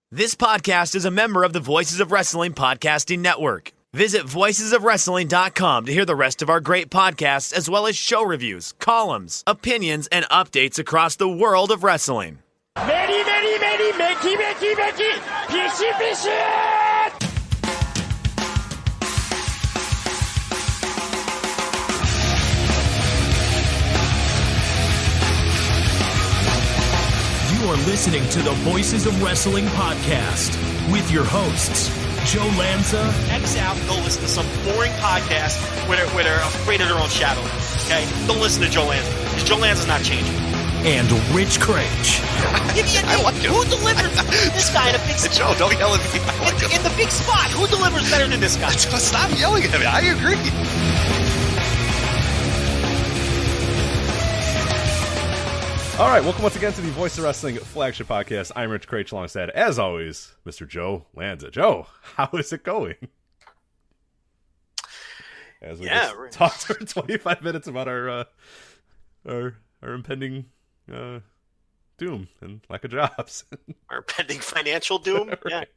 This podcast is a member of the Voices of Wrestling Podcasting Network. Visit voicesofwrestling.com to hear the rest of our great podcasts, as well as show reviews, columns, opinions, and updates across the world of wrestling. Mickey, fishy! You are listening to the Voices of Wrestling podcast with your hosts, Joe Lanza. X out and go listen to some boring podcast where they're afraid of their own shadow. Okay? Don't listen to Joe Lanza, because Joe Lanza's not changing. And Rich Craich. I like him. Who delivers this guy in a big spot? Joe, don't yell at me. I like him. In the big spot, who delivers better than this guy? Stop yelling at me. I agree. All right, welcome once again to the Voice of Wrestling Flagship podcast. I'm Rich Craich, alongside, as always, Mr. Joe Lanza. Joe, how is it going? As we just talked for 25 minutes about our impending doom and lack of jobs. Our impending financial doom? Right.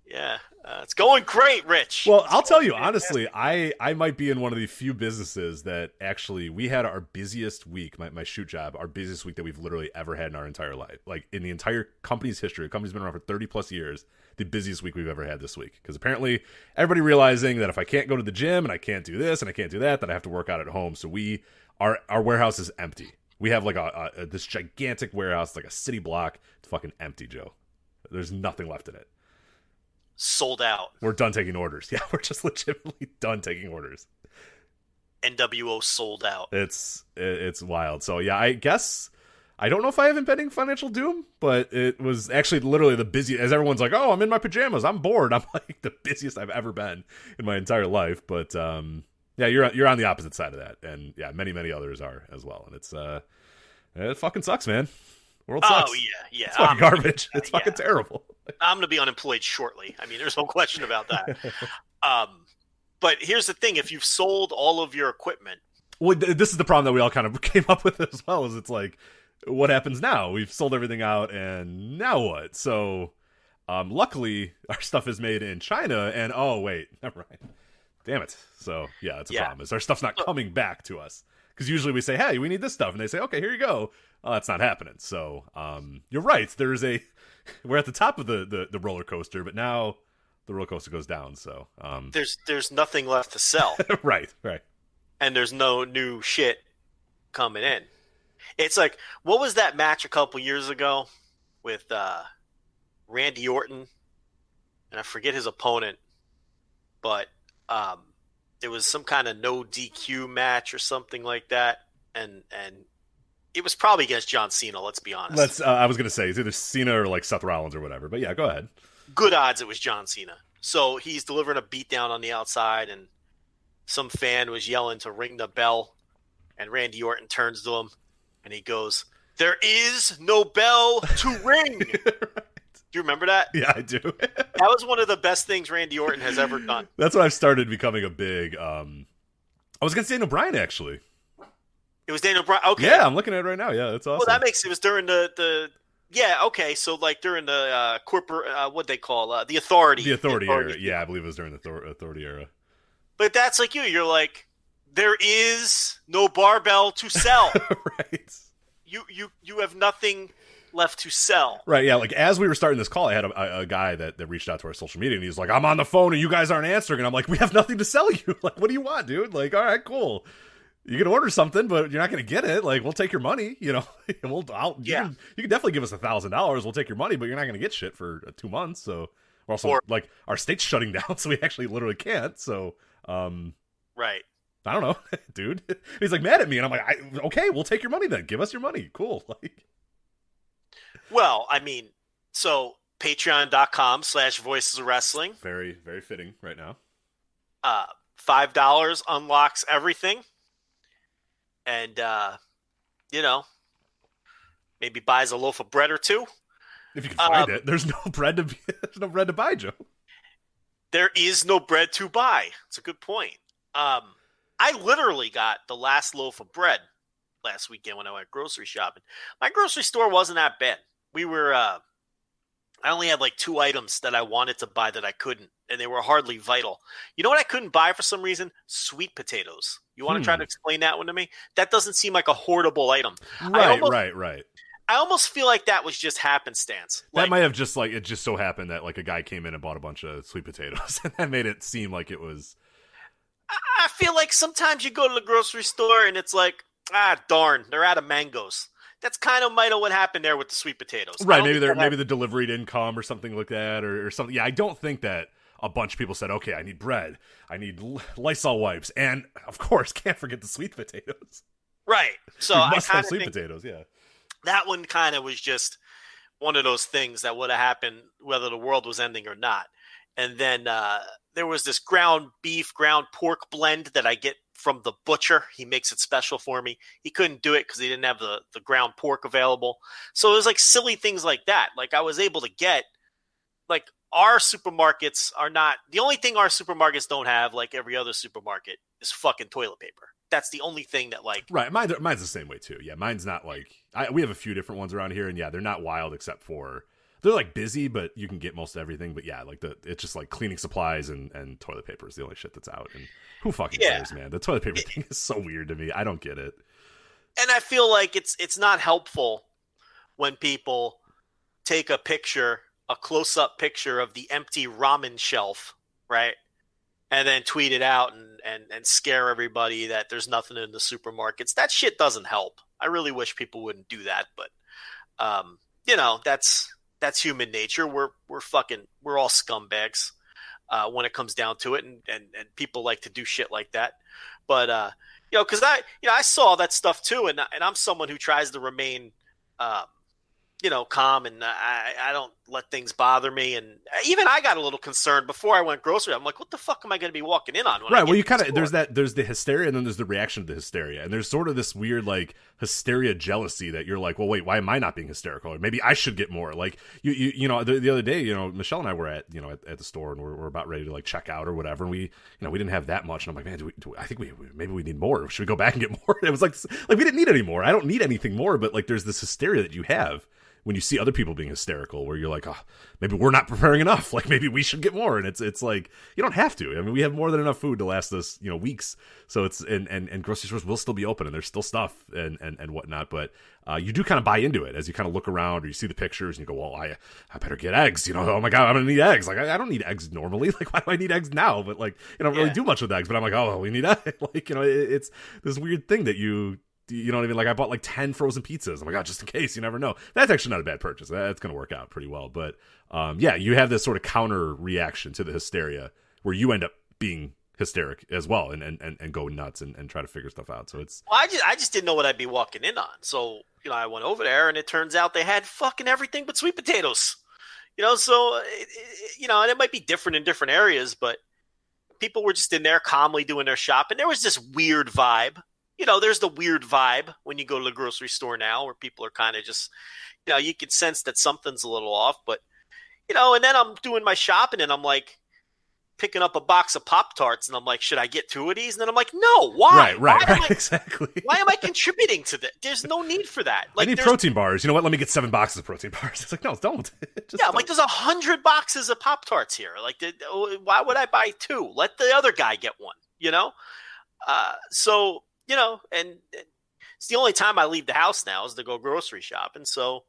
Yeah. It's going great, Rich. Well, I'll tell you, honestly, I might be in one of the few businesses that actually, we had our busiest week, my shoot job, our busiest week that we've literally ever had in our entire life. Like, in the entire company's history, the company's been around for 30 plus years, the busiest week we've ever had this week. Because apparently, everybody realizing that if I can't go to the gym, and I can't do this, and I can't do that, then I have to work out at home. So our warehouse is empty. We have like this gigantic warehouse, like a city block. It's fucking empty, Joe. There's nothing left in it. Sold out. We're done taking orders. Yeah, we're just legitimately done taking orders. NWO sold out. It's wild. So yeah, I guess I don't know if I have impending financial doom, but it was actually literally the busiest. As everyone's like, "Oh, I'm in my pajamas. I'm bored." I'm like the busiest I've ever been in my entire life. But yeah, you're on the opposite side of that, and yeah, many others are as well. And it fucking sucks, man. World sucks. Oh yeah. It's fucking garbage. It's fucking terrible. I'm gonna be unemployed shortly. I mean, there's no question about that. But here's the thing: if you've sold all of your equipment, well, this is the problem that we all kind of came up with as well. Is it's like, what happens now? We've sold everything out, and now what? So, luckily, our stuff is made in China, and oh wait, never mind. Damn it. So yeah, it's a problem. Is our stuff's not coming back to us? Because usually we say, hey, we need this stuff, and they say, okay, here you go. That's not happening. So you're right. We're at the top of the roller coaster, but now the roller coaster goes down. So there's nothing left to sell. Right. And there's no new shit coming in. It's like, what was that match a couple years ago with Randy Orton? And I forget his opponent, but it was some kind of no DQ match or something like that. And it was probably against John Cena, let's be honest. I was going to say, it's either Cena or like Seth Rollins or whatever. But yeah, go ahead. Good odds it was John Cena. So he's delivering a beatdown on the outside, and some fan was yelling to ring the bell. And Randy Orton turns to him, and he goes, "There is no bell to ring." Right. Do you remember that? Yeah, I do. That was one of the best things Randy Orton has ever done. That's when I've started becoming a big... I was going to say Daniel Bryan, actually. It was Daniel Bryan. Okay. Yeah, I'm looking at it right now. Yeah, that's awesome. Well, that makes it was during the yeah, okay. So like during the corporate what they call the authority. The authority era. Yeah, I believe it was during the authority era. But that's like you're like, there is no barbell to sell. Right. You have nothing left to sell. Right, yeah. Like as we were starting this call, I had a guy that reached out to our social media, and he's like, "I'm on the phone and you guys aren't answering." And I'm like, "We have nothing to sell you. Like, what do you want, dude? Like, all right, cool. You can order something, but you're not going to get it. Like, we'll take your money, you know. You can definitely give us $1,000. We'll take your money, but you're not going to get shit for 2 months. So we're also like our state's shutting down, so we actually literally can't. So, right. I don't know, dude. He's like mad at me, and I'm like, okay, we'll take your money then. Give us your money. Cool. Like, well, I mean, so patreon.com/Voices of Wrestling. Very, very fitting right now. $5 unlocks everything. And, maybe buys a loaf of bread or two. If you can find it. There's no bread to buy, Joe. There is no bread to buy. It's a good point. I literally got the last loaf of bread last weekend when I went grocery shopping. My grocery store wasn't that bad. We were I only had like 2 items that I wanted to buy that I couldn't, and they were hardly vital. You know what I couldn't buy for some reason? Sweet potatoes. You want to try to explain that one to me? That doesn't seem like a hoardable item. Right. I almost feel like that was just happenstance. That might have just it just so happened that like a guy came in and bought a bunch of sweet potatoes, and that made it seem like it was. I feel like sometimes you go to the grocery store and it's like, darn, they're out of mangoes. That's kind of might have what happened there with the sweet potatoes. Right, maybe the delivery didn't come or something like that, or something. Yeah, I don't think that a bunch of people said, okay, I need bread, I need Lysol wipes, and of course, can't forget the sweet potatoes. Right. So I must have sweet potatoes. Yeah, that one kind of was just one of those things that would have happened whether the world was ending or not. And then there was this ground beef, ground pork blend that I get from the butcher. He makes it special for me. He couldn't do it because he didn't have the ground pork available. So it was like silly things like that. Like I was able to get, like our supermarkets are not, the only thing our supermarkets don't have, like every other supermarket, is fucking toilet paper. That's the only thing that like. Right. Mine's the same way too. Yeah. Mine's not like, we have a few different ones around here, and yeah, they're not wild except for, they're like busy, but you can get most everything. But yeah, like it's just like cleaning supplies and toilet paper is the only shit that's out. And who fucking cares, man? The toilet paper thing is so weird to me. I don't get it. And I feel like it's not helpful when people take a close-up picture of the empty ramen shelf, right? And then tweet it out and scare everybody that there's nothing in the supermarkets. That shit doesn't help. I really wish people wouldn't do that, but that's human nature. We're all scumbags when it comes down to it, and people like to do shit like that. But because I saw that stuff too, and I'm someone who tries to remain calm, and I don't let things bother me. And even I got a little concerned before I went grocery. I'm like, what the fuck am I going to be walking in on? Right. Well, you kind of, there's the hysteria, and then there's the reaction to the hysteria. And there's sort of this weird, like, hysteria jealousy that you're like, well, wait, why am I not being hysterical? Or maybe I should get more. Like, the other day, Michelle and I were at the store, and we're about ready to, like, check out or whatever. And we didn't have that much. And I'm like, man, I think maybe we need more. Should we go back and get more? And it was like we didn't need any more. I don't need anything more. But, like, there's this hysteria that you have when you see other people being hysterical, where you're like, oh, maybe we're not preparing enough. Like, maybe we should get more. And it's like, you don't have to. I mean, we have more than enough food to last us, weeks. So it's, and grocery stores will still be open, and there's still stuff and whatnot. But you do kind of buy into it as you kind of look around, or you see the pictures and you go, well, I better get eggs. Oh my God, I'm going to need eggs. Like, I don't need eggs normally. Like, why do I need eggs now? But like, I don't really do much with eggs, but I'm like, oh, well, we need eggs. Like, it's this weird thing that you know what I mean? Like, I bought like 10 frozen pizzas. Oh my God, just in case, you never know. That's actually not a bad purchase. That's going to work out pretty well. But you have this sort of counter reaction to the hysteria where you end up being hysteric as well and go nuts and try to figure stuff out. So it's. Well, I just didn't know what I'd be walking in on. So, I went over there, and it turns out they had fucking everything but sweet potatoes. So, and it might be different in different areas, but people were just in there calmly doing their shop. And there was this weird vibe. There's the weird vibe when you go to the grocery store now, where people are kind of just, you can sense that something's a little off, but, and then I'm doing my shopping, and I'm like picking up a box of Pop-Tarts, and I'm like, should I get 2 of these? And then I'm like, no, why? Right, exactly. Why am I contributing to that? There's no need for that. Like, I need protein bars. You know what? Let me get 7 boxes of protein bars. It's like, no, don't. I'm like, there's 100 boxes of Pop-Tarts here. Like, why would I buy 2? Let the other guy get one, So, and it's the only time I leave the house now is to go grocery shopping. So,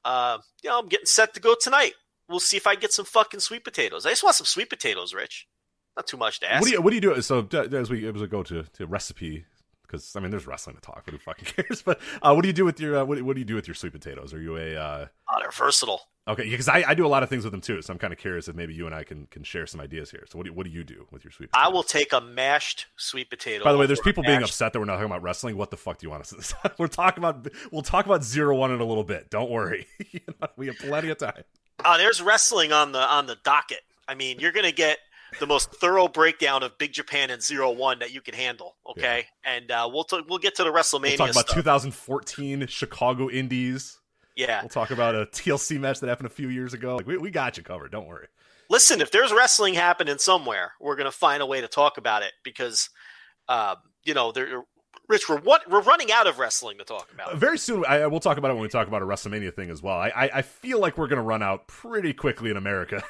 I'm getting set to go tonight. We'll see if I get some fucking sweet potatoes. I just want some sweet potatoes, Rich. Not too much to ask. What do you do? So as we go to recipe, because I mean, there's wrestling to talk, but who fucking cares? But what do you do with your what do you do with your sweet potatoes? Are you a? They're versatile. Okay, because I do a lot of things with them too, so I'm kind of curious if maybe you and I can share some ideas here. So what do you do with your sweet potatoes? I will take a mashed sweet potato. By the way, there's people being upset that we're not talking about wrestling. What the fuck do you want us to? We'll talk about 0-1 in a little bit. Don't worry, we have plenty of time. There's wrestling on the docket. I mean, you're gonna get the most thorough breakdown of Big Japan and 0-1 that you can handle. Okay, yeah. And we'll get to the WrestleMania. We'll talk about stuff. 2014 Chicago Indies. Yeah. We'll talk about a TLC match that happened a few years ago. Like, we got you covered. Don't worry. Listen, if there's wrestling happening somewhere, we're going to find a way to talk about it because, Rich, we're running out of wrestling to talk about. Very soon, we'll talk about it when we talk about a WrestleMania thing as well. I feel like we're going to run out pretty quickly in America.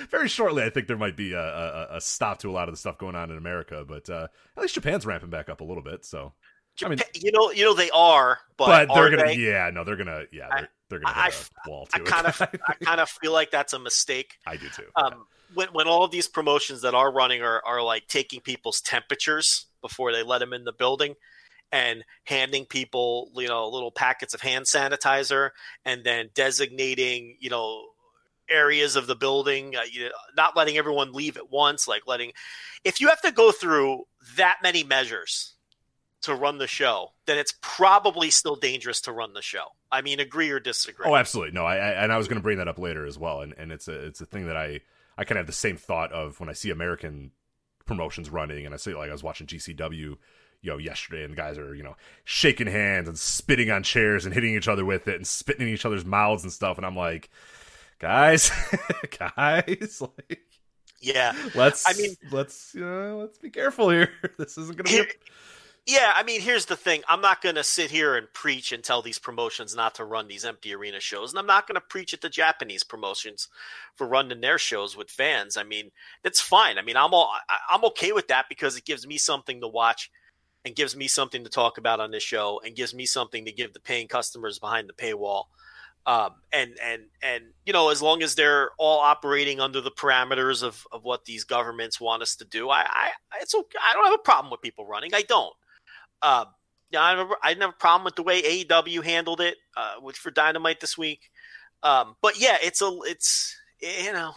Very shortly, I think there might be a stop to a lot of the stuff going on in America, but at least Japan's ramping back up a little bit. So, Japan, you know they are, but they're gonna, they're gonna hit a wall too. I kind of feel like that's a mistake. I do too. When all of these promotions that are running are like taking people's temperatures before they let them in the building and handing people, little packets of hand sanitizer and then designating, areas of the building, not letting everyone leave at once, if you have to go through that many measures to run the show, then it's probably still dangerous to run the show. I mean, agree or disagree? Oh, absolutely. No, I was going to bring that up later as well. And it's a thing that I kind of have the same thought of when I see American promotions running, and I see, I was watching GCW, yesterday, and the guys are, shaking hands and spitting on chairs and hitting each other with it and spitting in each other's mouths and stuff. And I'm like, guys, yeah, let's be careful here. This isn't going to be. Yeah, I mean, here's the thing. I'm not going to sit here and preach and tell these promotions not to run these empty arena shows. And I'm not going to preach at the Japanese promotions for running their shows with fans. I mean, that's fine. I mean, I'm okay with that because it gives me something to watch and gives me something to talk about on this show and gives me something to give the paying customers behind the paywall. And as long as they're all operating under the parameters of what these governments want us to do, it's okay. I don't have a problem with people running. I don't. I didn't have a problem with the way AEW handled it, for Dynamite this week. But yeah,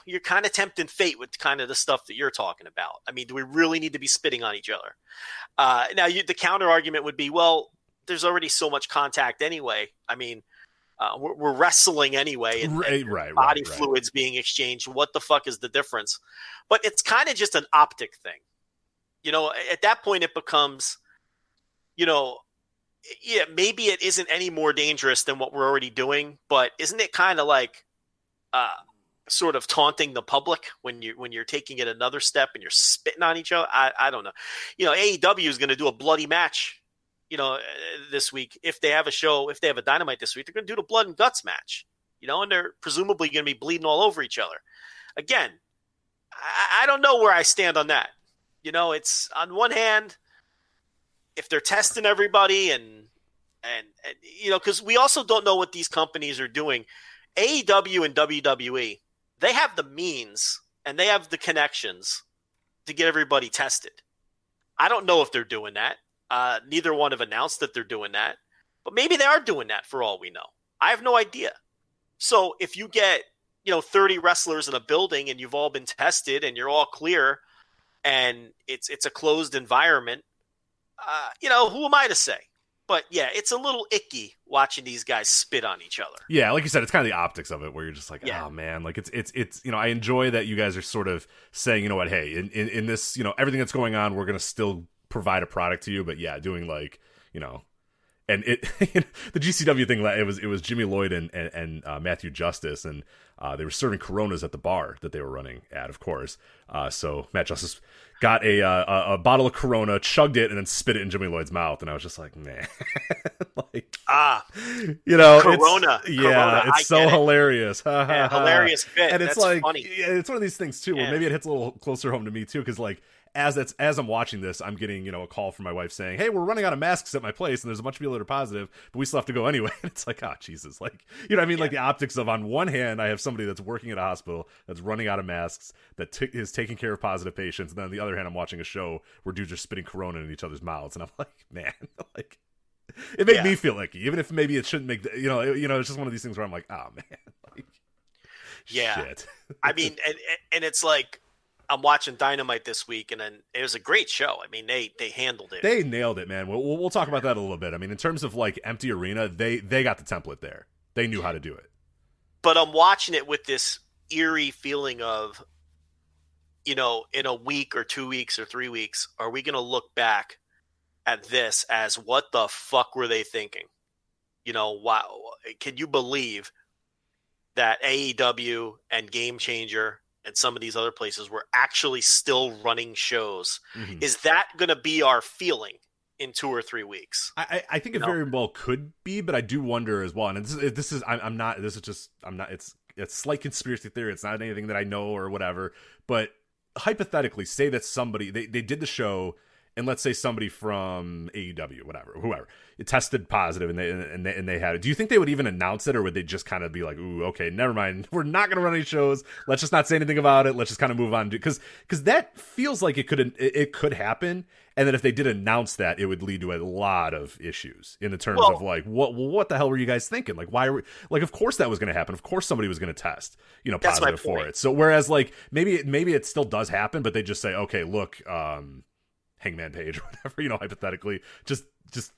you're kind of tempting fate with kind of the stuff that you're talking about. I mean, do we really need to be spitting on each other? Now the counter argument would be, well, there's already so much contact anyway. I mean, we're wrestling anyway, and body fluids being exchanged. What the fuck is the difference? But it's kind of just an optic thing. At that point it becomes, maybe it isn't any more dangerous than what we're already doing, but isn't it kind of like sort of taunting the public when you're taking it another step and you're spitting on each other? I don't know. AEW is going to do a bloody match, this week. If they have a Dynamite this week, they're going to do the blood and guts match, and they're presumably going to be bleeding all over each other. Again, I don't know where I stand on that. It's on one hand, if they're testing everybody and because we also don't know what these companies are doing. AEW and WWE, they have the means and they have the connections to get everybody tested. I don't know if they're doing that. Neither one have announced that they're doing that, but maybe they are doing that for all we know. I have no idea. So if you get, 30 wrestlers in a building and you've all been tested and you're all clear and it's a closed environment, who am I to say? But yeah, it's a little icky watching these guys spit on each other. Yeah, like you said, it's kind of the optics of it where you're just like, oh man, like it's I enjoy that you guys are sort of saying, hey, in this, everything that's going on, we're going to still provide a product to you, but yeah, doing and it the GCW thing, it was Jimmy Lloyd and Matthew Justice, and they were serving Coronas at the bar that they were running at, of course. So Matt Justice got a bottle of Corona, chugged it, and then spit it in Jimmy Lloyd's mouth, and I was just like, man, Corona. It's so hilarious. Yeah, hilarious bit. And it's That's funny. It's one of these things too, where maybe it hits a little closer home to me too, because as I'm watching this, I'm getting, a call from my wife saying, hey, we're running out of masks at my place and there's a bunch of people that are positive, but we still have to go anyway. And it's like, oh, Jesus. Like the optics of, on one hand, I have somebody that's working at a hospital that's running out of masks, that is taking care of positive patients. And then on the other hand, I'm watching a show where dudes are spitting Corona in each other's mouths. And I'm like, man, it made me feel icky, even if maybe it shouldn't make, it's just one of these things where I'm like, oh man, shit. I mean, and it's like, I'm watching Dynamite this week, and then it was a great show. I mean, they handled it. They nailed it, man. We'll talk about that a little bit. I mean, in terms of empty arena, they got the template there. They knew how to do it. But I'm watching it with this eerie feeling of, in a week or 2 weeks or 3 weeks, are we going to look back at this as what the fuck were they thinking? Wow. Can you believe that AEW and Game Changer and some of these other places were actually still running shows? Mm-hmm. Is that going to be our feeling in 2 or 3 weeks. I think it very well could be, but I do wonder as well. And it's slight conspiracy theory. It's not anything that I know or whatever. But hypothetically, say that somebody they did the show, and let's say somebody from AEW, whoever, it tested positive, and they had it. Do you think they would even announce it, or would they just kind of be like, "Ooh, okay, never mind. We're not going to run any shows. Let's just not say anything about it. Let's just kind of move on." Because that feels like it could happen, and that if they did announce that, it would lead to a lot of issues in the terms of like, what the hell were you guys thinking? Like, why were like, of course that was going to happen. Of course somebody was going to test, positive for it. So whereas like maybe it still does happen, but they just say, okay, look, Hangman Page or whatever, hypothetically, just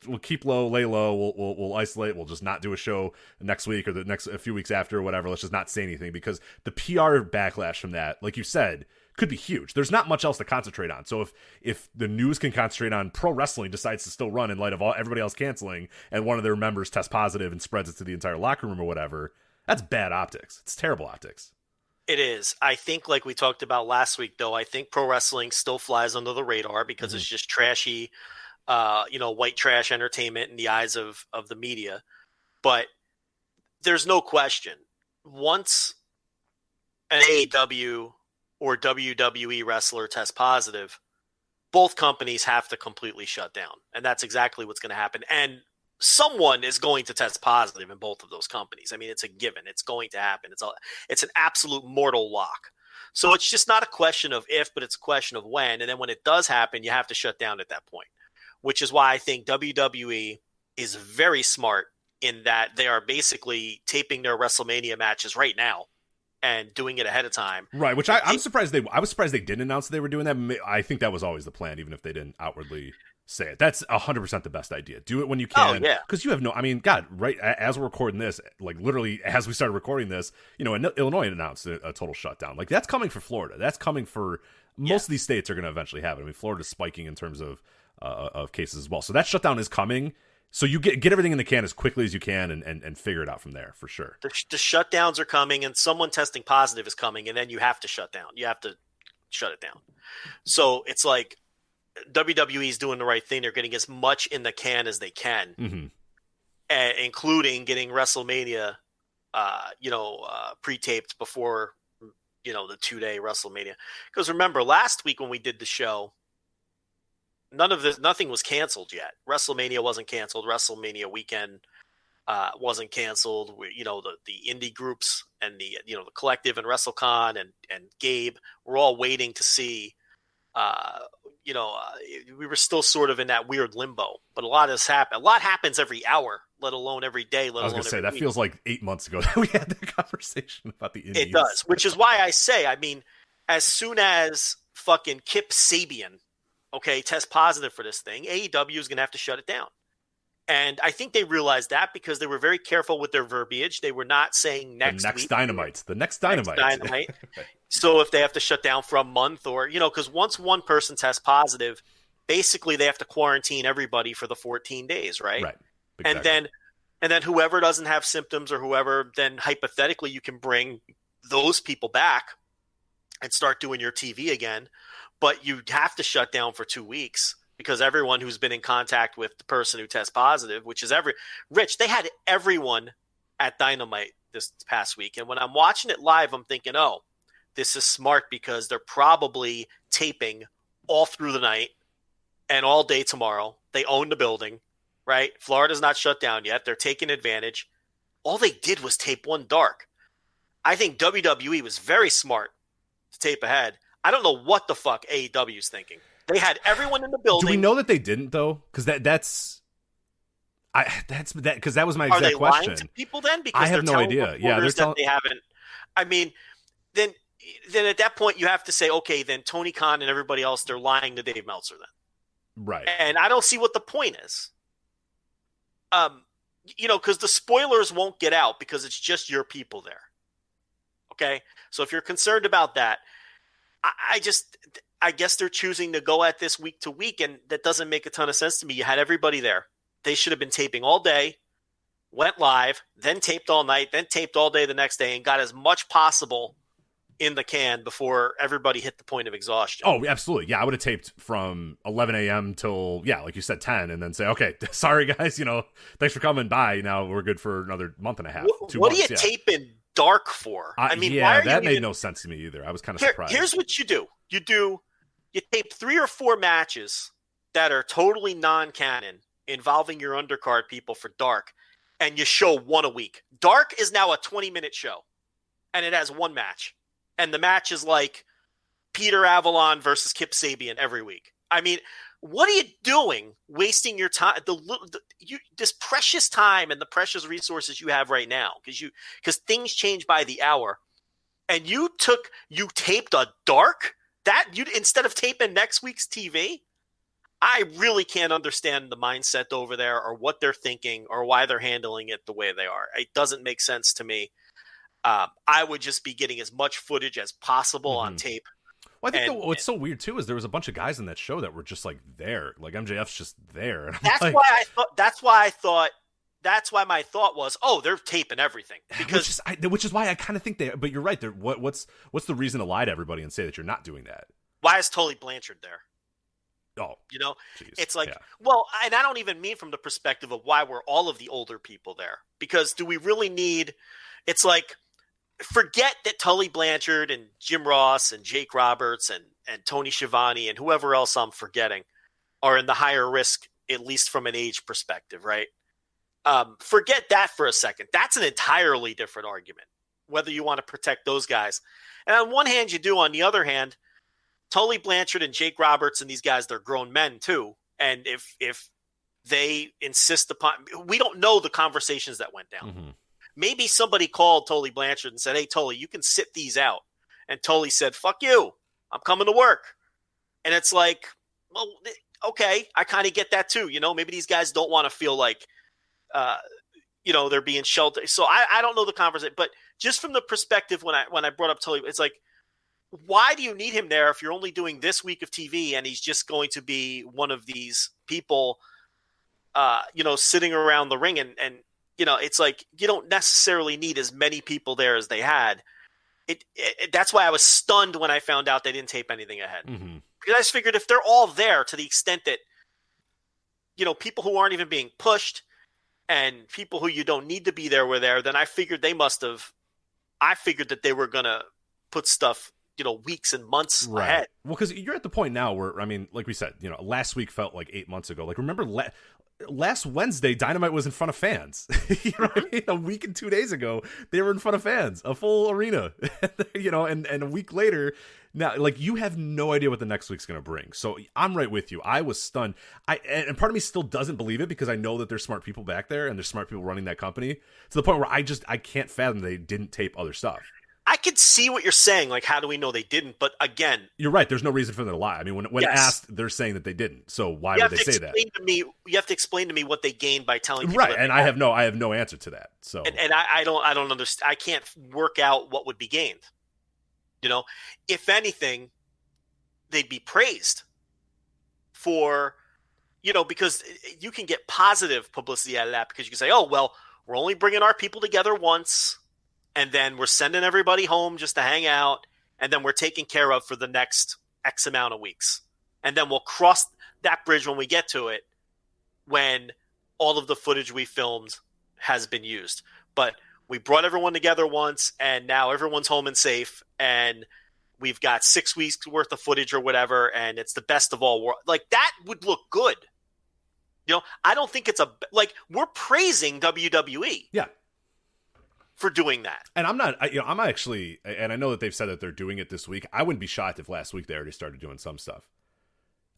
we'll keep low, lay low, we'll isolate, we'll just not do a show next week or a few weeks after or whatever. Let's just not say anything, because the PR backlash from that, like you said, could be huge. There's not much else to concentrate on. So if the news can concentrate on pro wrestling decides to still run in light of everybody else canceling, and one of their members tests positive and spreads it to the entire locker room or whatever, that's bad optics. It's terrible optics. It is. I think, like we talked about last week, though, I think pro wrestling still flies under the radar because it's just trashy, white trash entertainment in the eyes of the media. But there's no question, once an AEW or WWE wrestler tests positive, both companies have to completely shut down. And that's exactly what's going to happen. And someone is going to test positive in both of those companies. I mean, it's a given. It's going to happen. It's an absolute mortal lock. So it's just not a question of if, but it's a question of when. And then when it does happen, you have to shut down at that point, which is why I think WWE is very smart in that they are basically taping their WrestleMania matches right now and doing it ahead of time. Right, which I was surprised they didn't announce they were doing that. I think that was always the plan, even if they didn't outwardly say it. That's 100% the best idea. Do it when you can. Oh, yeah. Because you have God, right as we're recording this, like literally as we started recording this, Illinois announced a total shutdown. Like that's coming for Florida. That's coming for most of these states are going to eventually have it. I mean, Florida's spiking in terms of cases as well. So that shutdown is coming. So you get everything in the can as quickly as you can and figure it out from there for sure. The shutdowns are coming, and someone testing positive is coming, and then you have to shut down. You have to shut it down. So it's like WWE is doing the right thing. They're getting as much in the can as they can, including getting WrestleMania, pre-taped before, the 2-day WrestleMania. Because remember, last week when we did the show, nothing was canceled yet. WrestleMania wasn't canceled. WrestleMania weekend wasn't canceled. The indie groups and the Collective and WrestleCon and Gabe were all waiting to see. We were still sort of in that weird limbo, but a lot has happened. A lot happens every hour, let alone every day. I was going to say that feels like 8 months ago that we had the conversation about the indies. It does, which is why I say, as soon as fucking Kip Sabian, test positive for this thing, AEW is going to have to shut it down. And I think they realized that because they were very careful with their verbiage. They were not saying the next Dynamite. So if they have to shut down for a month or, because once one person tests positive, basically they have to quarantine everybody for the 14 days, right? Right. Exactly. And then whoever doesn't have symptoms or whoever, then hypothetically you can bring those people back and start doing your TV again. But you have to shut down for 2 weeks because everyone who's been in contact with the person who tests positive, which is Rich, they had everyone at Dynamite this past week. And when I'm watching it live, I'm thinking, oh, this is smart because they're probably taping all through the night and all day tomorrow. They own the building, right? Florida's not shut down yet. They're taking advantage. All they did was tape one dark. I think WWE was very smart to tape ahead. I don't know what the fuck AEW is thinking. They had everyone in the building. Do we know that they didn't though? Because that was my exact question. Are they lying to people then? Because I have no idea. Yeah, they're telling they haven't. Then at that point you have to say, okay, then Tony Khan and everybody else, they're lying to Dave Meltzer then. Right. And I don't see what the point is. Because the spoilers won't get out because it's just your people there. Okay? So if you're concerned about that, I guess they're choosing to go at this week to week, and that doesn't make a ton of sense to me. You had everybody there. They should have been taping all day, went live, then taped all night, then taped all day the next day, and got as much possible in the can before everybody hit the point of exhaustion. Oh, absolutely. Yeah, I would have taped from 11 a.m. till, like you said, 10, and then say, okay, sorry, guys, thanks for coming by. Now we're good for another month and a half, 2 what months. Are you taping dark for? I mean, why that made no sense to me either. I was kind of surprised. Here's what you do. You tape 3 or 4 matches that are totally non-canon involving your undercard people for dark, and you show 1 a week. Dark is now a 20-minute show, and it has 1 match. And the match is like Peter Avalon versus Kip Sabian every week. I mean, what are you doing wasting your time, this precious time and the precious resources you have right now? Because things change by the hour. And you taped a dark instead of taping next week's TV. I really can't understand the mindset over there or what they're thinking or why they're handling it the way they are. It doesn't make sense to me. I would just be getting as much footage as possible on tape. Well, I think what's so weird too is there was a bunch of guys in that show that were just like there, like MJF's just there. And that's why my thought was, oh, they're taping everything, because which is why I kind of think they. But you're right. What's the reason to lie to everybody and say that you're not doing that? Why is Tully Blanchard there? Oh, geez. It's like, well, and I don't even mean from the perspective of why were all of the older people there, because do we really need? It's like, forget that Tully Blanchard and Jim Ross and Jake Roberts and Tony Schiavone and whoever else I'm forgetting are in the higher risk, at least from an age perspective, right? Forget that for a second. That's an entirely different argument, whether you want to protect those guys. And on one hand, you do. On the other hand, Tully Blanchard and Jake Roberts and these guys, they're grown men too. And if they insist upon, we don't know the conversations that went down. Mm-hmm. Maybe somebody called Tully Blanchard and said, hey, Tully, you can sit these out. And Tully said, fuck you. I'm coming to work. And it's like, well, okay, I kind of get that too. Maybe these guys don't want to feel like, they're being sheltered. So I don't know the conversation. But just from the perspective when I brought up Tully, it's like, why do you need him there if you're only doing this week of TV and he's just going to be one of these people, sitting around the ring and it's like you don't necessarily need as many people there as they had. That's why I was stunned when I found out they didn't tape anything ahead. Mm-hmm. Because I just figured if they're all there to the extent that, people who aren't even being pushed and people who you don't need to be there were there, then I figured that they were going to put stuff, weeks and months ahead. Well, because you're at the point now where, I mean, like we said, last week felt like 8 months ago. Like, remember last Wednesday, Dynamite was in front of fans. You know what I mean? A week and 2 days ago, they were in front of fans, a full arena. And a week later, now, like, you have no idea what the next week's going to bring. So I'm right with you. I was stunned. And part of me still doesn't believe it because I know that there's smart people back there and there's smart people running that company to the point where I can't fathom they didn't tape other stuff. I could see what you're saying. Like, how do we know they didn't? But again, you're right. There's no reason for them to lie. I mean, when asked, they're saying that they didn't. So why would they say that? You have to explain to me what they gained by telling people. Right, and I have no answer to that. So, and I don't understand. I can't work out what would be gained. If anything, they'd be praised for, because you can get positive publicity out of that because you can say, oh well, we're only bringing our people together once. And then we're sending everybody home just to hang out. And then we're taken care of for the next X amount of weeks. And then we'll cross that bridge when we get to it, when all of the footage we filmed has been used. But we brought everyone together once, and now everyone's home and safe. And we've got 6 weeks worth of footage or whatever. And it's the best of all worlds. Like, that would look good. I don't think it's we're praising WWE. Yeah. For doing that. And I'm actually, and I know that they've said that they're doing it this week. I wouldn't be shocked if last week they already started doing some stuff.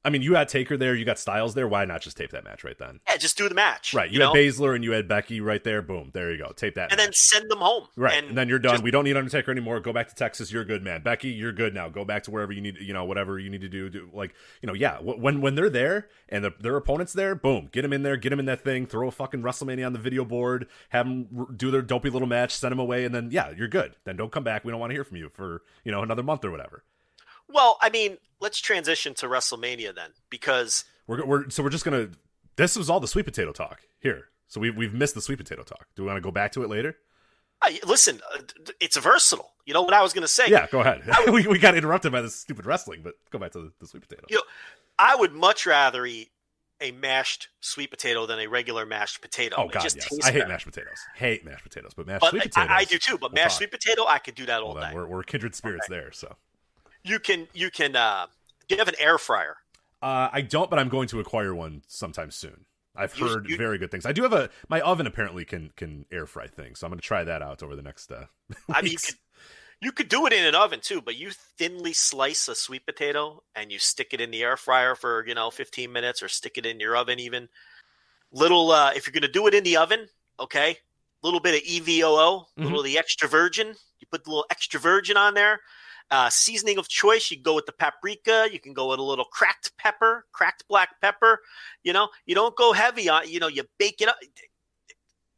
I mean, you had Taker there, you got Styles there. Why not just tape that match right then? Yeah, just do the match. Right. You had Baszler and you had Becky right there. Boom. There you go. Tape that and match. Then send them home. Right. And then you're done. We don't need Undertaker anymore. Go back to Texas. You're good, man. Becky, you're good now. Go back to wherever you need, whatever you need to do. When they're there and their opponent's there, boom. Get them in there. Get them in that thing. Throw a fucking WrestleMania on the video board. Have them do their dopey little match. Send them away. And then, yeah, you're good. Then don't come back. We don't want to hear from you for, another month or whatever. Well, I mean, let's transition to WrestleMania then, because we're just gonna. This was all the sweet potato talk here, so we've missed the sweet potato talk. Do we want to go back to it later? Listen, it's versatile. You know what I was going to say? Yeah, go ahead. we got interrupted by this stupid wrestling, but go back to the sweet potato. You know, I would much rather eat a mashed sweet potato than a regular mashed potato. Oh, God, yes. I hate mashed potatoes. But mashed sweet potatoes. I do too, but mashed sweet potato, I could do that all day. We're kindred spirits there, so. You can, do you have an air fryer? I don't, but I'm going to acquire one sometime soon. I've heard very good things. I do have my oven apparently can air fry things, so I'm going to try that out over the next I mean, you could do it in an oven too, but you thinly slice a sweet potato and you stick it in the air fryer for, 15 minutes, or stick it in your oven even. Little, if you're going to do it in the oven, okay, little bit of EVOO, little of the extra virgin. You put the little extra virgin on there. Seasoning of choice, you can go with the paprika. You can go with a little cracked black pepper. You don't go heavy on, you bake it up.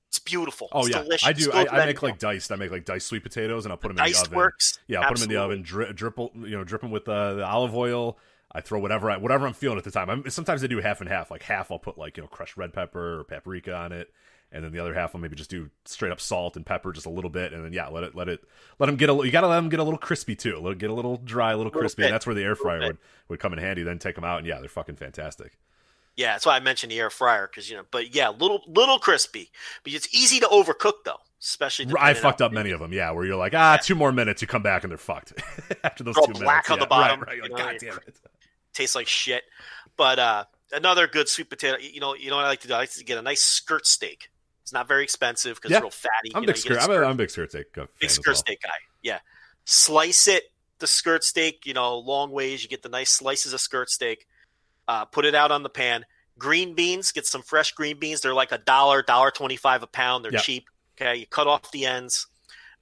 It's beautiful. Oh, it's yeah. delicious. I do. I make like diced. I make like diced sweet potatoes, and I'll put them in the oven. Works. Yeah, I'll put them in the oven. Drip them with the olive oil. I throw whatever I'm feeling at the time. Sometimes I do half and half. Like half, I'll put like crushed red pepper or paprika on it, and then the other half I'll maybe just do straight up salt and pepper, just a little bit, and then let them get you gotta let them get a little crispy too. Get a little dry, a little crispy, and that's where the air fryer would come in handy. Then take them out, and yeah, they're fucking fantastic. Yeah, that's why I mentioned the air fryer, because but yeah, little crispy, but it's easy to overcook though, especially. I fucked up many of them, yeah, where you're like, 2 more minutes, you come back and they're fucked after those 2 minutes. Black on the bottom, right. Like, God damn it, tastes like shit. But another good sweet potato, you know what I like to do? I like to get a nice skirt steak. It's not very expensive because it's real fatty. I'm a big skirt steak fan. Big skirt steak guy. Yeah, slice the skirt steak, long ways. You get the nice slices of skirt steak. Put it out on the pan. Green beans, get some fresh green beans. They're like $1.25 a pound. They're cheap. Okay, you cut off the ends.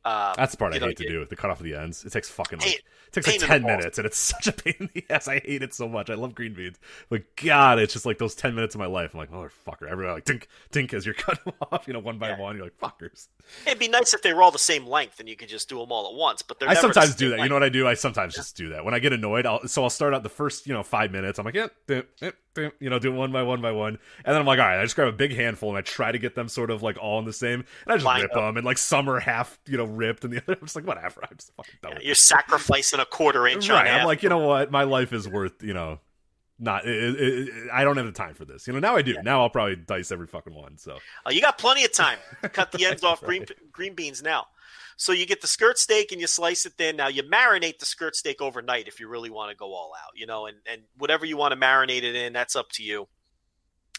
That's the part I hate to do. The cut off of the ends. It takes fucking it takes like 10 minutes, and it's such a pain in the ass. I hate it so much. I love green beans, but God, it's just like those 10 minutes of my life. I'm like, motherfucker. Everybody like dink as you're cutting them off, one by one. You're like, fuckers. It'd be nice if they were all the same length and you could just do them all at once. But I sometimes do that. You know what I do? I sometimes just do that when I get annoyed. I'll start out the first 5 minutes. I'm like, do it one by one, and then I'm like, all right. I just grab a big handful and I try to get them sort of like all in the same, and I just rip them, and like some are half ripped, and the other I'm just like, whatever. I'm just fucking done. You're sacrificing a quarter inch. Right. I'm like, you know what? My life is worth not. I don't have the time for this. Now I do. Yeah. Now I'll probably dice every fucking one. So you got plenty of time. Cut the ends off green beans now. So you get the skirt steak and you slice it thin. Now you marinate the skirt steak overnight if you really want to go all out, and whatever you want to marinate it in, that's up to you.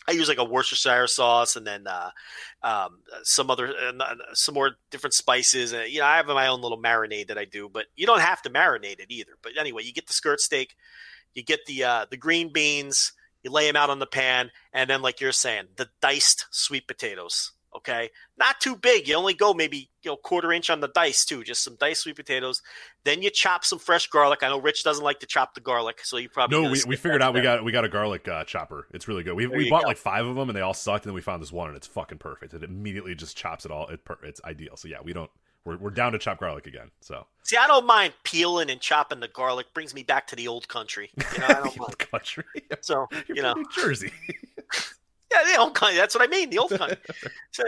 I use like a Worcestershire sauce, and then some more different spices. I have my own little marinade that I do, but you don't have to marinate it either. But anyway, you get the skirt steak, you get the green beans, you lay them out on the pan, and then like you're saying, the diced sweet potatoes. Okay, not too big. You only go maybe quarter inch on the dice too. Just some diced sweet potatoes. Then you chop some fresh garlic. I know Rich doesn't like to chop the garlic, so you probably we figured out we got a garlic chopper. It's really good. We bought like 5 of them and they all sucked, and then we found this one and it's fucking perfect. It immediately just chops it all. It's ideal. So yeah, we're down to chop garlic again. So see, I don't mind peeling and chopping the garlic. Brings me back to the old country. I don't the old country. So You're New Jersey. Yeah, the old country. That's what I mean. The old country. So,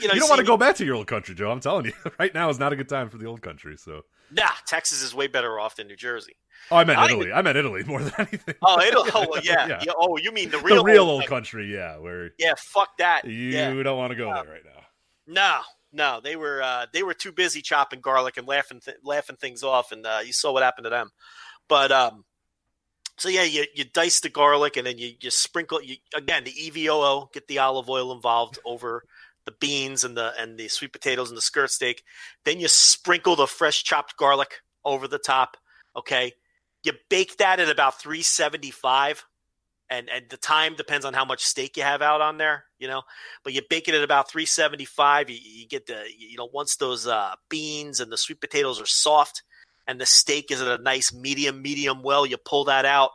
you don't want to go back to your old country, Joe. I'm telling you, right now is not a good time for the old country. So, Texas is way better off than New Jersey. Oh, I meant Italy. I meant Italy more than anything. Oh, Italy. Oh, yeah. Yeah. Oh, you mean the real old country? Yeah, where. Yeah, fuck that. You don't want to go there right now. No, they were too busy chopping garlic and laughing things off, and you saw what happened to them. But so yeah, you dice the garlic, and then you sprinkle again the EVOO, get the olive oil involved over the beans and the sweet potatoes and the skirt steak. Then you sprinkle the fresh chopped garlic over the top. Okay, you bake that at about 375, and the time depends on how much steak you have out on there, But you bake it at about 375. You get once those beans and the sweet potatoes are soft, and the steak is at a nice medium well, you pull that out.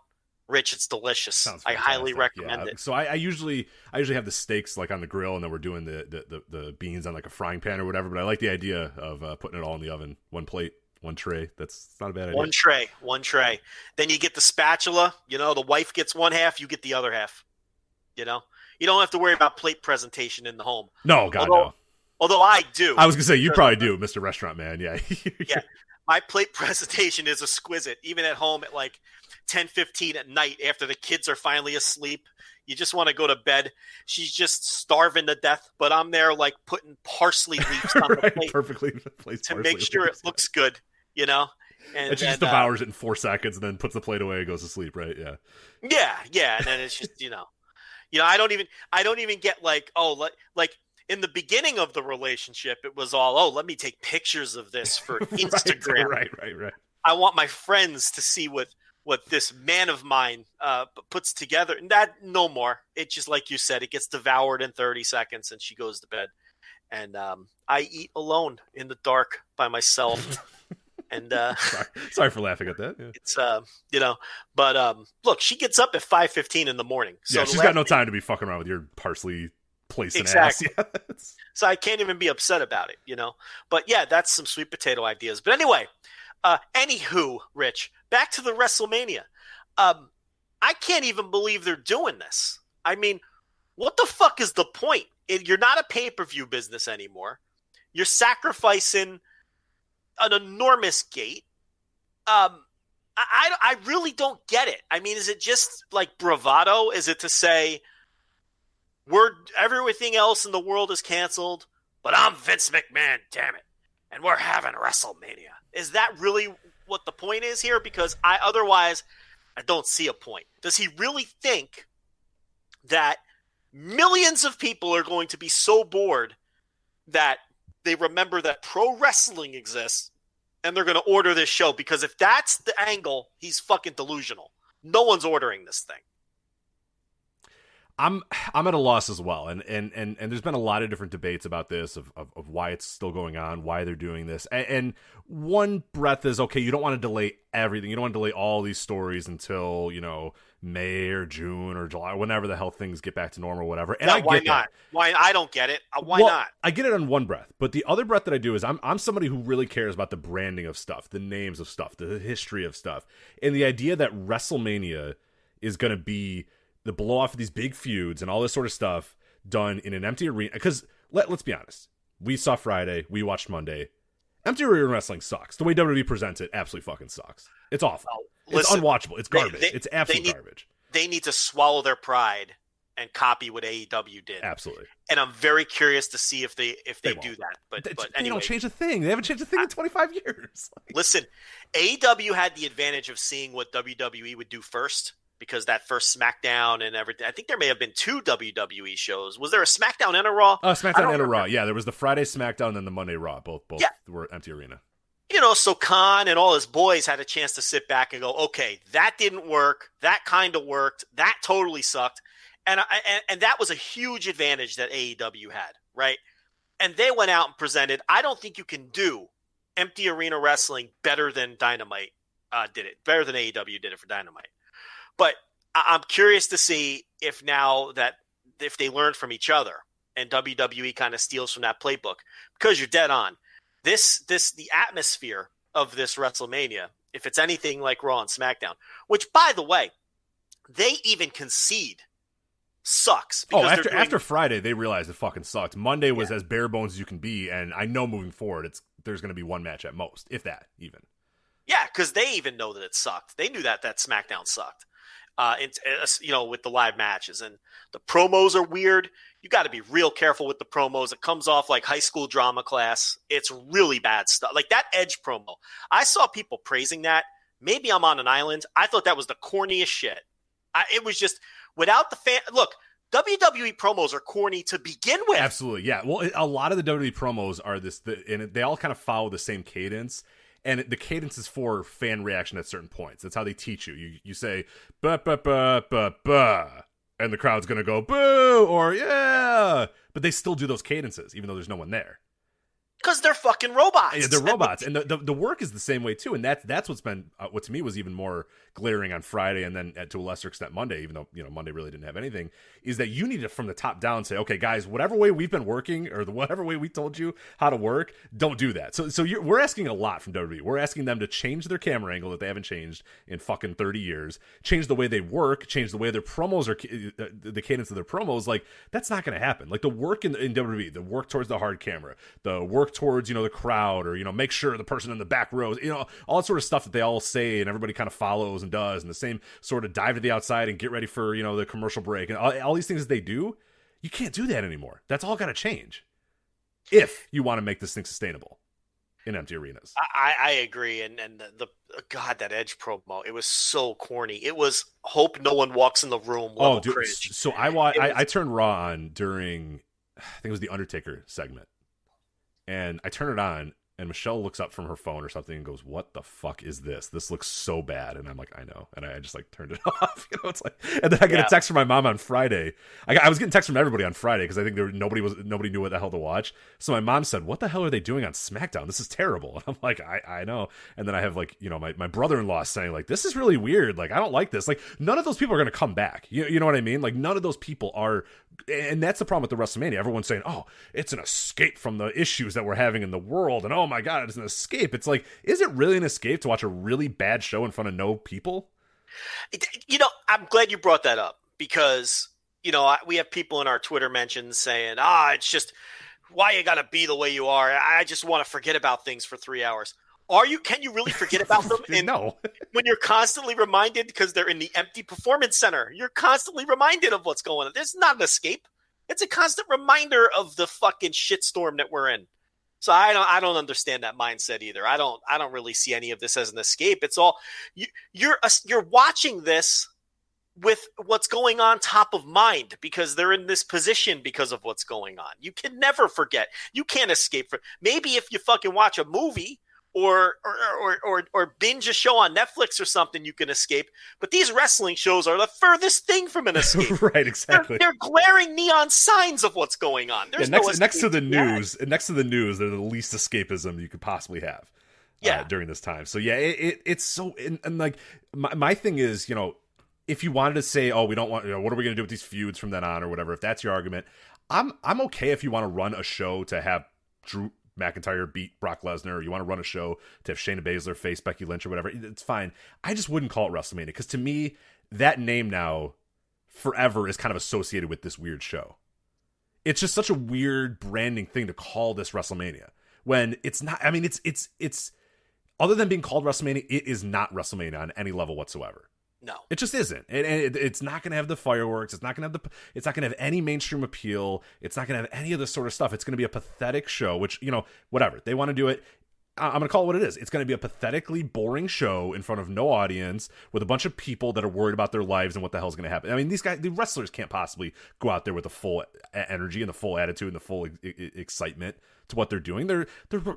Rich, it's delicious. I highly recommend it. So I usually have the steaks like on the grill, and then we're doing the beans on like a frying pan or whatever. But I like the idea of putting it all in the oven, one plate, one tray. That's not a bad idea. One tray. Then you get the spatula. The wife gets one half, you get the other half. You don't have to worry about plate presentation in the home. No, God, no. Although I do. I was gonna say you probably do, Mr. Restaurant Man. Yeah. Yeah. My plate presentation is exquisite, even at home at like 10:15 at night after the kids are finally asleep. You just want to go to bed. She's just starving to death, but I'm there like putting parsley leaves on the plate perfectly placed to make sure it looks good, you know? And she just devours it in 4 seconds and then puts the plate away and goes to sleep, right? Yeah. Yeah. And then it's just, I don't even get like, like in the beginning of the relationship, it was all, let me take pictures of this for Instagram. Right. I want my friends to see what this man of mine puts together. And that, no more. It just, like you said, it gets devoured in 30 seconds and she goes to bed. And I eat alone in the dark by myself. And sorry for laughing at that. Yeah. It's but look, she gets up at 5:15 in the morning. So yeah, she's got no time to be fucking around with your parsley place exactly. and ass. Yeah, so I can't even be upset about it, But yeah, that's some sweet potato ideas. But anyway, anywho, Rich, back to the WrestleMania. I can't even believe they're doing this. I mean, what the fuck is the point? You're not a pay-per-view business anymore. You're sacrificing an enormous gate. I really don't get it. I mean, is it just like bravado? Is it to say everything else in the world is canceled, but I'm Vince McMahon, damn it, and we're having WrestleMania? Is that really what the point is here? Because otherwise I don't see a point. Does he really think that millions of people are going to be so bored that they remember that pro wrestling exists and they're going to order this show? Because if that's the angle, he's fucking delusional. No one's ordering this thing. I'm at a loss as well, and there's been a lot of different debates about this of why it's still going on, why they're doing this. And one breath is, okay, you don't want to delay everything. You don't want to delay all these stories until May or June or July, whenever the hell things get back to normal or whatever. And why not? Why? I don't get it. Why not? I get it on one breath, but the other breath that I do is I'm somebody who really cares about the branding of stuff, the names of stuff, the history of stuff, and the idea that WrestleMania is going to be the blow off of these big feuds and all this sort of stuff done in an empty arena. Because let's be honest, we saw Friday, we watched Monday. Empty arena wrestling sucks. The way WWE presents it absolutely fucking sucks. It's awful. It's unwatchable. It's garbage. It's absolute garbage. They need to swallow their pride and copy what AEW did. Absolutely. And I'm very curious to see if they do that. But they anyway, don't change a thing. They haven't changed a thing in 25 years. Listen, AEW had the advantage of seeing what WWE would do first, because that first SmackDown and everything. I think there may have been 2 WWE shows. Was there a SmackDown and a Raw? SmackDown and a Raw. Yeah, there was the Friday SmackDown and the Monday Raw. Both were empty arena. So Khan and all his boys had a chance to sit back and go, okay, that didn't work. That kind of worked. That totally sucked. And that was a huge advantage that AEW had, right? And they went out and presented. I don't think you can do empty arena wrestling better than Dynamite did it. Better than AEW did it for Dynamite. But I'm curious to see if they learned from each other and WWE kind of steals from that playbook, because you're dead on. The atmosphere of this WrestleMania, if it's anything like Raw and SmackDown, which, by the way, they even concede sucks. After Friday, they realized it fucking sucked. Monday was as bare bones as you can be, and I know moving forward, there's going to be one match at most, if that, even. Yeah, because they even know that it sucked. They knew that SmackDown sucked. With the live matches, and the promos are weird. You got to be real careful with the promos. It comes off like high school drama class. It's really bad stuff. Like that Edge promo. I saw people praising that. Maybe I'm on an island. I thought that was the corniest shit. It was just without the fan. Look, WWE promos are corny to begin with. Absolutely, yeah. Well, a lot of the WWE promos are and they all kind of follow the same cadence. And the cadence is for fan reaction at certain points. That's how they teach you. You say, ba ba ba ba ba, and the crowd's going to go, boo, or yeah. But they still do those cadences, even though there's no one there. Because they're fucking robots. Yeah, they're robots, and the work is the same way too. And that's what's been what to me was even more glaring on Friday, and then to a lesser extent Monday. Even though Monday really didn't have anything, is that you need to from the top down say, okay, guys, whatever way we've been working or whatever way we told you how to work, don't do that. So we're asking a lot from WWE. We're asking them to change their camera angle that they haven't changed in fucking 30 years, change the way they work, change the way their promos are, the cadence of their promos. Like that's not going to happen. Like the work in WWE, the work towards the hard camera, the work towards the crowd, or make sure the person in the back rows, all that sort of stuff that they all say and everybody kind of follows and does, and the same sort of dive to the outside and get ready for the commercial break and all these things that they do. You can't do that anymore. That's all got to change if you want to make this thing sustainable in empty arenas. I agree, and the God, that Edge promo, it was so corny. It was hope no one walks in the room. Oh, dude, so I turned Raw on during, I think it was the Undertaker segment. And I turn it on, and Michelle looks up from her phone or something and goes, "What the fuck is this? This looks so bad." And I'm like, "I know." And I just turned it off. It's like, and then I get a text from my mom on Friday. I was getting texts from everybody on Friday because I think nobody knew what the hell to watch. So my mom said, "What the hell are they doing on SmackDown? This is terrible." And I'm like, I know. And then I have my brother-in-law saying this is really weird. I don't like this. None of those people are going to come back. You know what I mean? None of those people are. And that's the problem with the WrestleMania. Everyone's saying, "Oh, it's an escape from the issues that we're having in the world," and "Oh my God, it's an escape." It's is it really an escape to watch a really bad show in front of no people? I'm glad you brought that up because we have people in our Twitter mentions saying, it's just why you got to be the way you are. I just want to forget about things for 3 hours. Can you really forget about them? No. When you're constantly reminded, because they're in the empty performance center, you're constantly reminded of what's going on. There's not an escape. It's a constant reminder of the fucking shitstorm that we're in. So I don't understand that mindset either. I don't really see any of this as an escape. It's all you're watching this with what's going on top of mind because they're in this position because of what's going on. You can never forget. You can't escape from. Maybe if you fucking watch a movie or binge a show on Netflix or something, you can escape. But these wrestling shows are the furthest thing from an escape. Right, exactly. They're glaring neon signs of what's going on. There's next to the news, they're the least escapism you could possibly have. During this time. So it's so and my thing is, if you wanted to say, "Oh, we don't want," what are we going to do with these feuds from then on or whatever, if that's your argument, I'm okay if you want to run a show to have Drew McIntyre beat Brock Lesnar, or you want to run a show to have Shayna Baszler face Becky Lynch or whatever, it's fine. I just wouldn't call it WrestleMania because to me, that name now forever is kind of associated with this weird show. It's just such a weird branding thing to call this WrestleMania when it's not. I mean, it's other than being called WrestleMania, it is not WrestleMania on any level whatsoever. No, it just isn't. It's not going to have the fireworks. It's not going to have any mainstream appeal. It's not going to have any of this sort of stuff. It's going to be a pathetic show, which, whatever. They want to do it. I'm going to call it what it is. It's going to be a pathetically boring show in front of no audience with a bunch of people that are worried about their lives and what the hell's going to happen. I mean, the wrestlers can't possibly go out there with the full energy and the full attitude and the full excitement to what they're doing. They're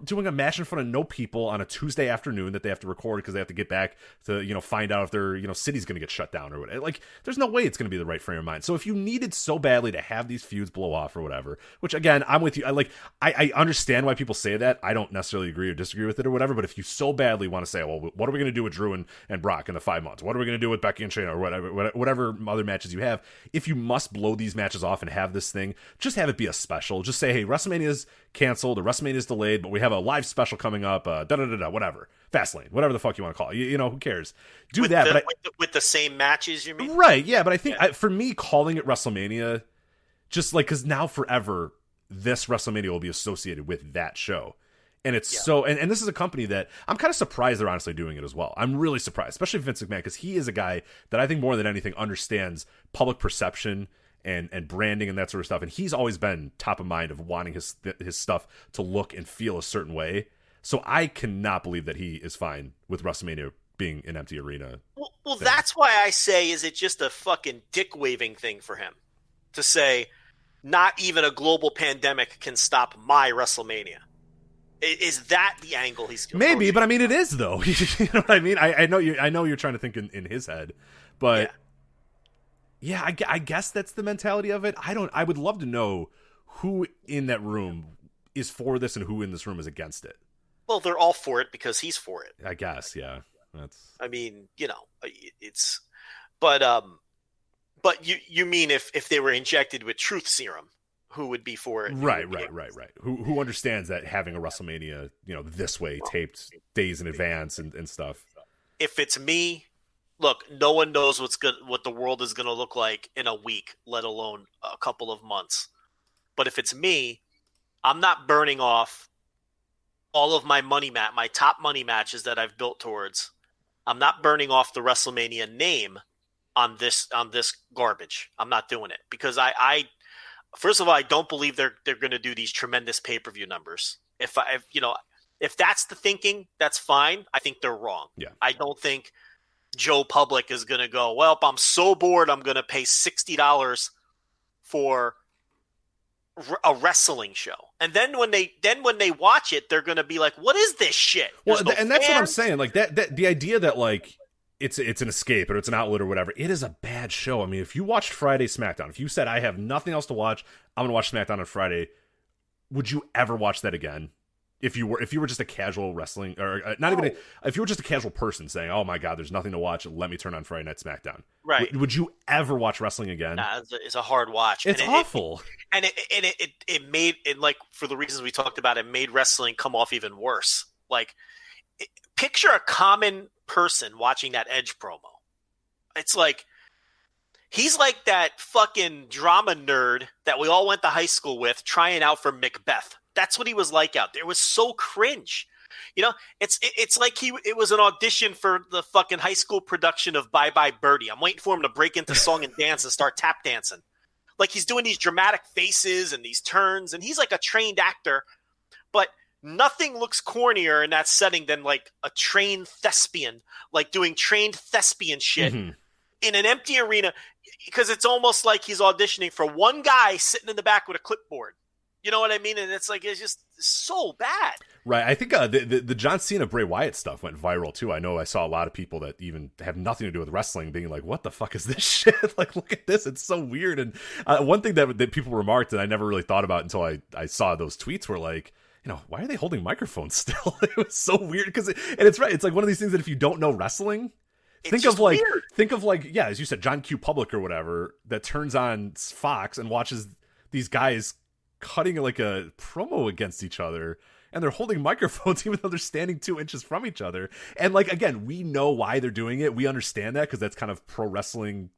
doing a match in front of no people on a Tuesday afternoon that they have to record because they have to get back to find out if their city's going to get shut down or whatever. There's no way it's going to be the right frame of mind. So if you needed so badly to have these feuds blow off or whatever, which again, I'm with you. I understand why people say that. I don't necessarily agree or disagree with it or whatever. But if you so badly want to say, well, what are we going to do with Drew and Brock in the 5 months? What are we going to do with Becky and Shayna or whatever other matches you have? If you must blow these matches off and have this thing, just have it be a special. Just say, hey, WrestleMania's canceled or WrestleMania's delayed, but we have a live special coming up, whatever. Fastlane, whatever the fuck you want to call it. Who cares? Do with that. With the same matches, you mean? Right, yeah, but I think for me, calling it WrestleMania, just because now forever, this WrestleMania will be associated with that show. And it's so, and this is a company that I'm kind of surprised they're honestly doing it as well. I'm really surprised, especially Vince McMahon, because he is a guy that I think more than anything understands public perception and branding and that sort of stuff. And he's always been top of mind of wanting his stuff to look and feel a certain way. So I cannot believe that he is fine with WrestleMania being an empty arena. Well, that's why I say, is it just a fucking dick waving thing for him to say, not even a global pandemic can stop my WrestleMania? Is that the angle he's approaching? Maybe, but I mean, it is though. You know what I mean? I know you're trying to think in his head, but yeah, I guess that's the mentality of it. I would love to know who in that room is for this and who in this room is against it. Well, they're all for it because he's for it. I guess, yeah. I mean, it's, but you mean if they were injected with truth serum, who would be for it? Right. Who understands that having a WrestleMania, this way taped days in advance and stuff. If it's me, look, no one knows what the world is going to look like in a week, let alone a couple of months. But if it's me, I'm not burning off all of my my top money matches that I've built towards. I'm not burning off the WrestleMania name on this garbage. I'm not doing it because I first of all, I don't believe they're going to do these tremendous pay-per-view numbers. If that's the thinking, that's fine. I think they're wrong. Yeah. I don't think Joe Public is going to go, well, if I'm so bored, I'm going to pay $60 for a wrestling show. And then when they watch it, they're going to be like, what is this shit? Well, and that's what I'm saying. Like that the idea that like it's an escape or it's an outlet or whatever. It is a bad show. I mean, if you watched Friday SmackDown, if you said I have nothing else to watch, I'm going to watch SmackDown on Friday, would you ever watch that again? If you were just a casual wrestling or not even if you were just a casual person saying, "Oh my God, there's nothing to watch. Let me turn on Friday Night SmackDown." Right? Would you ever watch wrestling again? Nah, it's a hard watch. It's awful. It made it, like, for the reasons we talked about, it made wrestling come off even worse. Like, picture a common person watching that Edge promo. It's like he's like that fucking drama nerd that we all went to high school with trying out for Macbeth. That's what he was like out there. It was so cringe. It's like it was an audition for the fucking high school production of Bye Bye Birdie. I'm waiting for him to break into song and dance and start tap dancing. Like, he's doing these dramatic faces and these turns, and he's like a trained actor, but nothing looks cornier in that setting than like a trained thespian, like doing trained thespian shit in an empty arena, because it's almost like he's auditioning for one guy sitting in the back with a clipboard. You know what I mean? And it's like, it's just so bad. Right. I think the John Cena Bray Wyatt stuff went viral too. I know I saw a lot of people that even have nothing to do with wrestling being like, what the fuck is this shit? Like, look at this. It's so weird. And one thing that people remarked and I never really thought about until I saw those tweets were like, why are they holding microphones still? It was so weird and it's right. It's like one of these things that if you don't know wrestling, think of like, yeah, as you said, John Q. Public or whatever that turns on Fox and watches these guys cutting like a promo against each other, and they're holding microphones even though they're standing 2 inches from each other. And like, again, we know why they're doing it. We understand that because that's kind of pro wrestling,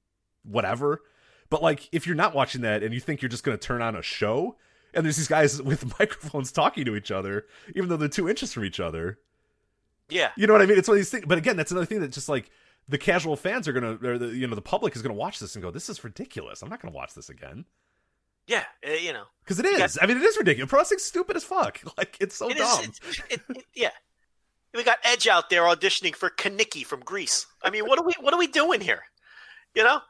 whatever. But like, if you're not watching that and you think you're just going to turn on a show and there's these guys with microphones talking to each other, even though they're 2 inches from each other. Yeah. You know what I mean? It's one of these things. But again, that's another thing that just like the casual fans are going to, or the public is going to watch this and go, this is ridiculous. I'm not going to watch this again. Yeah, because it is. I mean, it is ridiculous. Pro wrestling's stupid as fuck. Like, it's so dumb. Yeah, we got Edge out there auditioning for Kaniki from Greece. I mean, what are we doing here? The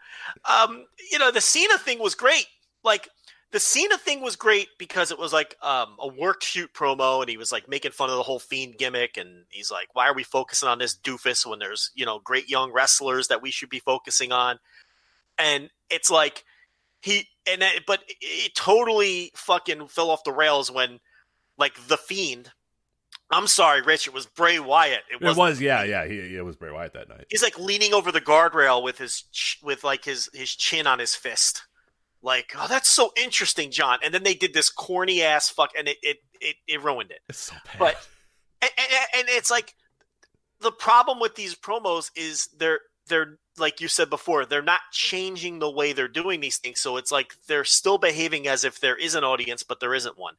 Cena thing was great. Like, the Cena thing was great because it was like a work shoot promo, and he was like making fun of the whole Fiend gimmick, and he's like, "Why are we focusing on this doofus when there's great young wrestlers that we should be focusing on?" And it's like. But it totally fucking fell off the rails when, like, the Fiend. I'm sorry, Rich. It was Bray Wyatt. It was it was Bray Wyatt that night. He's like leaning over the guardrail with his chin on his fist. Like, oh, that's so interesting, John. And then they did this corny ass fuck, and it ruined it. It's so bad. But and it's like the problem with these promos is they're like you said before, they're not changing the way they're doing these things. So it's like they're still behaving as if there is an audience, but there isn't one.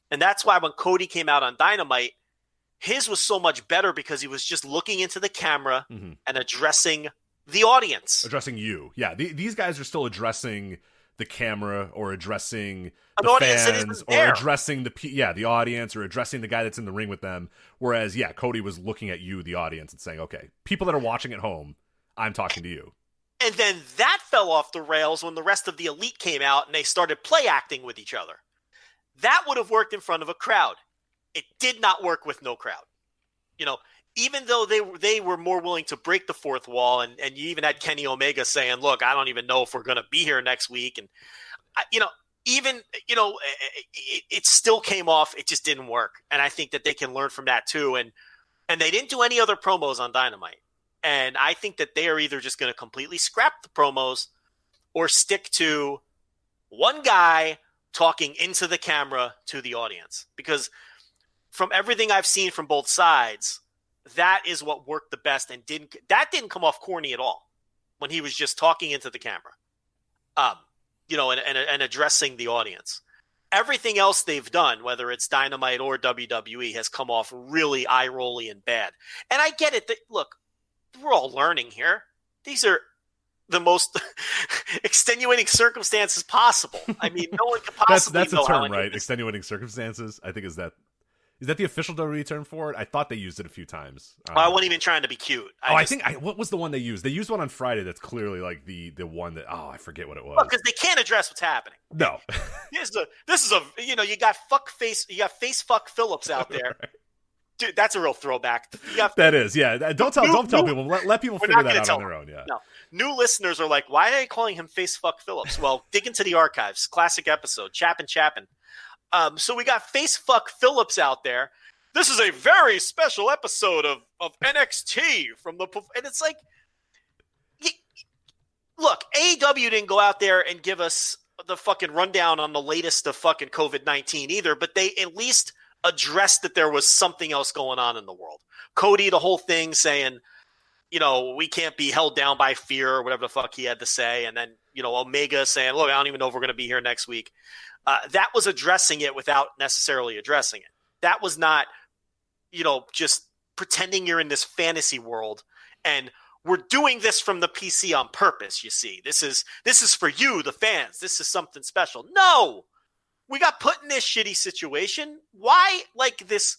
And that's why when Cody came out on Dynamite, his was so much better because he was just looking into the camera and addressing the audience. Addressing you. Yeah, these guys are still addressing the camera or addressing an the fans or addressing the audience or addressing the guy that's in the ring with them. Whereas, Cody was looking at you, the audience, and saying, okay, people that are watching at home, I'm talking to you. And then that fell off the rails when the rest of the Elite came out and they started play acting with each other. That would have worked in front of a crowd. It did not work with no crowd. Even though they were more willing to break the fourth wall, and you even had Kenny Omega saying, look, I don't even know if we're going to be here next week. And, even, it still came off. It just didn't work. And I think that they can learn from that too. And they didn't do any other promos on Dynamite. And I think that they are either just going to completely scrap the promos or stick to one guy talking into the camera to the audience. Because from everything I've seen from both sides, that is what worked the best and didn't come off corny at all when he was just talking into the camera, and addressing the audience. Everything else they've done, whether it's Dynamite or WWE, has come off really eye-rolly and bad. And I get it. Look, we're all learning here. These are the most extenuating circumstances possible. I mean, no one could possibly that's know a term, how right? Extenuating circumstances. I think is that the official WWE term for it? I thought they used it a few times. I wasn't even trying to be cute. What was the one they used? They used one on Friday that's clearly like the one that I forget what it was. Because they can't address what's happening. No. You got face fuck Phillips out there. Right. Dude, that's a real throwback. That is, yeah. Don't tell people. Let people figure that out on their own. Yeah. No. New listeners are like, why are they calling him Face Fuck Phillips? Well, dig into the archives. Classic episode. Chappin'. So we got Face Fuck Phillips out there. This is a very special episode of NXT and it's like, look, AEW didn't go out there and give us the fucking rundown on the latest of fucking COVID-19 either, but they at least addressed that there was something else going on in the world. Cody, the whole thing saying, we can't be held down by fear or whatever the fuck he had to say. And then, Omega saying, look, I don't even know if we're going to be here next week. That was addressing it without necessarily addressing it. That was not, just pretending you're in this fantasy world and we're doing this from the PC on purpose. You see, this is for you, the fans. This is something special. No, we got put in this shitty situation. Why this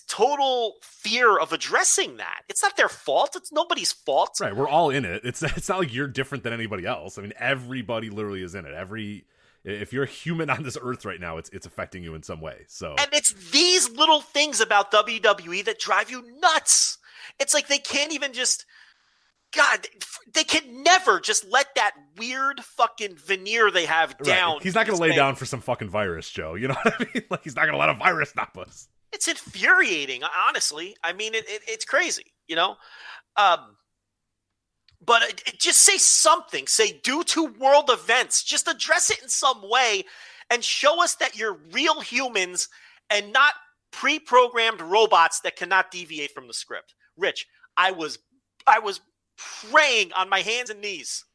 total fear of addressing that? It's not their fault. It's nobody's fault. Right. We're all in it. It's not like you're different than anybody else. I mean, everybody literally is in it. If you're a human on this earth right now, it's affecting you in some way. So, and it's these little things about WWE that drive you nuts. It's like they can't even just, God, they can never just let that weird fucking veneer they have down. Right. He's not going to lay down for some fucking virus, Joe. You know what I mean? Like, he's not going to let a virus stop us. It's infuriating, honestly. I mean, it's crazy, But just say something. Say, due to world events, just address it in some way and show us that you're real humans and not pre-programmed robots that cannot deviate from the script. Rich, I was praying on my hands and knees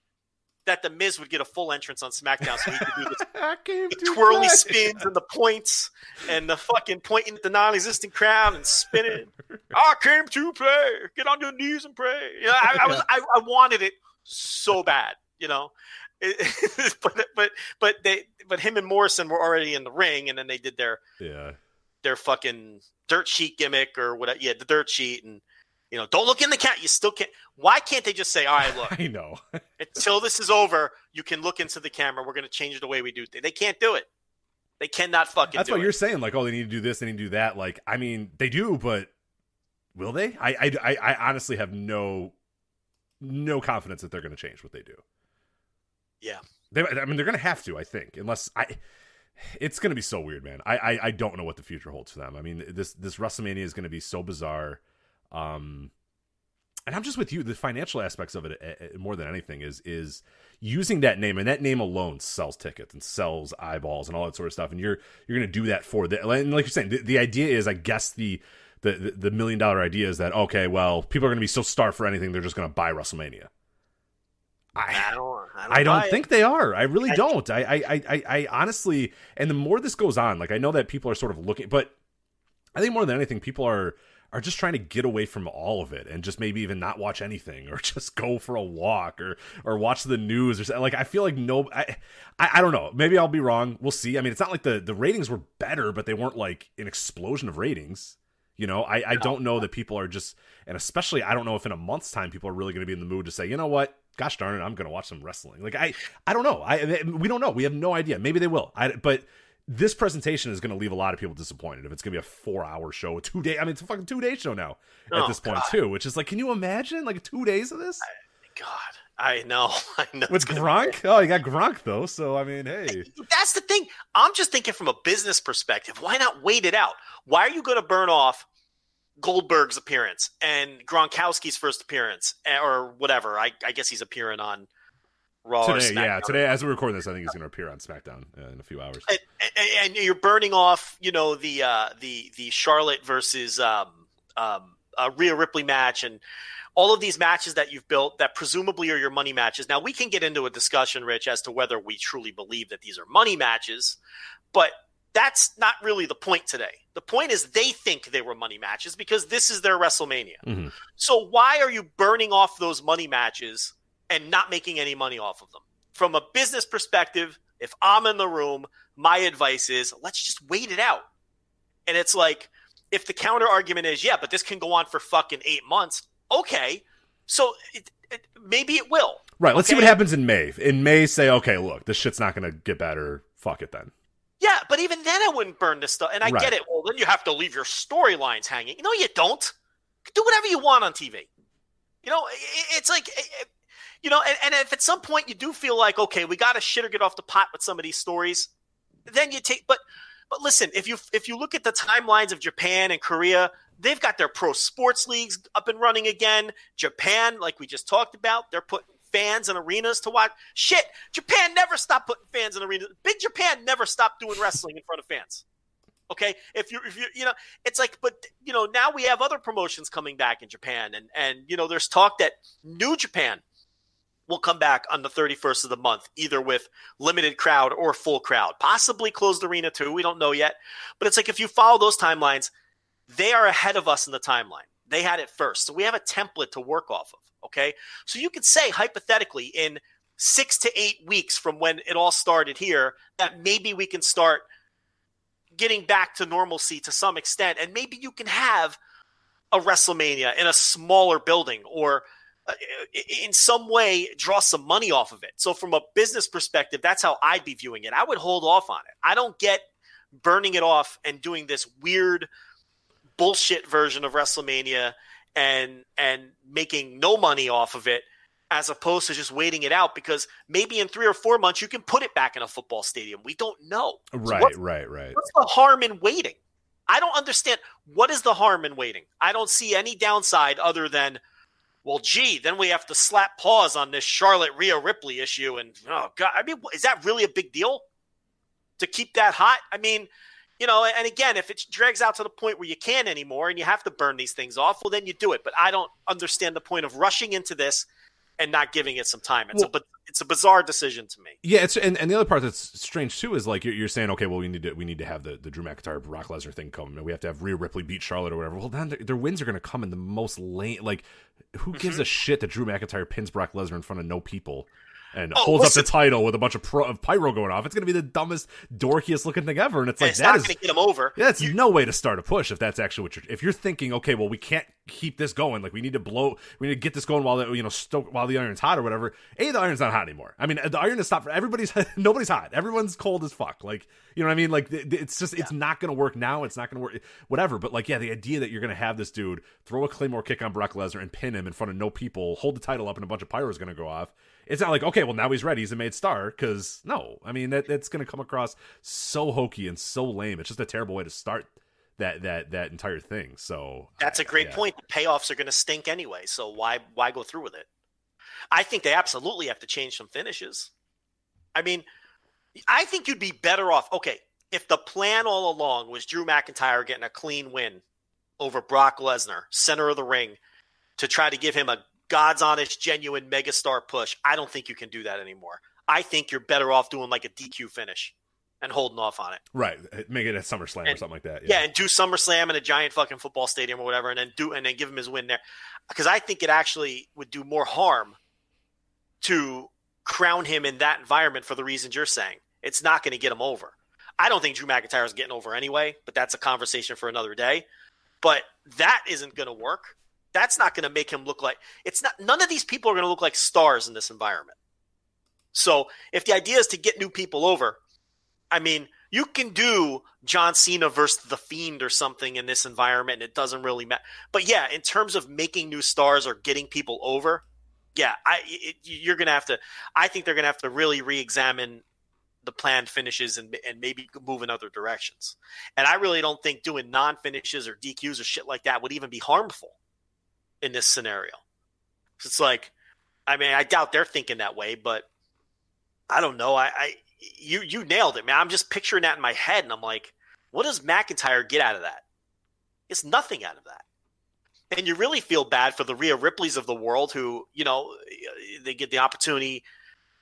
that the Miz would get a full entrance on SmackDown so he could do the twirly spins and the points and the fucking pointing at the non-existent crowd and spinning. I came to play. Get on your knees and pray. I wanted it so bad, but him and Morrison were already in the ring, and then they did their fucking dirt sheet gimmick or whatever. Yeah, the dirt sheet, and don't look in the cat. You still can't. Why can't they just say, all right, look, I know. Until this is over, you can look into the camera. We're going to change the way we do things. They can't do it. They cannot fucking do it. That's what you're saying. Like, they need to do this, they need to do that. Like, I mean, they do, but will they? I honestly have no confidence that they're going to change what they do. Yeah. They're going to have to, I think, it's going to be so weird, man. I don't know what the future holds for them. I mean, this WrestleMania is going to be so bizarre. And I'm just with you. The financial aspects of it, more than anything, is using that name, and that name alone sells tickets and sells eyeballs and all that sort of stuff. And you're going to do that for the, and like you're saying, the idea is, I guess the $1 million idea is that, okay, well, people are going to be so starved for anything, they're just going to buy WrestleMania. I don't think they are. I really don't. I honestly, and the more this goes on, like, I know that people are sort of looking, but I think more than anything, people are just trying to get away from all of it and just maybe even not watch anything, or just go for a walk, or watch the news, or like, I feel like I don't know. Maybe I'll be wrong. We'll see. I mean, it's not like the ratings were better, but they weren't like an explosion of ratings. I don't know that people are just, and especially, I don't know if in a month's time people are really going to be in the mood to say, you know what, gosh darn it, I'm going to watch some wrestling. Like, I don't know. We don't know. We have no idea. Maybe they will. But this presentation is going to leave a lot of people disappointed if it's going to be a 4-hour show, a 2-day. I mean, it's a fucking 2-day show now at this point too, which is like, can you imagine like 2 days of this? God, I know. With Gronk? Oh, you got Gronk, though. So, I mean, hey. That's the thing. I'm just thinking from a business perspective. Why not wait it out? Why are you going to burn off Goldberg's appearance and Gronkowski's first appearance or whatever? I guess he's appearing on Raw today, or SmackDown. Yeah, today, as we record this, I think he's going to appear on SmackDown in a few hours. And you're burning off, the Charlotte versus Rhea Ripley match and all of these matches that you've built that presumably are your money matches. Now, we can get into a discussion, Rich, as to whether we truly believe that these are money matches, but that's not really the point today. The point is they think they were money matches because this is their WrestleMania. Mm-hmm. So why are you burning off those money matches and not making any money off of them? From a business perspective, if I'm in the room, my advice is let's just wait it out. And it's like, if the counter argument is, yeah, but this can go on for fucking 8 months. Okay, so maybe it will. Right, let's see what happens in May. In May, say, okay, look, this shit's not going to get better. Fuck it then. Yeah, but even then I wouldn't burn this stuff. And I get it. Well, then you have to leave your storylines hanging. No, you don't. Do whatever you want on TV. It's like, and if at some point you do feel like, okay, we got to shit or get off the pot with some of these stories, then you take – But listen, if you look at the timelines of Japan and Korea – they've got their pro sports leagues up and running again. Japan, like we just talked about, they're putting fans in arenas to watch. Shit, Japan never stopped putting fans in arenas. Big Japan never stopped doing wrestling in front of fans. Okay, if you it's like, but now we have other promotions coming back in Japan, and there's talk that New Japan will come back on the 31st of the month, either with limited crowd or full crowd, possibly closed arena too. We don't know yet, but it's like if you follow those timelines. They are ahead of us in the timeline. They had it first. So we have a template to work off of, okay? So you could say, hypothetically, in 6 to 8 weeks from when it all started here, that maybe we can start getting back to normalcy to some extent, and maybe you can have a WrestleMania in a smaller building or in some way draw some money off of it. So from a business perspective, that's how I'd be viewing it. I would hold off on it. I don't get burning it off and doing this weird – bullshit version of WrestleMania and making no money off of it as opposed to just waiting it out because maybe in 3 or 4 months you can put it back in a football stadium. We don't know. Right. What's the harm in waiting? I don't understand. What is the harm in waiting? I don't see any downside other than, well, gee, then we have to slap pause on this Charlotte Rhea Ripley issue. And, oh, God, I mean, is that really a big deal to keep that hot? I mean, and again, if it drags out to the point where you can't anymore and you have to burn these things off, well, then you do it. But I don't understand the point of rushing into this and not giving it some time. It's a bizarre decision to me. Yeah, and the other part that's strange too is like you're saying, okay, well, we need to have the Drew McIntyre Brock Lesnar thing come. We have to have Rhea Ripley beat Charlotte or whatever. Well, then their wins are going to come in the most lame. Like, who gives a shit that Drew McIntyre pins Brock Lesnar in front of no people? And holds up the title with a bunch of pyro going off. It's going to be the dumbest, dorkiest looking thing ever. And it's like, it's not going to get him over. Yeah, that's no way to start a push if that's actually what if you're thinking, okay, well, we can't keep this going. Like, we need to get this going while while the iron's hot or whatever. The iron's not hot anymore. I mean, the iron is stopped. Nobody's hot. Everyone's cold as fuck. Like, you know what I mean? Like, it's just, it's not going to work now. It's not going to work, whatever. But like, yeah, the idea that you're going to have this dude throw a Claymore kick on Brock Lesnar and pin him in front of no people, hold the title up and a bunch of pyro is going to go off. It's not like, okay, well, now he's ready. He's a made star. Because, no. I mean, that's going to come across so hokey and so lame. It's just a terrible way to start that entire thing. So that's a great point. The payoffs are going to stink anyway. So why go through with it? I think they absolutely have to change some finishes. I mean, I think you'd be better off. Okay, if the plan all along was Drew McIntyre getting a clean win over Brock Lesnar, center of the ring, to try to give him a God's honest, genuine megastar push, I don't think you can do that anymore. I think you're better off doing like a DQ finish and holding off on it. Right. Make it a SummerSlam or something like that. Yeah, and do SummerSlam in a giant fucking football stadium or whatever, and then give him his win there. Because I think it actually would do more harm to crown him in that environment for the reasons you're saying. It's not going to get him over. I don't think Drew McIntyre is getting over anyway, but that's a conversation for another day. But that isn't going to work. That's not going to make him look like none of these people are going to look like stars in this environment. So if the idea is to get new people over, I mean, you can do John Cena versus The Fiend or something in this environment, and it doesn't really matter. But yeah, in terms of making new stars or getting people over, Yeah, you're going to have to – I think they're going to have to really re-examine the planned finishes and maybe move in other directions. And I really don't think doing non-finishes or DQs or shit like that would even be harmful in this scenario. It's like, I mean, I doubt they're thinking that way, but I don't know. You nailed it, man. I'm just picturing that in my head, and I'm like, what does McIntyre get out of that? It's nothing out of that. And you really feel bad for the Rhea Ripleys of the world who, you know, they get the opportunity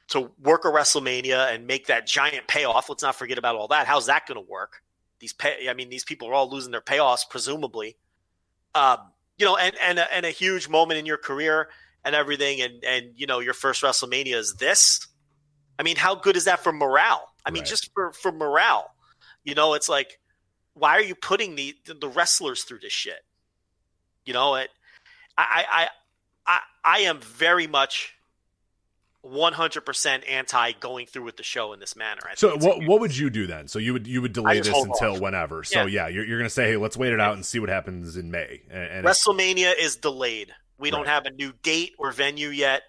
to work a WrestleMania and make that giant payoff. Let's not forget about all that. How's that going to work? These people are all losing their payoffs, presumably. You know, and a huge moment in your career and everything, and you know, your first WrestleMania is this. I mean, how good is that for morale? I mean, just for morale. You know, it's like, why are you putting the wrestlers through this shit? You know, I am very much 100% anti going through with the show in this manner. So what would you do then? So you would delay this until whenever. So you're going to say, hey, let's wait it out and see what happens in May. And WrestleMania is delayed. We don't have a new date or venue yet,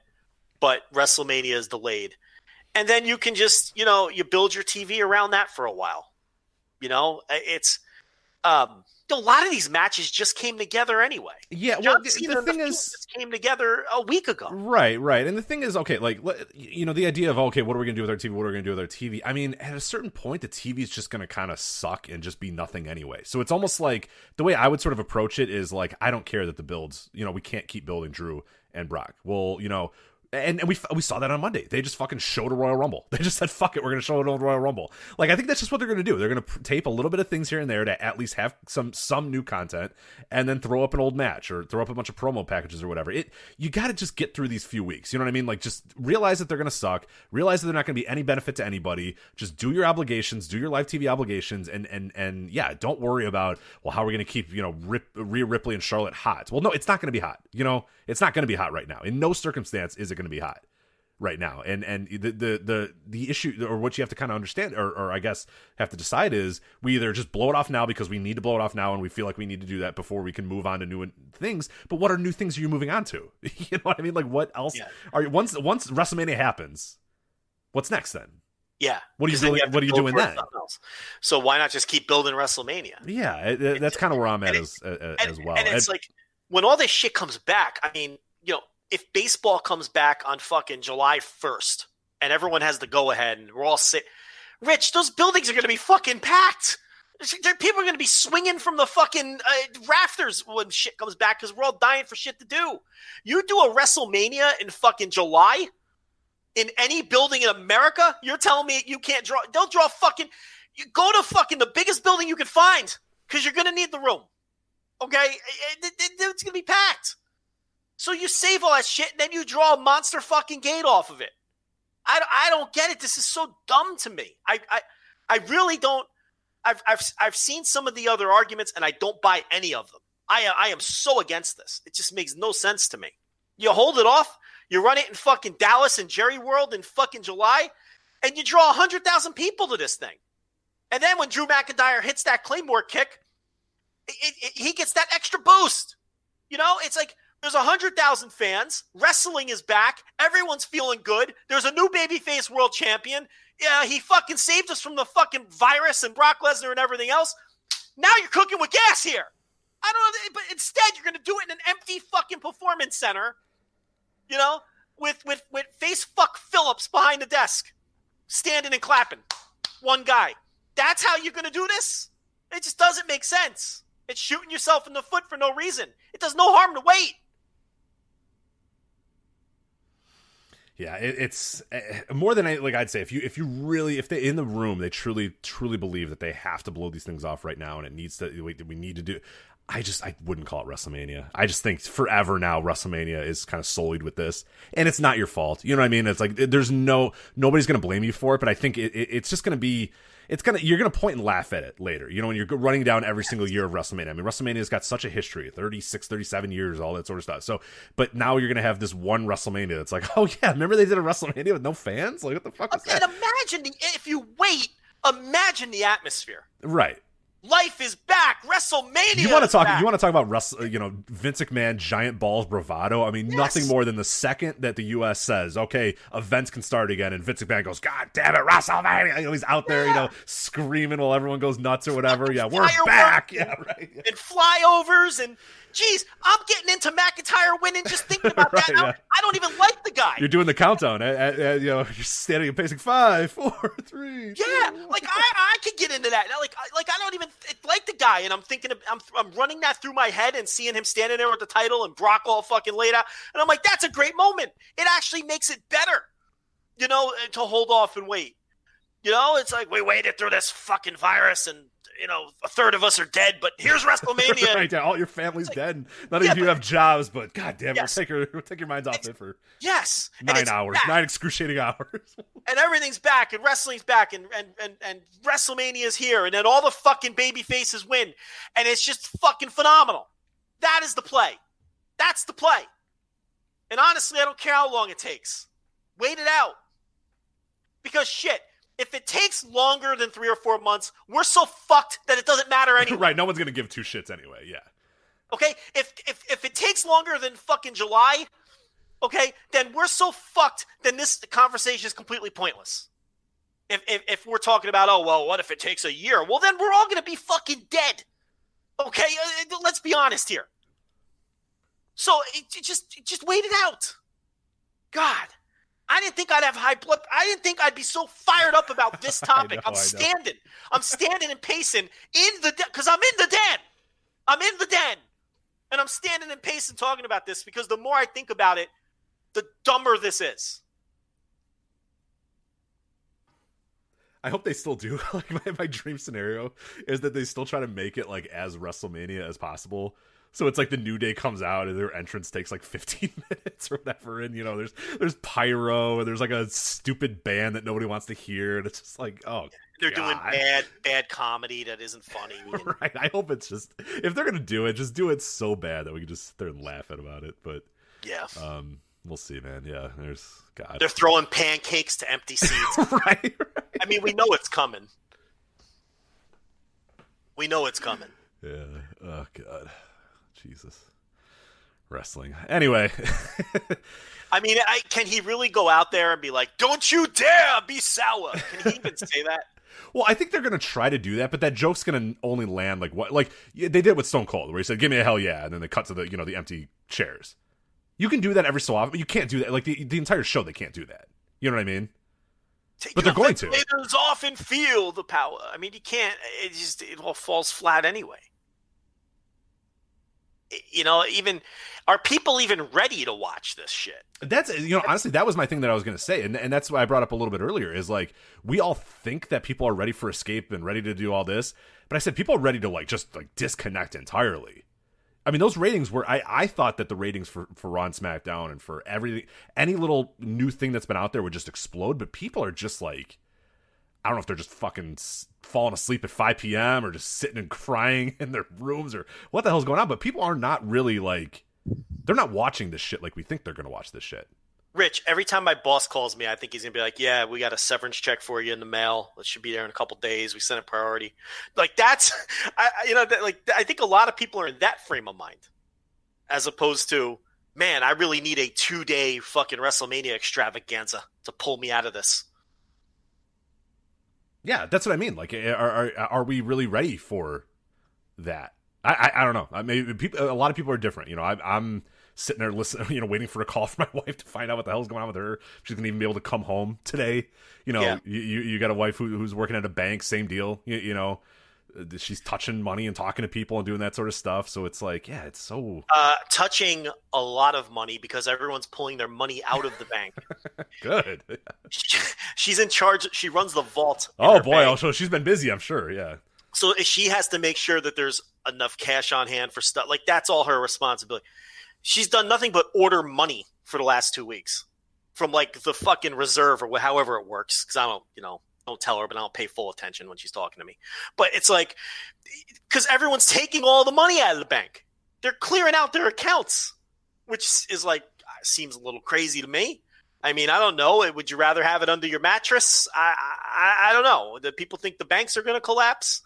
but WrestleMania is delayed. And then you can just, you know, you build your TV around that for a while. You know, it's a lot of these matches just came together anyway. Yeah, well, the thing is, just came together a week ago. Right. And the thing is, okay, like, you know, the idea of, okay, what are we going to do with our TV? What are we going to do with our TV? I mean, at a certain point, the TV is just going to kind of suck and just be nothing anyway. So it's almost like the way I would sort of approach it is like, I don't care that the builds, you know, we can't keep building Drew and Brock. Well, you know, and we saw that on Monday. They just fucking showed a Royal Rumble. They just said, fuck it, we're going to show it on Royal Rumble. Like, I think that's just what they're going to do. They're going to tape a little bit of things here and there to at least have some new content, and then throw up an old match or throw up a bunch of promo packages or whatever. You got to just get through these few weeks. You know what I mean? Like, just realize that they're going to suck. Realize that they're not going to be any benefit to anybody. Just do your obligations. Do your live TV obligations. And yeah, don't worry about, well, how are we going to keep, you know, Rhea Ripley and Charlotte hot? Well, no, it's not going to be hot. You know, it's not going to be hot right now. In no circumstance is it going to be hot right now. And the issue, or what you have to kind of understand, or I guess have to decide, is we either just blow it off now because we need to blow it off now and we feel like we need to do that before we can move on to new things. But what are new things are you moving on to? You know what I mean? Like, what else are once WrestleMania happens, what's next then? Yeah. What are you doing then? So why not just keep building WrestleMania? Yeah, that's kind of where I'm at as well. And it's like, when all this shit comes back, I mean, you know, if baseball comes back on fucking July 1st and everyone has the go ahead and we're all sick, Rich, those buildings are going to be fucking packed. People are going to be swinging from the fucking rafters when shit comes back because we're all dying for shit to do. You do a WrestleMania in fucking July in any building in America, you're telling me you can't draw? They'll draw fucking. You go to fucking the biggest building you can find because you're going to need the room. Okay? It's going to be packed. So you save all that shit, and then you draw a monster fucking gate off of it. I don't get it. This is so dumb to me. I really don't. I've seen some of the other arguments, and I don't buy any of them. I am so against this. It just makes no sense to me. You hold it off. You run it in fucking Dallas and Jerry World in fucking July, and you draw 100,000 people to this thing. And then when Drew McIntyre hits that Claymore kick, he gets that extra boost. You know, it's like, there's 100,000 fans. Wrestling is back. Everyone's feeling good. There's a new babyface world champion. Yeah, he fucking saved us from the fucking virus and Brock Lesnar and everything else. Now you're cooking with gas here. I don't know, but instead you're going to do it in an empty fucking performance center, you know, with face fuck Phillips behind the desk, standing and clapping. One guy. That's how you're going to do this? It just doesn't make sense. It's shooting yourself in the foot for no reason. It does no harm to wait. Yeah, it's more than like I'd say. If they in the room, they truly believe that they have to blow these things off right now, and it needs to. We need to do. I wouldn't call it WrestleMania. I just think forever now WrestleMania is kind of sullied with this, and it's not your fault. You know what I mean? It's like nobody's going to blame you for it, but I think it's just going to be. You're going to point and laugh at it later, you know, when you're running down every single year of WrestleMania. I mean, WrestleMania's got such a history, 36, 37 years, all that sort of stuff. So, but now you're going to have this one WrestleMania that's like, oh yeah, remember they did a WrestleMania with no fans? Like, what the fuck is that? And imagine if you wait, imagine the atmosphere. Right. Life is back. WrestleMania. You want to talk? Back. You want to talk about Vince McMahon, giant balls, bravado? I mean, nothing more than the second that the U.S. says, "Okay, events can start again," and Vince McMahon goes, "God damn it, WrestleMania!" He's out there, screaming while everyone goes nuts or whatever. Yeah, we're back. Yeah, right. Yeah. And flyovers and. Jeez, I'm getting into McIntyre winning just thinking about that. Yeah. I don't even like the guy. You're doing the countdown. You're standing and pacing 5, 4, 3. Yeah, like I could get into that. Like I don't even like the guy, and I'm thinking I'm running that through my head and seeing him standing there with the title and Brock all fucking laid out, and I'm like, that's a great moment. It actually makes it better, to hold off and wait. It's like we waited through this fucking virus and. A third of us are dead, but here's WrestleMania. Right, all your family's dead. None of you have jobs, but God damn it, yes. we'll take your minds off it for 9 hours, back. 9 excruciating hours. And everything's back, and wrestling's back, and WrestleMania's here, and then all the fucking baby faces win, and it's just fucking phenomenal. That is the play. That's the play. And honestly, I don't care how long it takes. Wait it out. Because shit. If it takes longer than 3 or 4 months, we're so fucked that it doesn't matter anyway. Right, no one's going to give two shits anyway, yeah. Okay? If it takes longer than fucking July, okay, then we're so fucked, then this conversation is completely pointless. If we're talking about, what if it takes a year? Well, then we're all going to be fucking dead. Okay? Let's be honest here. So just wait it out. God. I didn't think I'd have high blood. I didn't think I'd be so fired up about this topic. I'm standing and pacing because I'm in the den. I'm in the den. And I'm standing and pacing talking about this because the more I think about it, the dumber this is. I hope they still do. Like my dream scenario is that they still try to make it like as WrestleMania as possible. So it's like the New Day comes out and their entrance takes like 15 minutes or whatever. And, there's pyro and there's like a stupid band that nobody wants to hear. And it's just like, they're doing bad comedy that isn't funny. Right. I hope it's just, if they're going to do it, just do it so bad that we can just sit there and laugh about it. But yeah, we'll see, man. Yeah. God. They're throwing pancakes to empty seats. right. I mean, we know it's coming. We know it's coming. Yeah. Oh, God. Jesus. Wrestling. Anyway. I mean, can he really go out there and be like, don't you dare be sour? Can he even say that? Well, I think they're going to try to do that, but that joke's going to only land like they did with Stone Cold, where he said, give me a hell yeah, and then they cut to the empty chairs. You can do that every so often, but you can't do that. Like, the entire show, they can't do that. You know what I mean? But they're going to. Leaders often feel the power. I mean, you can't. It all falls flat anyway. Even are people even ready to watch this shit? That's honestly, that was my thing that I was going to say, and that's why I brought up a little bit earlier. Is like we all think that people are ready for escape and ready to do all this, but I said people are ready to just disconnect entirely. I mean, those ratings were I thought that the ratings for Raw and SmackDown and for everything, any little new thing that's been out there would just explode, but people are just like, I don't know if they're just fucking falling asleep at 5 p.m. or just sitting and crying in their rooms or what the hell's going on. But people are not really they're not watching this shit like we think they're going to watch this shit. Rich, every time my boss calls me, I think he's going to be like, yeah, we got a severance check for you in the mail. It should be there in a couple days. We sent it priority. I think a lot of people are in that frame of mind as opposed to, man, I really need a 2-day fucking WrestleMania extravaganza to pull me out of this. Yeah, that's what I mean. Like, are we really ready for that? I don't know. A lot of people are different. I'm sitting there listening, waiting for a call from my wife to find out what the hell's going on with her. She's gonna even be able to come home today. Yeah. You got a wife who's working at a bank, same deal. She's touching money and talking to people and doing that sort of stuff. So it's like, yeah, it's so touching a lot of money because everyone's pulling their money out of the bank. Good. She's in charge. She runs the vault. Oh boy. Also, she's been busy, I'm sure. Yeah. So she has to make sure that there's enough cash on hand for stuff. Like, that's all her responsibility. She's done nothing but order money for the last 2 weeks from the fucking reserve or however it works. Cause I don't tell her, but I don't pay full attention when she's talking to me. But it's like, because everyone's taking all the money out of the bank. They're clearing out their accounts, which is seems a little crazy to me. I mean, I don't know. Would you rather have it under your mattress? I don't know. Do people think the banks are going to collapse?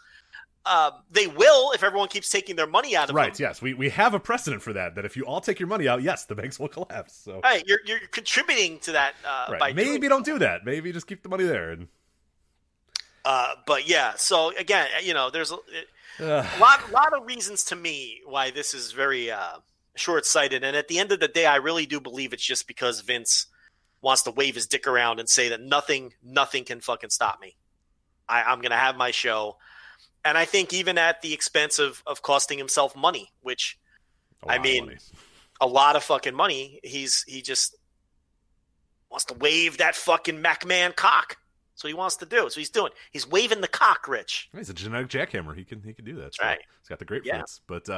They will if everyone keeps taking their money out of them. Right, yes. We have a precedent for that if you all take your money out, yes, the banks will collapse. So right, you're contributing to that right. by Maybe don't do that. Maybe just keep the money there. And but yeah, so again, there's a lot of reasons to me why this is very short-sighted. And at the end of the day, I really do believe it's just because Vince wants to wave his dick around and say that nothing can fucking stop me. I'm going to have my show. And I think even at the expense of costing himself money, which, a lot of fucking money, he just wants to wave that fucking McMahon cock. That's what he wants to do. That's what he's doing. He's waving the cock, Rich. He's a genetic jackhammer. He can do that. That's right. He's got the grapefruits. But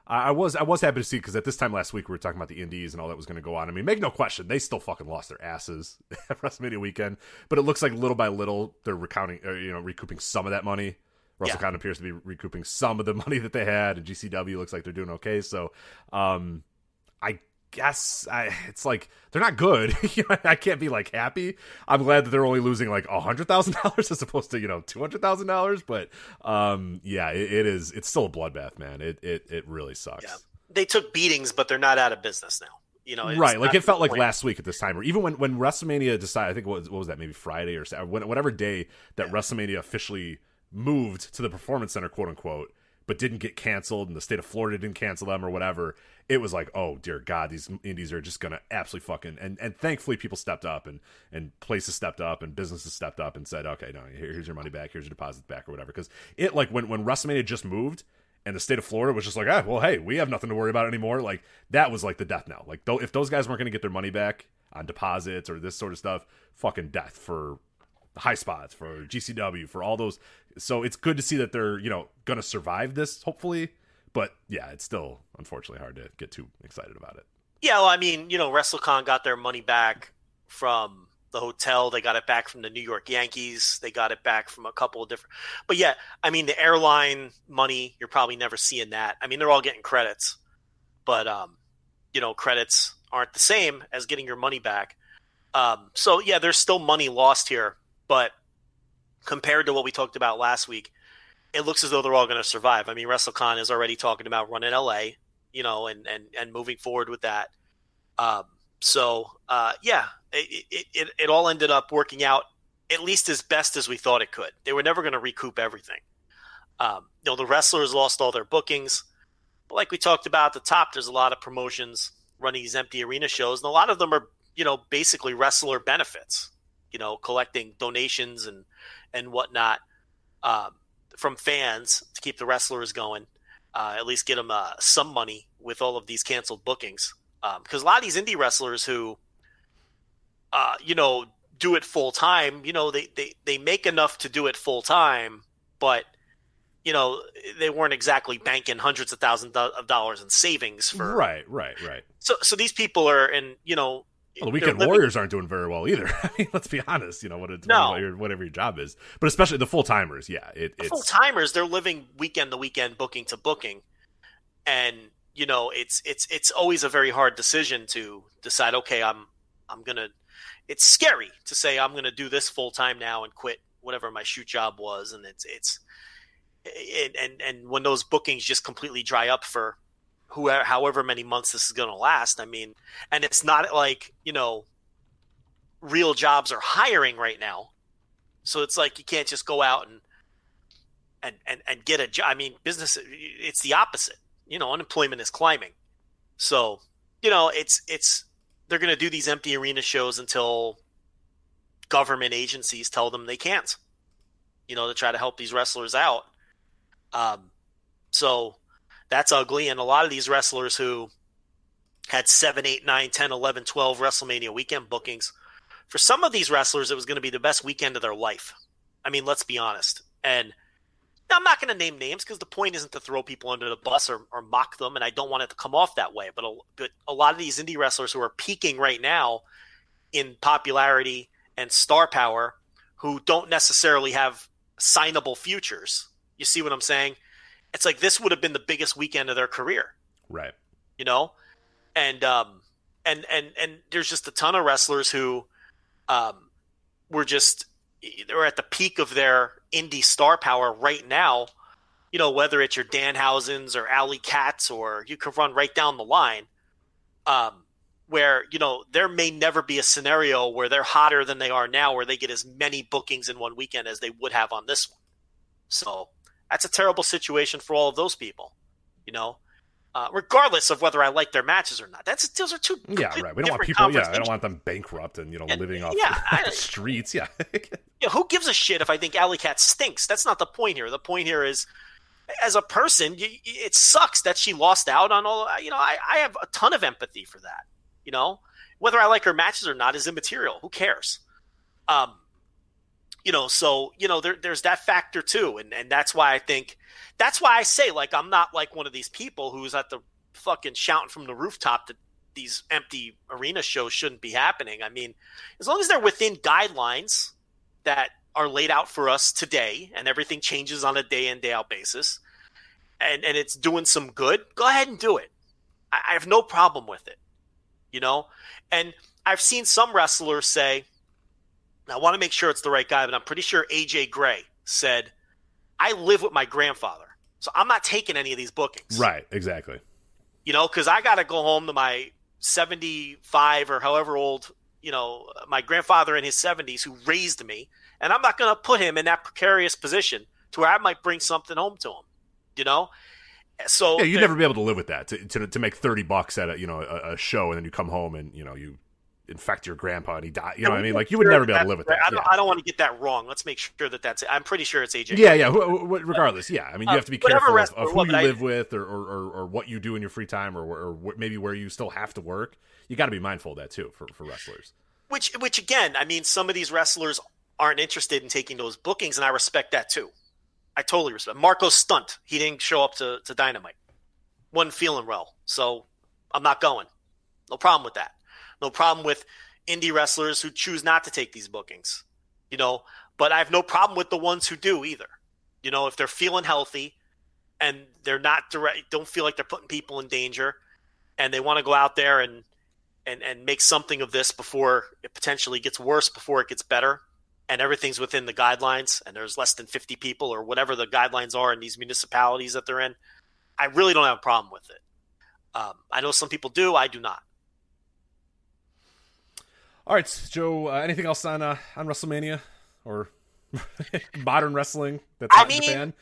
I was happy to see, because at this time last week we were talking about the indies and all that was going to go on. I mean, make no question, they still fucking lost their asses at WrestleMania weekend. But it looks like little by little they're recouping some of that money. WrestleCon appears to be recouping some of the money that they had, and GCW looks like they're doing okay. So, I guess it's like they're not good. I can't be like happy. I'm glad that they're only losing like $100,000 as opposed to $200,000. But it's still a bloodbath, man. It really sucks. Yeah. They took beatings, but they're not out of business now. Right? Like it felt like last week at this time, or even when WrestleMania decided. I think what was that? Maybe Friday or Saturday, whatever day that WrestleMania officially moved to the Performance Center, quote unquote, but didn't get canceled, and the state of Florida didn't cancel them or whatever. It was like, oh dear God, these indies are just gonna absolutely fucking and thankfully people stepped up and places stepped up and businesses stepped up and said, okay, no, here's your money back, here's your deposit back or whatever. Because it, like when WrestleMania just moved and the state of Florida was just like, well, hey, we have nothing to worry about anymore. Like that was like the death knell. Like if those guys weren't gonna get their money back on deposits or this sort of stuff, fucking death for high spots, for GCW, for all those. So it's good to see that they're gonna survive this, hopefully. But yeah, it's still unfortunately hard to get too excited about it. Yeah, well, I mean, WrestleCon got their money back from the hotel. They got it back from the New York Yankees. They got it back from a couple of different. But yeah, I mean, the airline money, you're probably never seeing that. I mean, they're all getting credits, but credits aren't the same as getting your money back. So yeah, there's still money lost here, but compared to what we talked about last week, it looks as though they're all going to survive. I mean, WrestleCon is already talking about running LA, and moving forward with that. It all ended up working out at least as best as we thought it could. They were never going to recoup everything. The wrestlers lost all their bookings, but like we talked about at the top, there's a lot of promotions running these empty arena shows, and a lot of them are, basically wrestler benefits, collecting donations and whatnot from fans to keep the wrestlers going, at least get them some money with all of these canceled bookings. Because a lot of these indie wrestlers who, do it full time, they make enough to do it full time, but they weren't exactly banking hundreds of thousands of dollars in savings for. Right. So these people are the Weekend Warriors aren't doing very well either. I mean, let's be honest. Whatever your job is, but especially the full timers. Yeah, it's full timers. They're living weekend to weekend, booking to booking, and it's always a very hard decision to decide. Okay, I'm gonna. It's scary to say I'm gonna do this full time now and quit whatever my shoot job was, and and when those bookings just completely dry up for however many months this is going to last. I mean, and it's not like, real jobs are hiring right now. So it's like, you can't just go out and get a job. I mean, business, it's the opposite, unemployment is climbing. So, they're going to do these empty arena shows until government agencies tell them they can't, to try to help these wrestlers out. So that's ugly. And a lot of these wrestlers who had 7, 8, 9, 10, 11, 12 WrestleMania weekend bookings, for some of these wrestlers, it was going to be the best weekend of their life. I mean, let's be honest. And I'm not going to name names because the point isn't to throw people under the bus or mock them, and I don't want it to come off that way. But a lot of these indie wrestlers who are peaking right now in popularity and star power, who don't necessarily have signable futures. You see what I'm saying? It's like this would have been the biggest weekend of their career. Right. And there's just a ton of wrestlers who were at the peak of their indie star power right now, whether it's your Danhausen's or Alley Cats, or you can run right down the line, where, there may never be a scenario where they're hotter than they are now, where they get as many bookings in one weekend as they would have on this one. So that's a terrible situation for all of those people, regardless of whether I like their matches or not. Those are two. Yeah, right. We don't want people. Yeah, I don't want them bankrupt and living off the streets. Yeah. Who gives a shit if I think Alley Cat stinks? That's not the point here. The point here is, as a person, it sucks that she lost out on all. I have a ton of empathy for that. Whether I like her matches or not is immaterial. Who cares? So there's that factor too, and that's why I say, like, I'm not like one of these people who's at the fucking shouting from the rooftop that these empty arena shows shouldn't be happening. I mean, as long as they're within guidelines that are laid out for us today, and everything changes on a day in, day out basis, and it's doing some good, go ahead and do it. I have no problem with it, and I've seen some wrestlers say, I want to make sure it's the right guy, but I'm pretty sure AJ Gray said, I live with my grandfather, so I'm not taking any of these bookings. Right, exactly. Because I got to go home to my 75 or however old, my grandfather in his 70s who raised me, and I'm not going to put him in that precarious position to where I might bring something home to him, So yeah, you'd never be able to live with that, to make $30 at a show, and then you come home and, you infect your grandpa and he died. You know what I mean? Like, you would never be able to live with that. I don't want to get that wrong. Let's make sure that's it. I'm pretty sure it's AJ. Yeah. Regardless, yeah. I mean, you have to be careful of who you live with, or what you do in your free time, or maybe where you still have to work. You got to be mindful of that too for wrestlers. Which again, I mean, some of these wrestlers aren't interested in taking those bookings, and I respect that too. I totally respect. Marco Stunt, he didn't show up to Dynamite. Wasn't feeling well, so I'm not going. No problem with that. No problem with indie wrestlers who choose not to take these bookings, but I have no problem with the ones who do either. If they're feeling healthy and they're not don't feel like they're putting people in danger, and they want to go out there and make something of this before it potentially gets worse, before it gets better, and everything's within the guidelines, and there's less than 50 people or whatever the guidelines are in these municipalities that they're in, I really don't have a problem with it. I know some people do. I do not. All right, Joe. Anything else on WrestleMania or modern wrestling that's hot in Japan?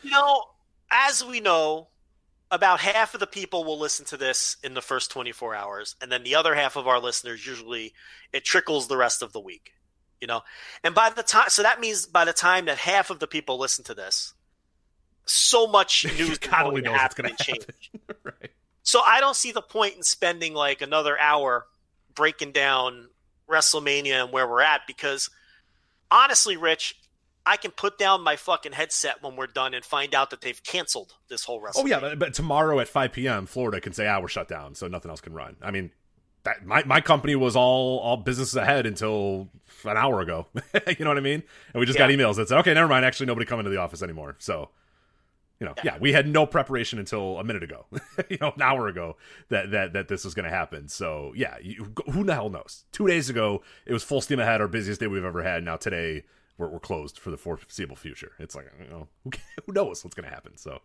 As we know, about half of the people will listen to this in the first 24 hours, and then the other half of our listeners, usually it trickles the rest of the week. And so that means by the time that half of the people listen to this, so much news is going to happen and change. Right. So I don't see the point in spending like another hour breaking down WrestleMania and where we're at, because honestly, Rich, I can put down my fucking headset when we're done and find out that they've canceled this whole WrestleMania. Oh yeah, but tomorrow at 5 p.m. Florida can say, we're shut down, so nothing else can run. I mean, that my company was all business ahead until an hour ago. You know what I mean? And we just got emails that said, okay, never mind, actually nobody coming to the office anymore. So we had no preparation until a minute ago, an hour ago that this was going to happen. So yeah, who the hell knows? 2 days ago, it was full steam ahead, our busiest day we've ever had. Now today, we're closed for the foreseeable future. It's like, who knows what's going to happen? So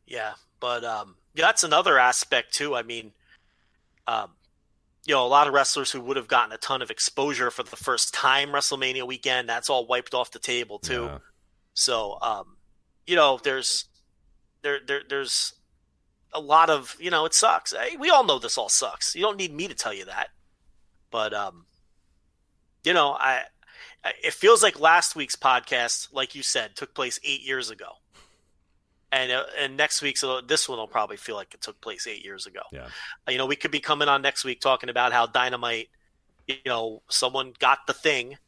yeah, but that's another aspect too. I mean, a lot of wrestlers who would have gotten a ton of exposure for the first time WrestleMania weekend, that's all wiped off the table too. Yeah. So, there's a lot of, it sucks. We all know this all sucks. You don't need me to tell you that. But, it feels like last week's podcast, like you said, took place 8 years ago. And next week's, this one will probably feel like it took place 8 years ago. Yeah. We could be coming on next week talking about how Dynamite, someone got the thing,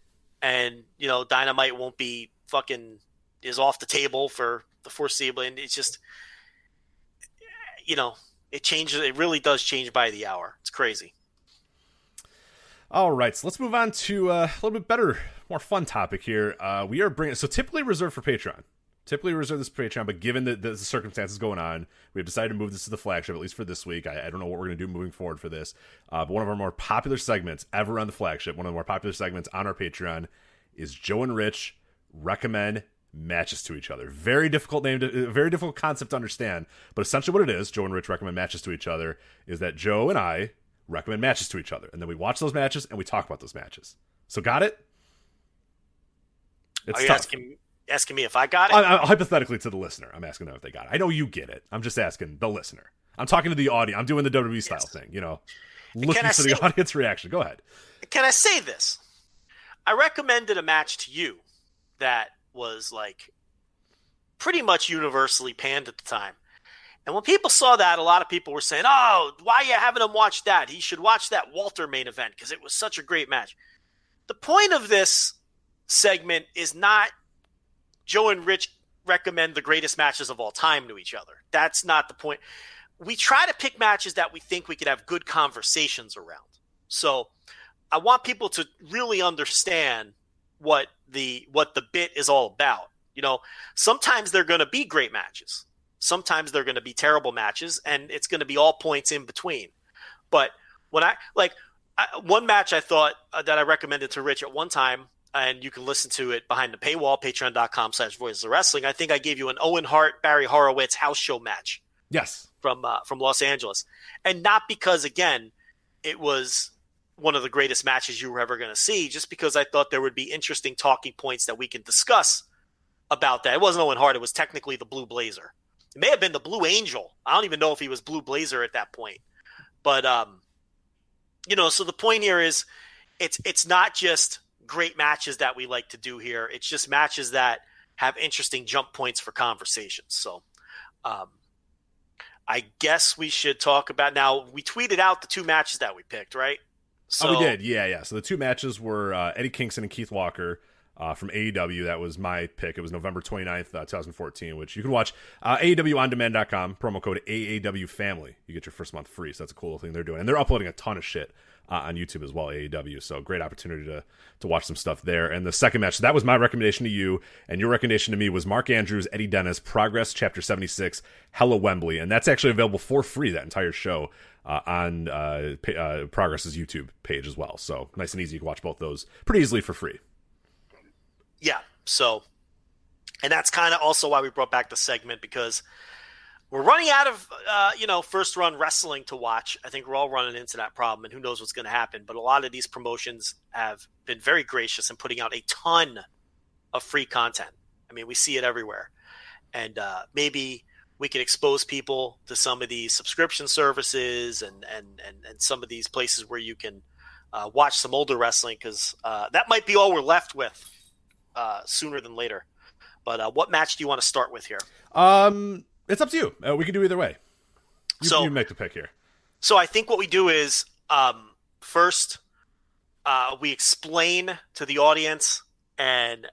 and, Dynamite won't be fucking is off the table for the foreseeable, and it's just, it changes. It really does change by the hour. It's crazy. All right, so let's move on to a little bit better, more fun topic here. We are bringing, so typically reserved for Patreon. Typically reserve this for Patreon, but given the circumstances going on, we've decided to move this to the flagship, at least for this week. I don't know what we're going to do moving forward for this. But one of our more popular segments ever on the flagship, one of the more popular segments on our Patreon, is Joe and Rich recommend matches to each other. Very difficult very difficult concept to understand, but essentially what it is, Joe and Rich recommend matches to each other, is that Joe and I recommend matches to each other, and then we watch those matches and we talk about those matches. So got it? It's Are you tough. asking me if I got it? Hypothetically to the listener, I'm asking them if they got it. I know you get it. I'm just asking the listener. I'm talking to the audience. I'm doing the WWE style thing, looking for the audience reaction. Go ahead. Can I say this? I recommended a match to you that was like pretty much universally panned at the time. And when people saw that, a lot of people were saying, "Oh, why are you having him watch that? He should watch that Walter main event because it was such a great match." The point of this segment is not Joe and Rich recommend the greatest matches of all time to each other. That's not the point. We try to pick matches that we think we could have good conversations around. So I want people to really understand what the bit is all about. Sometimes they're going to be great matches. Sometimes they're going to be terrible matches, and it's going to be all points in between. But when one match I thought that I recommended to Rich at one time, and you can listen to it behind the paywall, patreon.com/Voices of Wrestling. I think I gave you an Owen Hart, Barry Horowitz house show match. Yes. From Los Angeles. And not because, again, it was one of the greatest matches you were ever going to see, just because I thought there would be interesting talking points that we can discuss about that. It wasn't Owen Hart. It was technically the Blue Blazer. It may have been the Blue Angel. I don't even know if he was Blue Blazer at that point. But, so the point here is it's not just great matches that we like to do here. It's just matches that have interesting jump points for conversations. So, I guess we should talk about now. We tweeted out the two matches that we picked, right? So, we did. Yeah. So the two matches were Eddie Kingston and Keith Walker from AEW. That was my pick. It was November 29th, 2014, which you can watch AEWOndemand.com, promo code AAW Family. You get your first month free. So that's a cool thing they're doing. And they're uploading a ton of shit on YouTube as well, AEW. So great opportunity to watch some stuff there. And the second match, that was my recommendation to you, and your recommendation to me was Mark Andrews, Eddie Dennis, Progress Chapter 76, Hello Wembley. And that's actually available for free, that entire show, on Progress's YouTube page as well. So nice and easy. You can watch both those pretty easily for free. Yeah. So, and that's kind of also why we brought back the segment, because we're running out of, first run wrestling to watch. I think we're all running into that problem, and who knows what's going to happen. But a lot of these promotions have been very gracious in putting out a ton of free content. I mean, we see it everywhere. And maybe we can expose people to some of these subscription services and some of these places where you can watch some older wrestling, because that might be all we're left with sooner than later. But what match do you want to start with here? It's up to you. We can do either way. You make the pick here. So I think what we do is first we explain to the audience and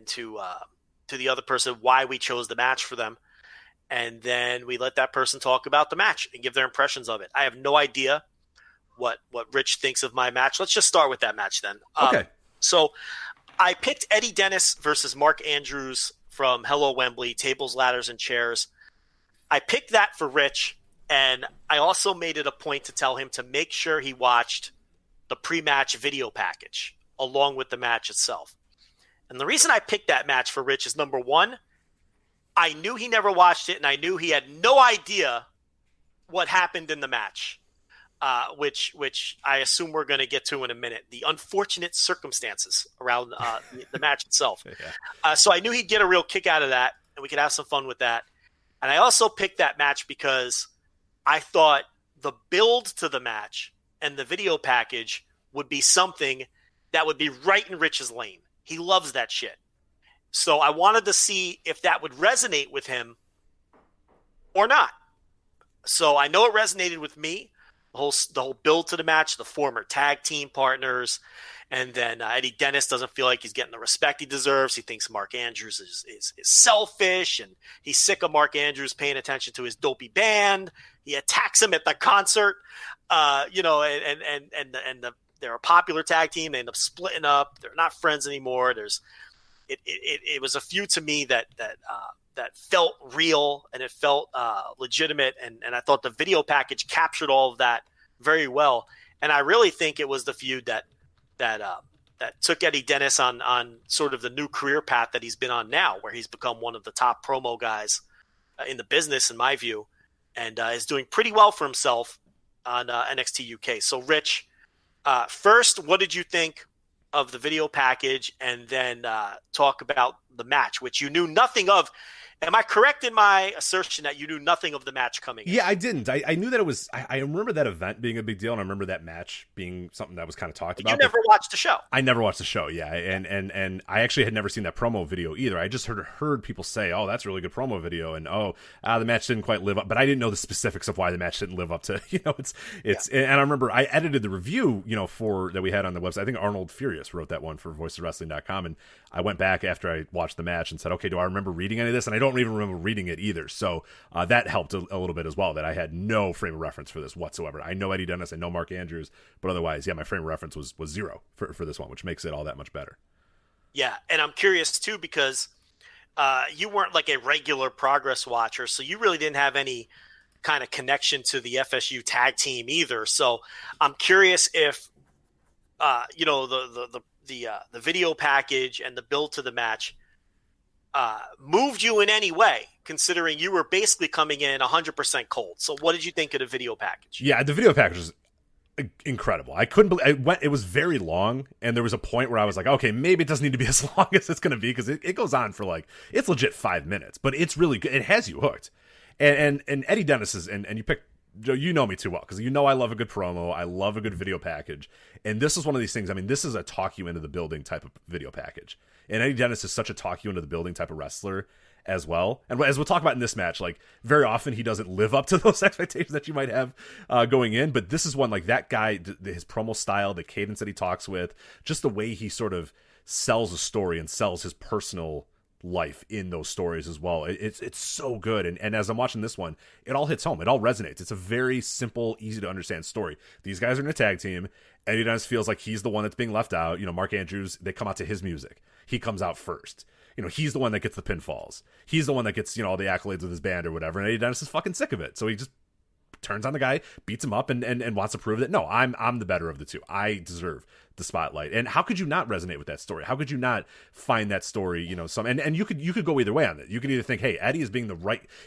to the other person why we chose the match for them, and then we let that person talk about the match and give their impressions of it. I have no idea what Rich thinks of my match. Let's just start with that match then. Okay. So I picked Eddie Dennis versus Mark Andrews from Hello Wembley, Tables, Ladders, and Chairs. I picked that for Rich, and I also made it a point to tell him to make sure he watched the pre-match video package along with the match itself. And the reason I picked that match for Rich is, number one, I knew he never watched it, and I knew he had no idea what happened in the match, which I assume we're going to get to in a minute. The unfortunate circumstances around the match itself. Yeah. So I knew he'd get a real kick out of that, and we could have some fun with that. And I also picked that match because I thought the build to the match and the video package would be something that would be right in Rich's lane. He loves that shit. So I wanted to see if that would resonate with him or not. So I know it resonated with me. The whole build to the match, the former tag team partners, and then Eddie Dennis doesn't feel like he's getting the respect he deserves. He thinks Mark Andrews is selfish, and he's sick of Mark Andrews paying attention to his dopey band. He attacks him at the concert, and they're a popular tag team. They end up splitting up. They're not friends anymore. It was a feud to me that felt real, and it felt legitimate, and I thought the video package captured all of that very well. And I really think it was the feud that that took Eddie Dennis on sort of the new career path that he's been on now, where he's become one of the top promo guys in the business, in my view, and is doing pretty well for himself on NXT UK. So, Rich, first, what did you think of the video package, and then talk about the match, which you knew nothing of? Am I correct in my assertion that you knew nothing of the match coming in? Yeah, I didn't. I knew that it was. I remember that event being a big deal, and I remember that match being something that was kind of talked about. You never watched the show. I never watched the show. Yeah, and I actually had never seen that promo video either. I just heard people say, "Oh, that's a really good promo video," and the match didn't quite live up. But I didn't know the specifics of why the match didn't live up to. And I remember I edited the review, for that we had on the website. I think Arnold Furious wrote that one for VoicesOfWrestling.com, and I went back after I watched the match and said, "Okay, do I remember reading any of this?" And I don't even remember reading it either. So that helped a little bit as well, that I had no frame of reference for this whatsoever. I know Eddie Dennis, I know Mark Andrews, but otherwise, yeah, my frame of reference was zero for this one, which makes it all that much better. Yeah, and I'm curious too, because you weren't like a regular Progress watcher, so you really didn't have any kind of connection to the FSU tag team either. So I'm curious if the video package and the build to the match moved you in any way, considering you were basically coming in 100% cold. So what did you think of the video package? Yeah, the video package was incredible. I couldn't believe it was very long, and there was a point where I was like, okay, maybe it doesn't need to be as long as it's going to be, because it goes on for it's legit 5 minutes, but it's really good. It has you hooked. And Eddie Dennis is, and you picked, Joe, you know me too well, because I love a good promo. I love a good video package. And this is one of these things. I mean, this is a talk you into the building type of video package. And Eddie Dennis is such a talk you into the building type of wrestler as well. And as we'll talk about in this match, very often he doesn't live up to those expectations that you might have going in. But this is one, that guy, his promo style, the cadence that he talks with, just the way he sort of sells a story and sells his personal life in those stories as well. It's so good. And as I'm watching this one, it all hits home. It all resonates. It's a very simple, easy to understand story. These guys are in a tag team. Eddie Dennis feels like he's the one that's being left out. Mark Andrews, they come out to his music. He comes out first. He's the one that gets the pinfalls. He's the one that gets, all the accolades with his band or whatever. And Eddie Dennis is fucking sick of it. So he just turns on the guy, beats him up, and wants to prove that, no, I'm the better of the two. I deserve the spotlight. And how could you not resonate with that story? How could you not find that story, and you could go either way on it. You could either think, hey, Eddie is being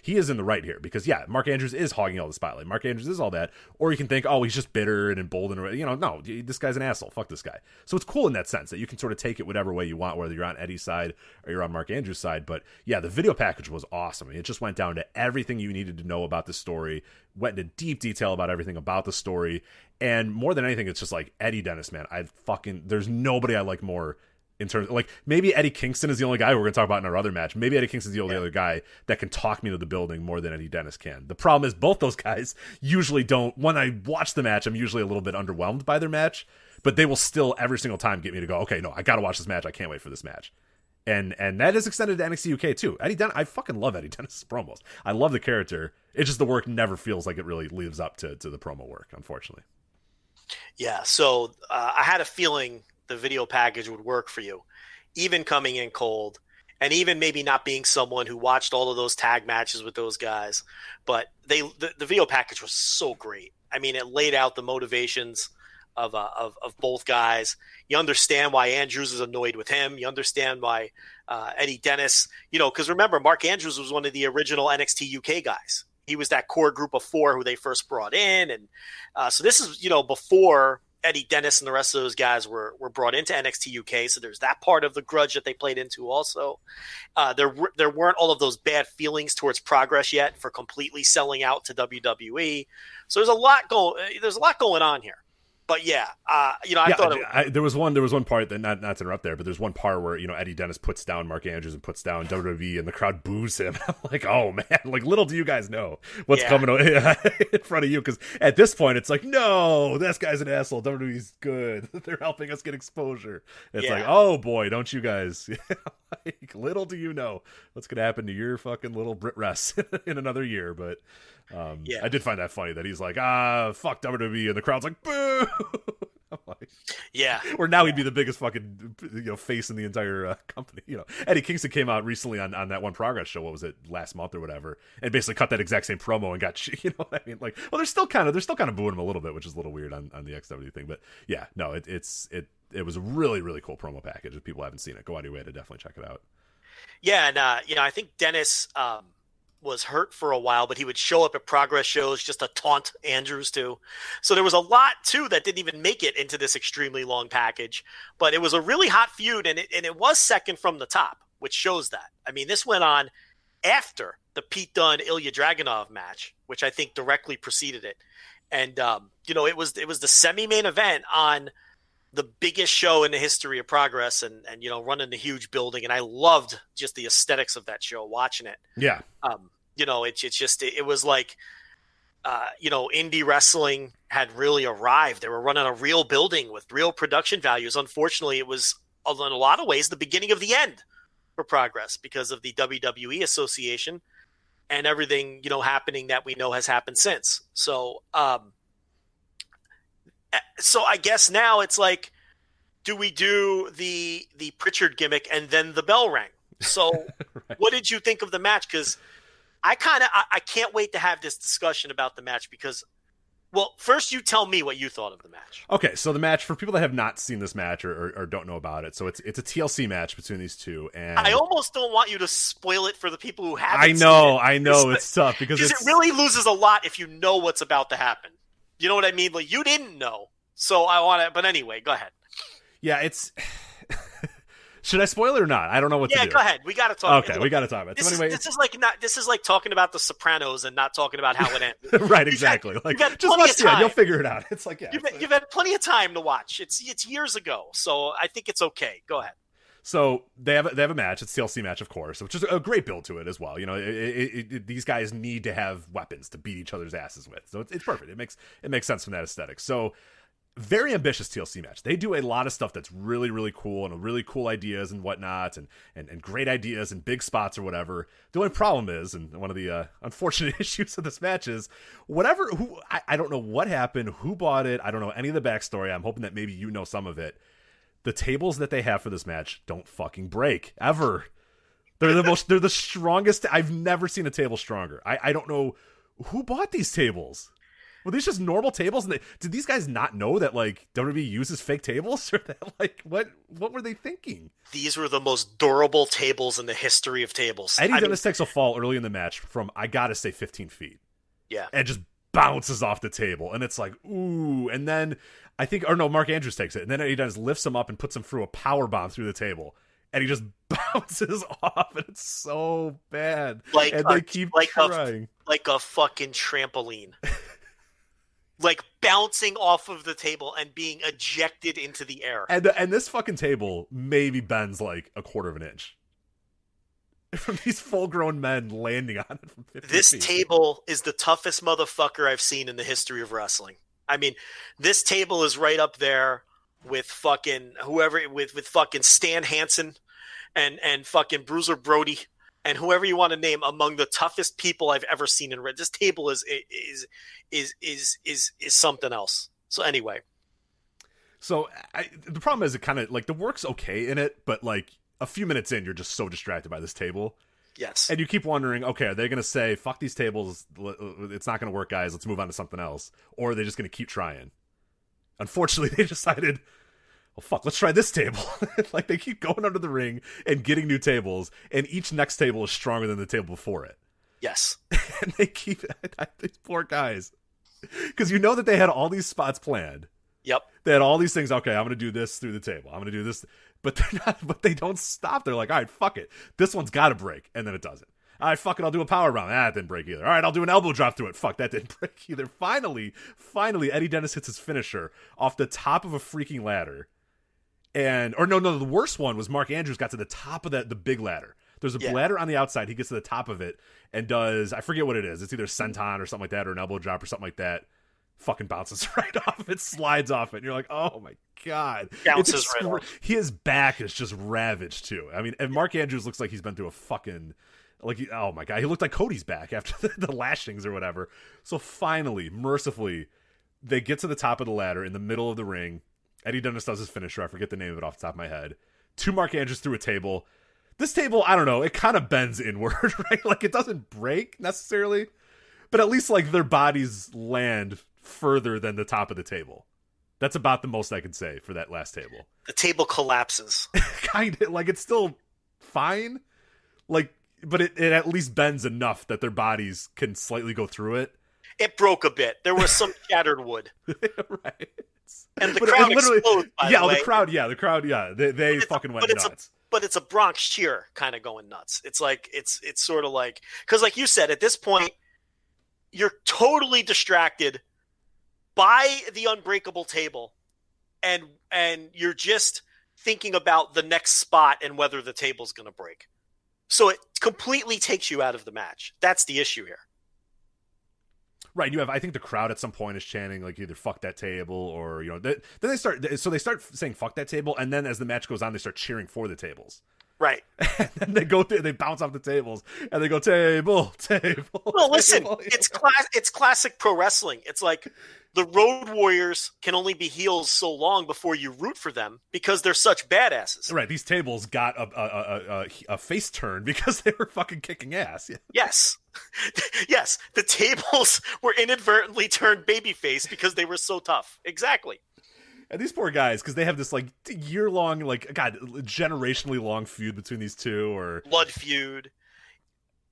he is in the right here, because yeah, Mark Andrews is hogging all the spotlight. Mark Andrews is all that. Or you can think, oh, he's just bitter and emboldened, no, this guy's an asshole. Fuck this guy. So it's cool in that sense that you can sort of take it whatever way you want, whether you're on Eddie's side or you're on Mark Andrews' side. But yeah, the video package was awesome. It just went down to everything you needed to know about the story, went into deep detail about everything about the story. And more than anything, it's just Eddie Dennis, man. There's nobody I like more in terms of, maybe Eddie Kingston is the only guy we're going to talk about in our other match. Maybe Eddie Kingston's the only other guy that can talk me to the building more than Eddie Dennis can. The problem is both those guys usually don't. When I watch the match, I'm usually a little bit underwhelmed by their match, but they will still every single time get me to go, okay, no, I got to watch this match. I can't wait for this match. And that is extended to NXT UK too. Eddie Dennis, I fucking love Eddie Dennis' promos. I love the character. It's just the work never feels like it really lives up to the promo work, unfortunately. Yeah, so I had a feeling the video package would work for you, even coming in cold, and even maybe not being someone who watched all of those tag matches with those guys. But the video package was so great. I mean, it laid out the motivations of both guys. You understand why Andrews is annoyed with him. You understand why Eddie Dennis, because remember, Mark Andrews was one of the original NXT UK guys. He was that core group of 4 who they first brought in. And so this is, before Eddie Dennis and the rest of those guys were brought into NXT UK. So there's that part of the grudge that they played into also. There weren't all of those bad feelings towards Progress yet for completely selling out to WWE. So there's a lot going on here. But yeah, I thought there was one part that not to interrupt there, but there's one part where Eddie Dennis puts down Mark Andrews and puts down WWE, and the crowd boos him. I'm like, oh man, little do you guys know what's coming in front of you, because at this point it's no, this guy's an asshole. WWE's good. They're helping us get exposure. It's oh boy, don't you guys? Little do you know what's gonna happen to your fucking little Brit Rest in another year, but. I did find that funny that he's like, fuck WWE, and the crowd's like, boo. I'm like, yeah. Or now he'd be the biggest fucking face in the entire company. Eddie Kingston came out recently on that one Progress show. What was it, last month or whatever, and basically cut that exact same promo and got what I mean? Well, they're still kind of booing him a little bit, which is a little weird on the XW thing. But yeah, no, it was a really, really cool promo package. If people haven't seen it, go out of your way to definitely check it out. Yeah, and I think Dennis was hurt for a while, but he would show up at Progress shows just to taunt Andrews too. So there was a lot too that didn't even make it into this extremely long package. But it was a really hot feud, and it was second from the top, which shows that. I mean, this went on after the Pete Dunne Ilya Dragunov match, which I think directly preceded it. And it was the semi-main event on the biggest show in the history of Progress, and running the huge building, and I loved just the aesthetics of that show, watching it. Yeah. It was like indie wrestling had really arrived. They were running a real building with real production values. Unfortunately, it was in a lot of ways the beginning of the end for Progress because of the WWE association and everything happening that we know has happened since. So I guess now it's like, do we do the Pritchard gimmick and then the bell rang? So right. What did you think of the match? Because I can't wait to have this discussion about the match because, well, first you tell me what you thought of the match. Okay, so the match, for people that have not seen this match or don't know about it, so it's a TLC match between these two, and I almost don't want you to spoil it for the people who haven't seen it. I know, it's tough because it really loses a lot if you know what's about to happen. You know what I mean? Like, you didn't know, so I want to, but anyway, go ahead. Yeah, it's... Should I spoil it or not? I don't know what to do. Yeah, go ahead. We got to talk. Okay, we got to talk about it. This, so anyway, this is like talking about The Sopranos and not talking about how it ends. Right, exactly. You've had just watch it. You'll figure it out. It's like, yeah. You've had plenty of time to watch. It's years ago, so I think it's okay. Go ahead. So they have a match. It's TLC match, of course, which is a great build to it as well. These guys need to have weapons to beat each other's asses with, so it's perfect. It makes sense from that aesthetic. So. Very ambitious TLC match. They do a lot of stuff that's really, really cool and really cool ideas and whatnot and great ideas and big spots or whatever. The only problem is, and one of the unfortunate issues of this match is, I don't know what happened, who bought it, I don't know any of the backstory. I'm hoping that maybe you know some of it. The tables that they have for this match don't fucking break, ever. They're the strongest. I've never seen a table stronger. I don't know who bought these tables. Were these just normal tables? And did these guys not know that like WWE uses fake tables, or that like what were they thinking? These were the most durable tables in the history of tables. Eddie Dennis takes a fall early in the match from, I gotta say, 15 feet. Yeah, and just bounces off the table, and it's like ooh. And then Mark Andrews takes it, and then Eddie Dennis lifts him up and puts him through a power bomb through the table, and he just bounces off, and it's so bad. They keep trying like a fucking trampoline. Like bouncing off of the table and being ejected into the air. And this fucking table maybe bends like a quarter of an inch. From these full-grown men landing on it from 50 This feet. table is the toughest motherfucker I've seen in the history of wrestling. I mean, this table is right up there with fucking with fucking Stan Hansen and fucking Bruiser Brody. And whoever you want to name among the toughest people I've ever seen in red. This table is something else. So anyway, so the problem is it kind of like the work's okay in it, but like a few minutes in, you're just so distracted by this table. Yes, and you keep wondering, okay, are they going to say fuck these tables? It's not going to work, guys. Let's move on to something else, or are they just going to keep trying? Unfortunately, they decided. Well, fuck, let's try this table. Like, they keep going under the ring and getting new tables, and each next table is stronger than the table before it. Yes. And they keep... These poor guys. Because you know that they had all these spots planned. Yep. They had all these things, okay, I'm going to do this through the table. I'm going to do this. But they're not. But they don't stop. They're like, all right, fuck it. This one's got to break. And then it doesn't. All right, fuck it, I'll do a power bomb. It didn't break either. All right, I'll do an elbow drop through it. Fuck, that didn't break either. Finally, Eddie Dennis hits his finisher off the top of a freaking ladder. The worst one was Mark Andrews got to the top of the big ladder. There's a ladder on the outside. He gets to the top of it and does, I forget what it is. It's either senton or something like that, or an elbow drop or something like that. Fucking bounces right off it, slides off it. And you're like, oh my God. Bounces right off. His back is just ravaged too. I mean, and Mark Andrews looks like he's been through a fucking, oh my God. He looked like Cody's back after the lashings or whatever. So finally, mercifully, they get to the top of the ladder in the middle of the ring. Eddie Dennis does his finisher. I forget the name of it off the top of my head. To Mark Andrews through a table. This table, I don't know, it kind of bends inward, right? Like, it doesn't break necessarily, but at least, like, their bodies land further than the top of the table. That's about the most I can say for that last table. The table collapses. Kind of like it's still fine, like, but it at least bends enough that their bodies can slightly go through it. It broke a bit. There was some shattered wood. Right. And the crowd explodes, by the way. The crowd, they fucking went nuts. But it's a Bronx cheer kind of going nuts. It's like, it's sort of like, because like you said, at this point, you're totally distracted by the unbreakable table, and you're just thinking about the next spot and whether the table's going to break. So it completely takes you out of the match. That's the issue here. Right, you have. I think the crowd at some point is chanting like either "fuck that table" or then they start. So they start saying "fuck that table," and then as the match goes on, they start cheering for the tables. Right. And then they go through, they bounce off the tables, and they go table. Well, listen, it's classic pro wrestling. It's like the Road Warriors can only be heels so long before you root for them because they're such badasses. Right. These tables got a face turn because they were fucking kicking ass. Yeah. Yes. Yes. The tables were inadvertently turned babyface because they were so tough. Exactly. And these poor guys, because they have this like year-long, like, God, generationally long feud between these two, or blood feud,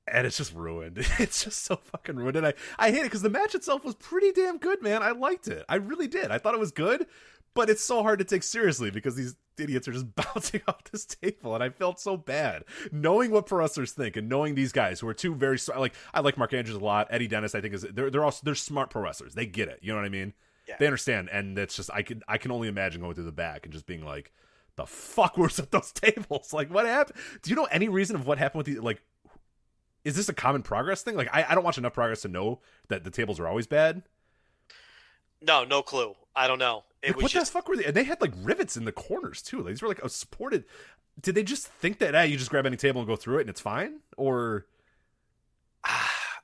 and it's just ruined. It's just so fucking ruined, and I hate it because the match itself was pretty damn good, man. I liked it, I really did. I thought it was good, but it's so hard to take seriously because these idiots are just bouncing off this table, and I felt so bad knowing what pro wrestlers think and knowing these guys who are two very like, I like Mark Andrews a lot. Eddie Dennis, I think they're smart pro wrestlers. They get it. You know what I mean? Yeah. They understand, and it's just I can only imagine going through the back and just being like, the fuck was at those tables? Like, what happened? Do you know any reason of what happened with the, like, is this a common progress thing? Like, I don't watch enough progress to know that the tables are always bad. No clue. I don't know. Like, what the fuck were they? And they had like rivets in the corners too. Like, these were like a supported. Did they just think that you just grab any table and go through it and it's fine? Or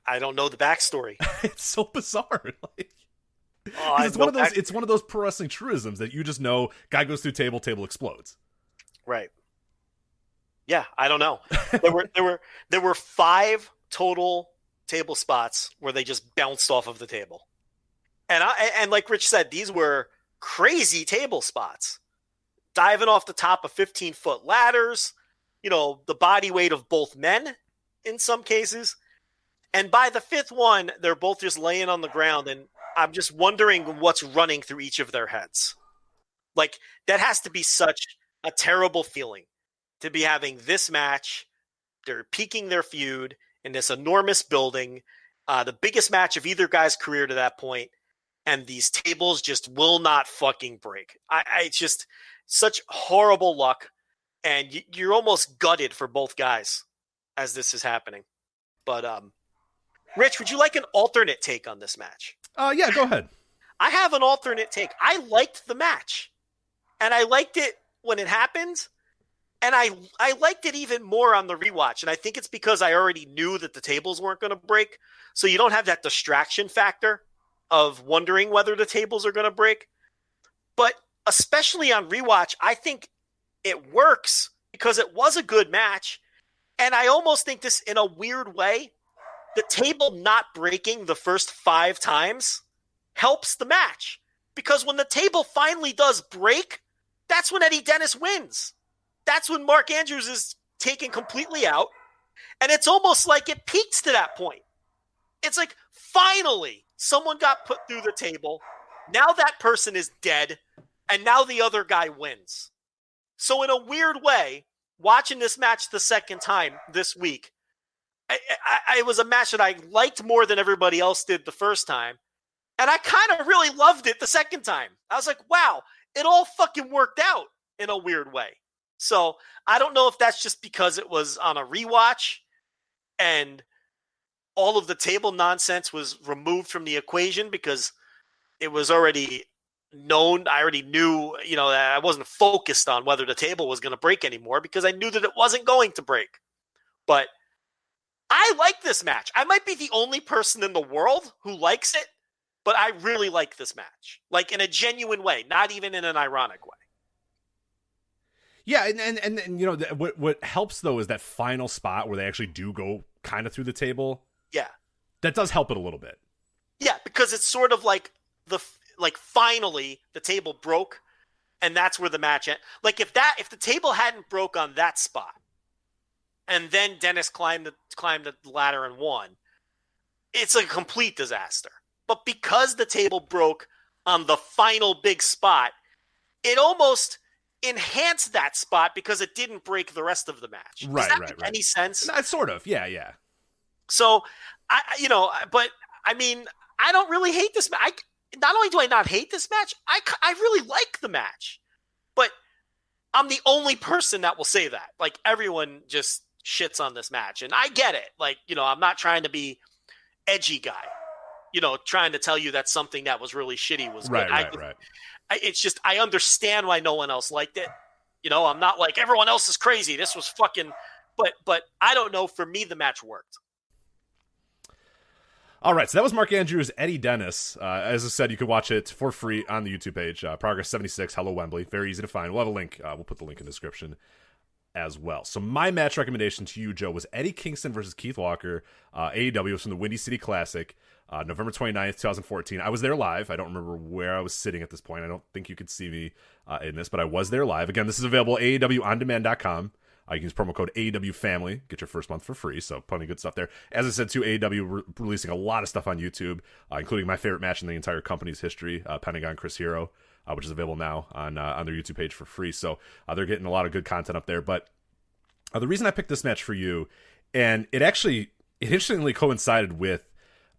I don't know the backstory. It's so bizarre. Like, it's one of those pro wrestling truisms that you just know. Guy goes through table explodes. Right. Yeah, I don't know. There were 5 total table spots where they just bounced off of the table, and like Rich said, these were crazy table spots, diving off the top of 15-foot ladders. The body weight of both men in some cases, and by the 5th one, they're both just laying on the ground and. I'm just wondering what's running through each of their heads. Like, that has to be such a terrible feeling to be having this match. They're peaking their feud in this enormous building, the biggest match of either guy's career to that point, and these tables just will not fucking break. It's just such horrible luck, and you're almost gutted for both guys as this is happening. But, Rich, would you like an alternate take on this match? Yeah, go ahead. I have an alternate take. I liked the match, and I liked it when it happened, and I liked it even more on the rewatch, and I think it's because I already knew that the tables weren't going to break, so you don't have that distraction factor of wondering whether the tables are going to break. But especially on rewatch, I think it works because it was a good match, and I almost think this, in a weird way, the table not breaking the first 5 times helps the match. Because when the table finally does break, that's when Eddie Dennis wins. That's when Mark Andrews is taken completely out. And it's almost like it peaks to that point. It's like, finally, someone got put through the table. Now that person is dead. And now the other guy wins. So in a weird way, watching this match the second time this week, it was a match that I liked more than everybody else did the first time. And I kind of really loved it the second time. I was like, wow, it all fucking worked out in a weird way. So I don't know if that's just because it was on a rewatch and all of the table nonsense was removed from the equation because it was already known. I already knew, that I wasn't focused on whether the table was going to break anymore because I knew that it wasn't going to break. But I like this match. I might be the only person in the world who likes it, but I really like this match. Like, in a genuine way, not even in an ironic way. Yeah, and what helps, though, is that final spot where they actually do go kind of through the table. Yeah. That does help it a little bit. Yeah, because it's sort of like like finally the table broke, and that's where the match ended. Like if the table hadn't broke on that spot, and then Dennis climbed the ladder and won, it's a complete disaster. But because the table broke on the final big spot, it almost enhanced that spot because it didn't break the rest of the match. Right, Does that make any sense? No, sort of. Yeah. So, but I mean, I don't really hate this match. Not only do I not hate this match, I really like the match. But I'm the only person that will say that. Like, everyone just shits on this match. And I get it. Like, I'm not trying to be edgy guy, trying to tell you that something that was really shitty was good. Right. It's just, I understand why no one else liked it. I'm not like everyone else is crazy. This was fucking, but I don't know. For me, the match worked. All right, so that was Mark Andrews, Eddie Dennis. As I said, you can watch it for free on the YouTube page. Progress 76, Hello Wembley. Very easy to find. We'll have a link. We'll put the link in the description as well. So my match recommendation to you, Joe, was Eddie Kingston versus Keith Walker. AEW was from the Windy City Classic, November 29th, 2014. I was there live. I don't remember where I was sitting at this point. I don't think you could see me in this, but I was there live. Again, this is available at AEWOndemand.com. You can use promo code AEW Family, get your first month for free, so plenty of good stuff there. As I said, too, AEW releasing a lot of stuff on YouTube, including my favorite match in the entire company's history, Pentagon Chris Hero, which is available now on their YouTube page for free. So they're getting a lot of good content up there. But the reason I picked this match for you, and it interestingly coincided with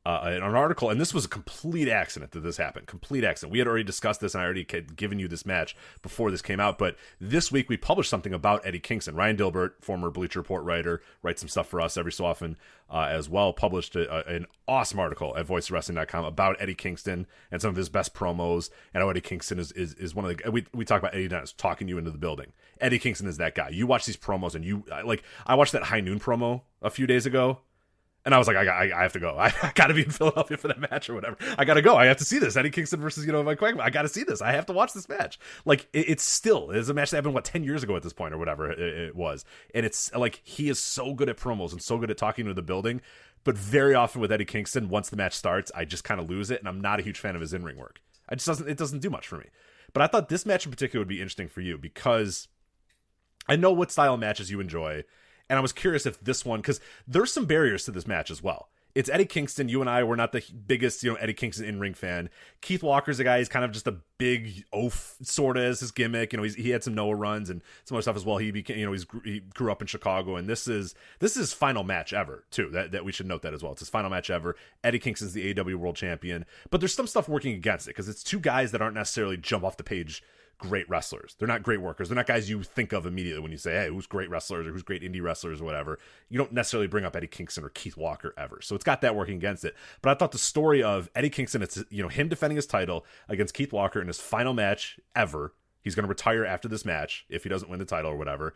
an article, and this was a complete accident that this happened. Complete accident. We had already discussed this, and I already had given you this match before this came out, but this week we published something about Eddie Kingston. Ryan Dilbert, former Bleacher Report writer, writes some stuff for us every so often as well, published an awesome article at voicewrestling.com about Eddie Kingston and some of his best promos, and how Eddie Kingston is one of the... We talk about Eddie Dennis talking you into the building. Eddie Kingston is that guy. You watch these promos, and I watched that High Noon promo a few days ago, and I was like, I have to go. I got to be in Philadelphia for that match or whatever. I got to go. I have to see this. Eddie Kingston versus, Mike Quagmire. I got to see this. I have to watch this match. Like, it's a match that happened, 10 years ago at this point or whatever it was. And it's like, he is so good at promos and so good at talking to the building. But very often with Eddie Kingston, once the match starts, I just kind of lose it. And I'm not a huge fan of his in-ring work. It doesn't do much for me. But I thought this match in particular would be interesting for you because I know what style of matches you enjoy. And I was curious if this one, because there's some barriers to this match as well. It's Eddie Kingston. You and I were not the biggest, Eddie Kingston in-ring fan. Keith Walker's a guy. He's kind of just a big oaf, sort of, as his gimmick. He had some Noah runs and some other stuff as well. He became, he grew up in Chicago, and this is his final match ever too. That we should note that as well. It's his final match ever. Eddie Kingston's the AEW World Champion, but there's some stuff working against it because it's two guys that aren't necessarily jump off the page great wrestlers. They're not great workers. They're not guys you think of immediately when you say, hey, who's great wrestlers or who's great indie wrestlers or whatever. You don't necessarily bring up Eddie Kingston or Keith Walker ever. So it's got that working against it. But I thought the story of Eddie Kingston, it's him defending his title against Keith Walker in his final match ever. He's going to retire after this match if he doesn't win the title or whatever.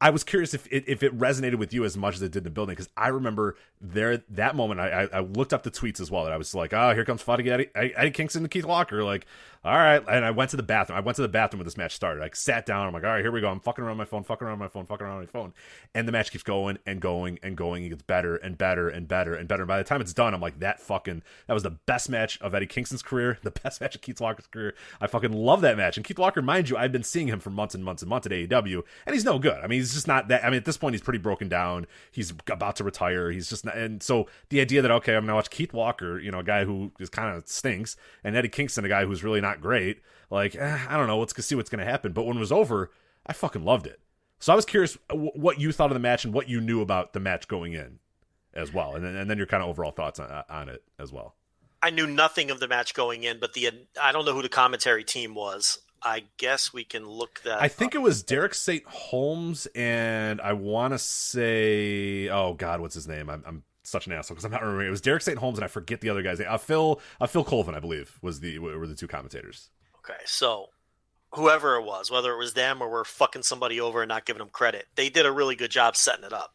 I was curious if it resonated with you as much as it did in the building, because I remember that moment. I looked up the tweets as well, and I was like, oh, here comes fighting Eddie Kingston and Keith Walker. Like, all right. And I went to the bathroom. When this match started. I sat down. I'm like, all right, here we go. I'm fucking around my phone. And the match keeps going and going and going. It gets better and better and better and better. And by the time it's done, I'm like, that was the best match of Eddie Kingston's career, the best match of Keith Walker's career. I fucking love that match. And Keith Walker, mind you, I've been seeing him for months and months and months at AEW, and he's no good. I mean, he's just not that. I mean, at this point, he's pretty broken down. He's about to retire. He's just not. And so the idea that, okay, I'm going to watch Keith Walker, a guy who is kind of stinks, and Eddie Kingston, a guy who's really not great, like, I don't know, let's see what's going to happen. But when it was over, I fucking loved it. So I was curious what you thought of the match and what you knew about the match going in as well. And then your kind of overall thoughts on it as well. I knew nothing of the match going in, but I don't know who the commentary team was. I guess we can look that I think it was Derek St. Holmes, and I want to say, oh God, what's his name? I'm such an asshole because I'm not remembering. It was Derek St. Holmes, and I forget the other guy's name. Phil Colvin, I believe, were the two commentators. Okay, so whoever it was, whether it was them or we're fucking somebody over and not giving them credit, they did a really good job setting it up.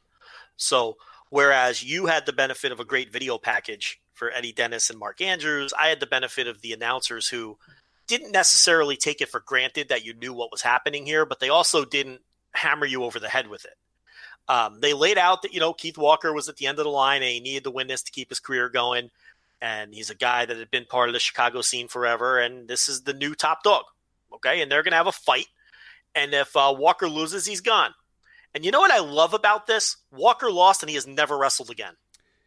So whereas you had the benefit of a great video package for Eddie Dennis and Mark Andrews, I had the benefit of the announcers who didn't necessarily take it for granted that you knew what was happening here, but they also didn't hammer you over the head with it. They laid out that, Keith Walker was at the end of the line and he needed to win this to keep his career going. And he's a guy that had been part of the Chicago scene forever, and this is the new top dog. Okay, and they're going to have a fight. And if Walker loses, he's gone. And you know what I love about this? Walker lost, and he has never wrestled again.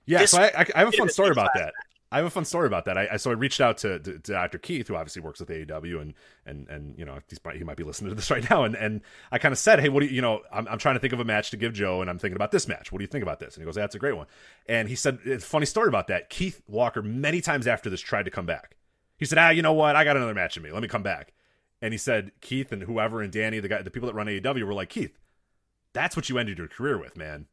Yeah, so I have a fun story about that. So I reached out to Dr. Keith, who obviously works with AEW, and you know, he might be listening to this right now. And I kind of said, hey, what do you know? I'm trying to think of a match to give Joe, and I'm thinking about this match. What do you think about this? And he goes, that's a great one. And he said, it's a funny story about that. Keith Walker many times after this tried to come back. He said, you know what? I got another match in me. Let me come back. And he said, Keith and whoever and Danny, the people that run AEW, were like, Keith, that's what you ended your career with, man.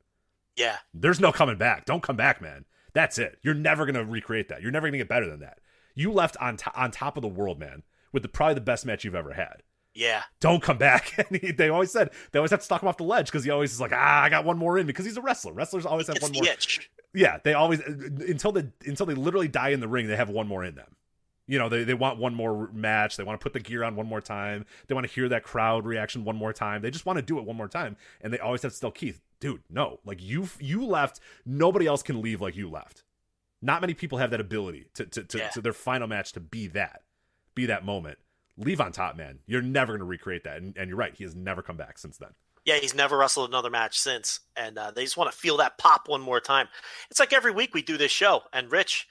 Yeah. There's no coming back. Don't come back, man. That's it. You're never going to recreate that. You're never going to get better than that. You left on top of the world, man, with probably the best match you've ever had. Yeah. Don't come back. And they always have to stalk him off the ledge because he always is like, I got one more in because he's a wrestler. Wrestlers always have one more. Itch. Yeah, they always until they literally die in the ring, they have one more in them. You know, they want one more match. They want to put the gear on one more time. They want to hear that crowd reaction one more time. They just want to do it one more time. And they always have to tell Keith, dude, no. Like, you left. Nobody else can leave like you left. Not many people have that ability to their final match to be that moment. Leave on top, man. You're never going to recreate that. And you're right. He has never come back since then. Yeah, he's never wrestled another match since. And they just want to feel that pop one more time. It's like every week we do this show. And Rich,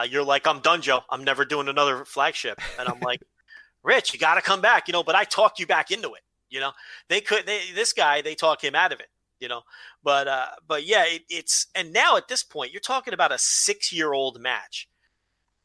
you're like, I'm done, Joe. I'm never doing another Flagship. And I'm like, Rich, you got to come back, you know, but I talked you back into it. You know, they talk him out of it, you know, but yeah, it's, and now at this point, you're talking about a 6-year-old match.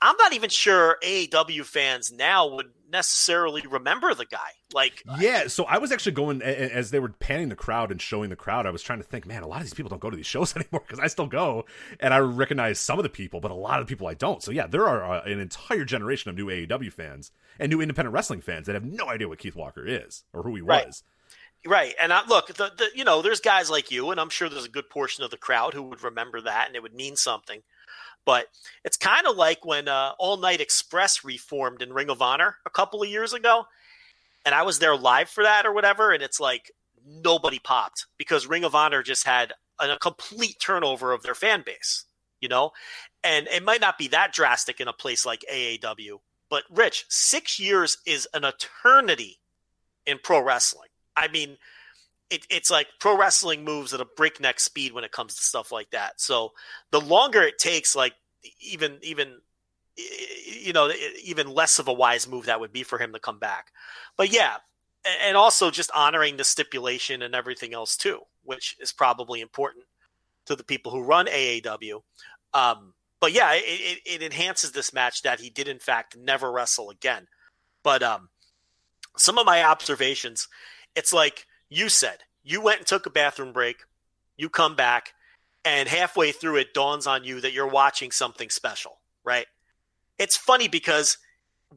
I'm not even sure AEW fans now would necessarily remember the guy. Like, yeah. So I was actually going, as they were panning the crowd and showing the crowd, I was trying to think, man, a lot of these people don't go to these shows anymore because I still go and I recognize some of the people, but a lot of the people I don't. So yeah, there are an entire generation of new AEW fans and new independent wrestling fans that have no idea what Keith Walker is or who he was. Right. And look, you know, there's guys like you, and I'm sure there's a good portion of the crowd who would remember that and it would mean something. But it's kind of like when All Night Express reformed in Ring of Honor a couple of years ago. And I was there live for that or whatever. And it's like nobody popped because Ring of Honor just had a complete turnover of their fan base, you know. And it might not be that drastic in a place like AAW. But, Rich, 6 years is an eternity in pro wrestling. I mean, it's like pro wrestling moves at a breakneck speed when it comes to stuff like that. So the longer it takes, like even you know, even less of a wise move that would be for him to come back. But yeah, and also just honoring the stipulation and everything else too, which is probably important to the people who run AAW. But yeah, it enhances this match that he did in fact never wrestle again. But some of my observations, it's like, you said, you went and took a bathroom break, you come back, and halfway through it dawns on you that you're watching something special, right? It's funny because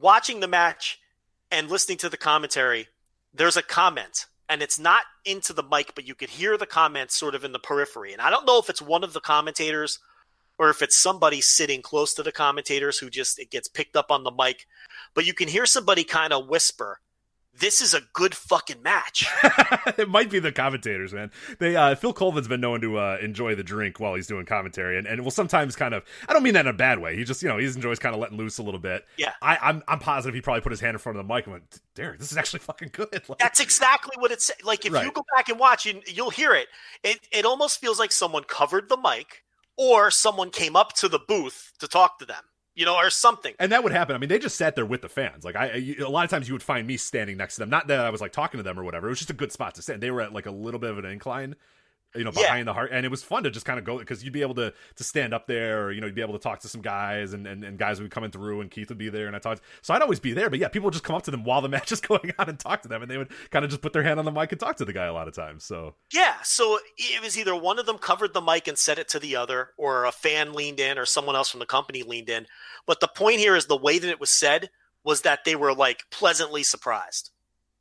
watching the match and listening to the commentary, there's a comment, and it's not into the mic, but you could hear the comments sort of in the periphery. And I don't know if it's one of the commentators or if it's somebody sitting close to the commentators who just, it gets picked up on the mic, but you can hear somebody kind of whisper, this is a good fucking match. It might be the commentators, man. They Phil Colvin's been known to enjoy the drink while he's doing commentary, and will sometimes kind of, I don't mean that in a bad way. He just, you know, he enjoys kind of letting loose a little bit. Yeah. I'm positive he probably put his hand in front of the mic and went, Derek, this is actually fucking good. Like, that's exactly what it's like. If you go back and watch, you'll hear it. It almost feels like someone covered the mic or someone came up to the booth to talk to them. You know, or something. And that would happen. I mean, they just sat there with the fans. Like, a lot of times you would find me standing next to them. Not that I was like talking to them or whatever. It was just a good spot to stand. They were at like a little bit of an incline, you know, behind the heart. And it was fun to just kind of go because you'd be able to stand up there, or, you know, you'd be able to talk to some guys and guys would be coming through and Keith would be there and I talked. So I'd always be there. But yeah, people would just come up to them while the match is going on and talk to them. And they would kind of just put their hand on the mic and talk to the guy a lot of times. So yeah. So it was either one of them covered the mic and said it to the other, or a fan leaned in, or someone else from the company leaned in. But the point here is the way that it was said was that they were like pleasantly surprised,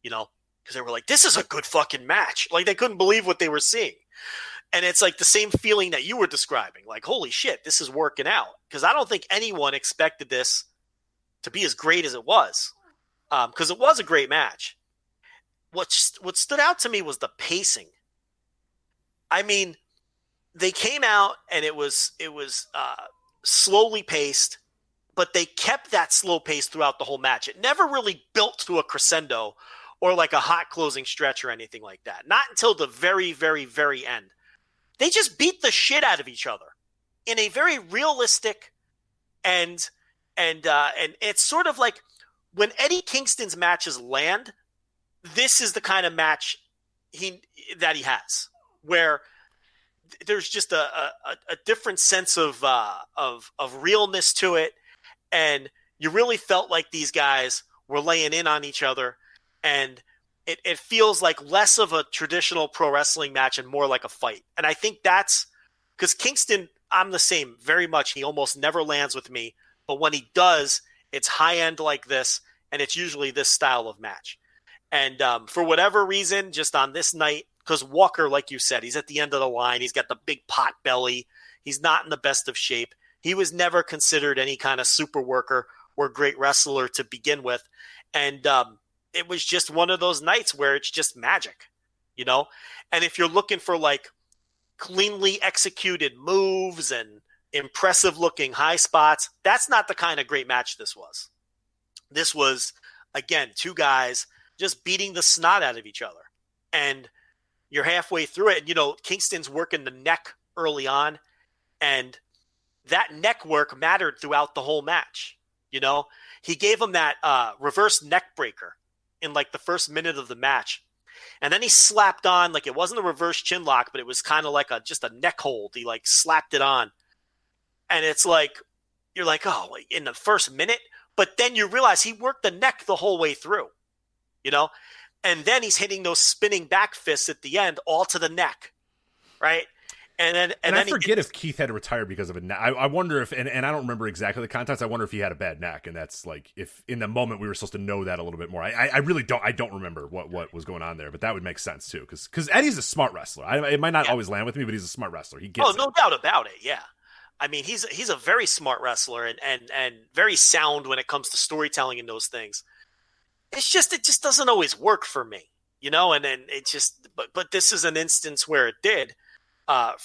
you know, because they were like, this is a good fucking match. Like they couldn't believe what they were seeing. And it's like the same feeling that you were describing, like, holy shit, this is working out. Because I don't think anyone expected this to be as great as it was, because it was a great match. What stood out to me was the pacing. I mean, they came out and it was slowly paced. but they kept that slow pace throughout the whole match. It never really built to a crescendo or like a hot closing stretch or anything like that. Not until the very, very, very end. They just beat the shit out of each other in a very realistic and it's sort of like when Eddie Kingston's matches land, this is the kind of match that he has, where there's just a different sense of realness to it, and you really felt like these guys were laying in on each other, and it feels like less of a traditional pro wrestling match and more like a fight. And I think that's because Kingston, I'm the same very much. He almost never lands with me, but when he does, it's high end like this, and it's usually this style of match. And for whatever reason, just on this night, because Walker, like you said, he's at the end of the line. He's got the big pot belly. He's not in the best of shape. He was never considered any kind of super worker or great wrestler to begin with. And it was just one of those nights where it's just magic, you know? And if you're looking for like cleanly executed moves and impressive looking high spots, that's not the kind of great match this was. This was, again, two guys just beating the snot out of each other. And you're halfway through it. And, you know, Kingston's working the neck early on, and that neck work mattered throughout the whole match. You know, he gave him that reverse neck breaker in like the first minute of the match. And then he slapped on, like, it wasn't a reverse chin lock, but it was kind of like just a neck hold. He like slapped it on. And it's like, you're like, oh, in the first minute. But then you realize he worked the neck the whole way through, you know? And then he's hitting those spinning back fists at the end, all to the neck, right? And then I forget if Keith had to retire because of a neck. I wonder if, and I don't remember exactly the context. I wonder if he had a bad neck, and that's like if in the moment we were supposed to know that a little bit more. I really don't. I don't remember what was going on there, but that would make sense too, because Eddie's a smart wrestler. It might not always land with me, but he's a smart wrestler. He gets. No doubt about it. Yeah. I mean, he's a very smart wrestler and very sound when it comes to storytelling and those things. It just doesn't always work for me, you know. And then it just, but this is an instance where it did,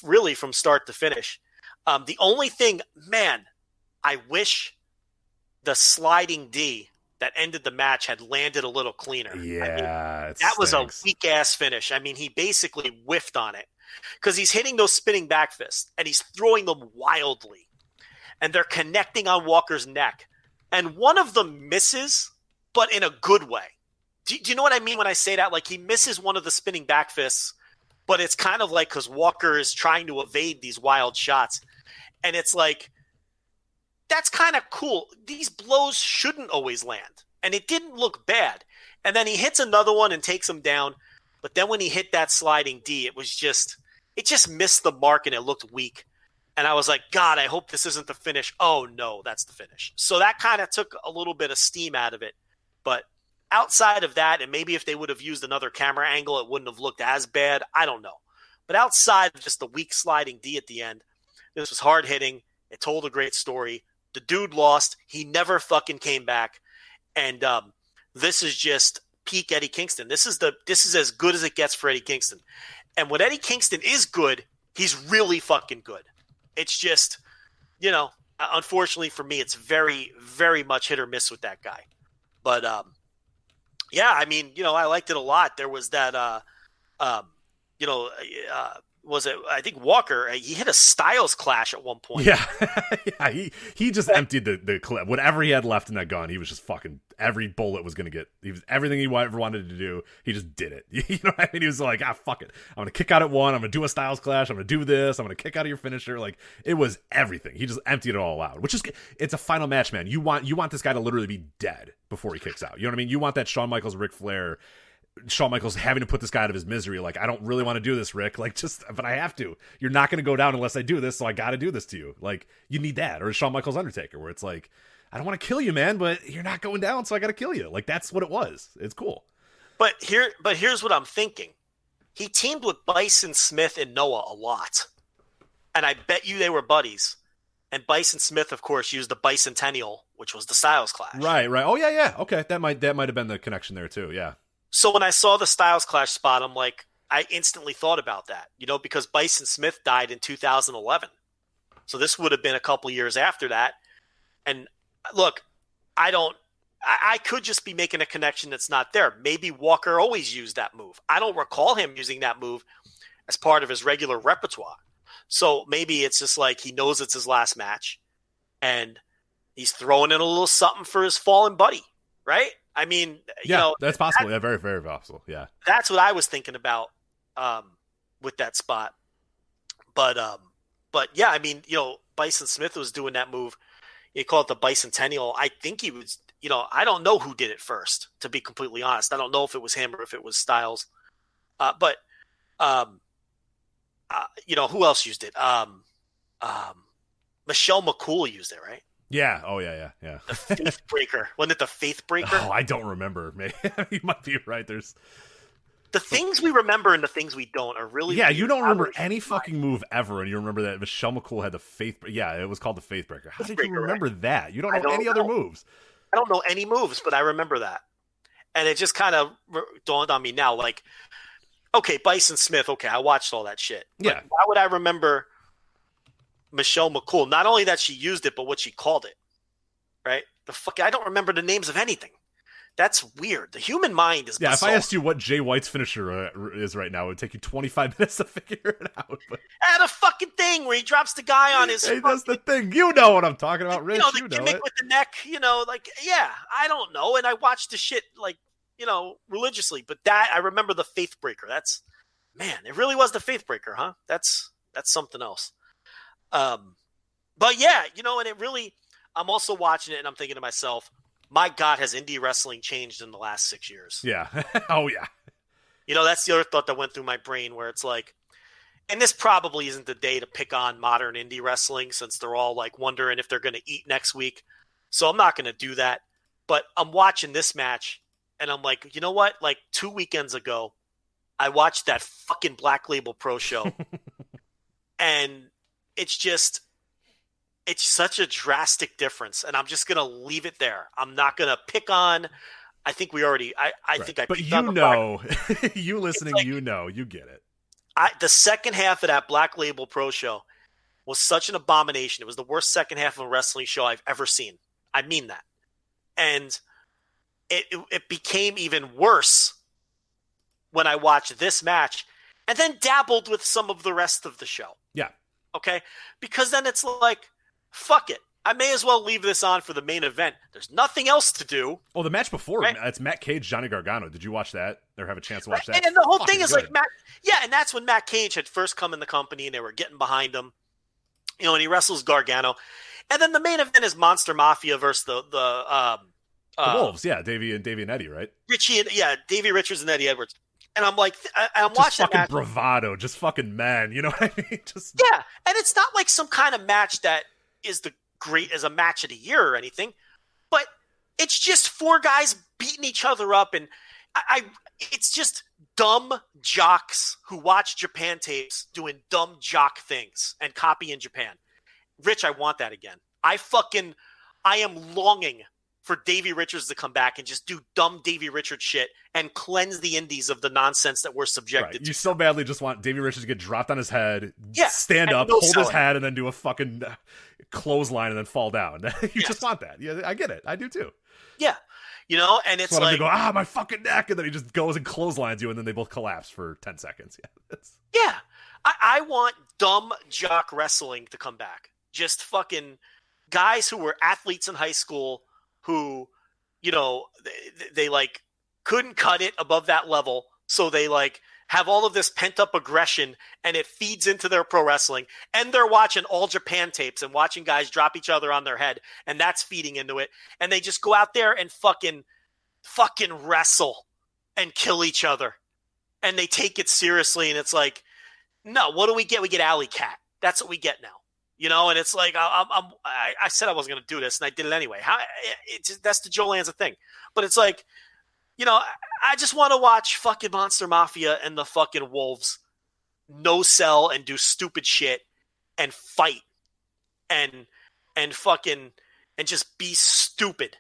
really from start to finish. The only thing, man, I wish the sliding D that ended the match had landed a little cleaner. Yeah, I mean, that was a weak ass finish. I mean, he basically whiffed on it. Because he's hitting those spinning back fists, and he's throwing them wildly. And they're connecting on Walker's neck. And one of them misses, but in a good way. Do you know what I mean when I say that? Like, he misses one of the spinning back fists, but it's kind of like because Walker is trying to evade these wild shots. And it's like, that's kind of cool. These blows shouldn't always land. And it didn't look bad. And then he hits another one and takes him down. But then when he hit that sliding D, it just missed the mark and it looked weak. And I was like, God, I hope this isn't the finish. Oh, no, that's the finish. So that kind of took a little bit of steam out of it. But outside of that, and maybe if they would have used another camera angle, it wouldn't have looked as bad. I don't know. But outside of just the weak sliding D at the end, this was hard hitting. It told a great story. The dude lost. He never fucking came back. And this is just peak Eddie Kingston. This is as good as it gets for Eddie Kingston. And when Eddie Kingston is good, he's really fucking good. It's just, you know, unfortunately for me, it's very, very much hit or miss with that guy. But yeah, I mean, you know, I liked it a lot. There was that, was it? I think Walker. He hit a Styles Clash at one point. Yeah, yeah. He just emptied the clip. Whatever he had left in that gun, he was just fucking every bullet was gonna get. He was everything he ever wanted to do. He just did it. You know what I mean? He was like, fuck it. I'm gonna kick out at one. I'm gonna do a Styles Clash. I'm gonna do this. I'm gonna kick out of your finisher. Like it was everything. He just emptied it all out. Which is, it's a final match, man. You want this guy to literally be dead before he kicks out. You know what I mean? You want that Shawn Michaels, Ric Flair. Shawn Michaels having to put this guy out of his misery. Like, I don't really want to do this, Rick. Like, but I have to. You're not going to go down unless I do this, so I got to do this to you. Like, you need that. Or Shawn Michaels Undertaker, where it's like, I don't want to kill you, man, but you're not going down, so I got to kill you. Like, that's what it was. It's cool. But here's what I'm thinking. He teamed with Bison Smith and Noah a lot. And I bet you they were buddies. And Bison Smith, of course, used the Bicentennial, which was the Styles Clash. Right. Oh, yeah. Okay, that might have been the connection there, too, yeah. So when I saw the Styles Clash spot, I'm like, I instantly thought about that, you know, because Bison Smith died in 2011. So this would have been a couple years after that. And look, I could just be making a connection that's not there. Maybe Walker always used that move. I don't recall him using that move as part of his regular repertoire. So maybe it's just like he knows it's his last match and he's throwing in a little something for his fallen buddy, right? I mean, that's possible. Yeah, very, very possible. Yeah. That's what I was thinking about with that spot. But yeah, I mean, Bison Smith was doing that move. He called it the Bicentennial. I think he was, I don't know who did it first, to be completely honest. I don't know if it was him or if it was Styles. But who else used it? Michelle McCool used it, right? Yeah. Oh, yeah. The Faith Breaker. Wasn't it the Faith Breaker? Oh, I don't remember. Maybe you might be right. There's the things we remember and the things we don't are really weird. You don't remember any fucking move ever, and you remember that Michelle McCool had the Faith. Yeah, it was called the Faith Breaker. How did you remember that? You don't know any other moves. I don't know any moves, but I remember that, and it just kind of dawned on me now. Like, okay, Bison Smith. Okay, I watched all that shit. Yeah. Why would I remember Michelle McCool? Not only that she used it, but what she called it. Right? I don't remember the names of anything. That's weird. The human mind is bizarre. If I asked you what Jay White's finisher is right now, it would take you 25 minutes to figure it out. But a fucking thing where he drops the guy on his. Hey, that's the thing. You know what I'm talking about, Rich. The gimmick with the neck. I don't know. And I watched the shit religiously. But that I remember the Faith Breaker. That's it really was the Faith Breaker, huh? That's something else. But yeah, and it really. I'm also watching it and I'm thinking to myself, my God, has indie wrestling changed in the last 6 years? Yeah. Oh, yeah. That's the other thought that went through my brain where it's like, and this probably isn't the day to pick on modern indie wrestling since they're all like wondering if they're going to eat next week. So I'm not going to do that. But I'm watching this match and I'm like, you know what? Like 2 weekends ago, I watched that fucking Black Label Pro show and it's such a drastic difference, and I'm just going to leave it there. I'm not going to pick on. I think we already. I think I. But picked you on the know, you listening, you get it. The second half of that Black Label Pro show was such an abomination. It was the worst second half of a wrestling show I've ever seen. I mean that, and it became even worse when I watched this match, and then dabbled with some of the rest of the show. Yeah. Okay, because then it's like. Fuck it. I may as well leave this on for the main event. There's nothing else to do. Oh, the match before, right? It's Matt Cage, Johnny Gargano. Did you watch that or have a chance to watch that? And the whole thing is like and that's when Matt Cage had first come in the company and they were getting behind him. And he wrestles Gargano. And then the main event is Monster Mafia versus the Wolves, Davey and Eddie, right? Davey Richards and Eddie Edwards. And I'm like, I'm watching that match. Bravado, just fucking man. You know what I mean? And it's not like some kind of match that is the great as a match of the year or anything, but it's just four guys beating each other up, and it's just dumb jocks who watch Japan tapes doing dumb jock things and copying Japan. Rich, I want that again. I am longing for Davey Richards to come back and just do dumb Davey Richards shit and cleanse the indies of the nonsense that we're subjected to. You so badly just want Davey Richards to get dropped on his head, stand up, hold his head, and then do a fucking clothesline and then fall down. You just want that. Yeah, I get it. I do too. Yeah. And it's like... him to go, my fucking neck, and then he just goes and clotheslines you, and then they both collapse for 10 seconds. Yeah. I want dumb jock wrestling to come back. Just fucking guys who were athletes in high school who, they like couldn't cut it above that level. So they like have all of this pent up aggression and it feeds into their pro wrestling, and they're watching all Japan tapes and watching guys drop each other on their head. And that's feeding into it. And they just go out there and fucking wrestle and kill each other. And they take it seriously. And it's like, no, what do we get? We get Alley Cat. That's what we get now. And it's like I said I wasn't going to do this, and I did it anyway. That's the Joe Lanza thing. But it's like, I just want to watch fucking Monster Mafia and the fucking Wolves no sell and do stupid shit and fight and fucking and just be stupid,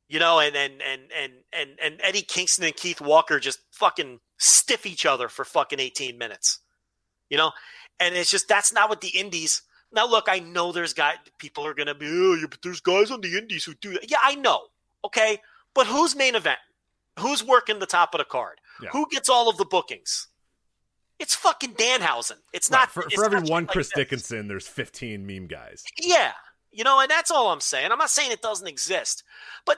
and Eddie Kingston and Keith Walker just fucking stiff each other for fucking 18 minutes, and it's just that's not what the indies Now, look, I know people are going to be, oh, yeah, but there's guys on the indies who do that. Yeah, I know. Okay. But who's main event? Who's working the top of the card? Yeah. Who gets all of the bookings? It's fucking Danhausen. It's not for every one Chris Dickinson, there's 15 meme guys. Yeah. And that's all I'm saying. I'm not saying it doesn't exist. But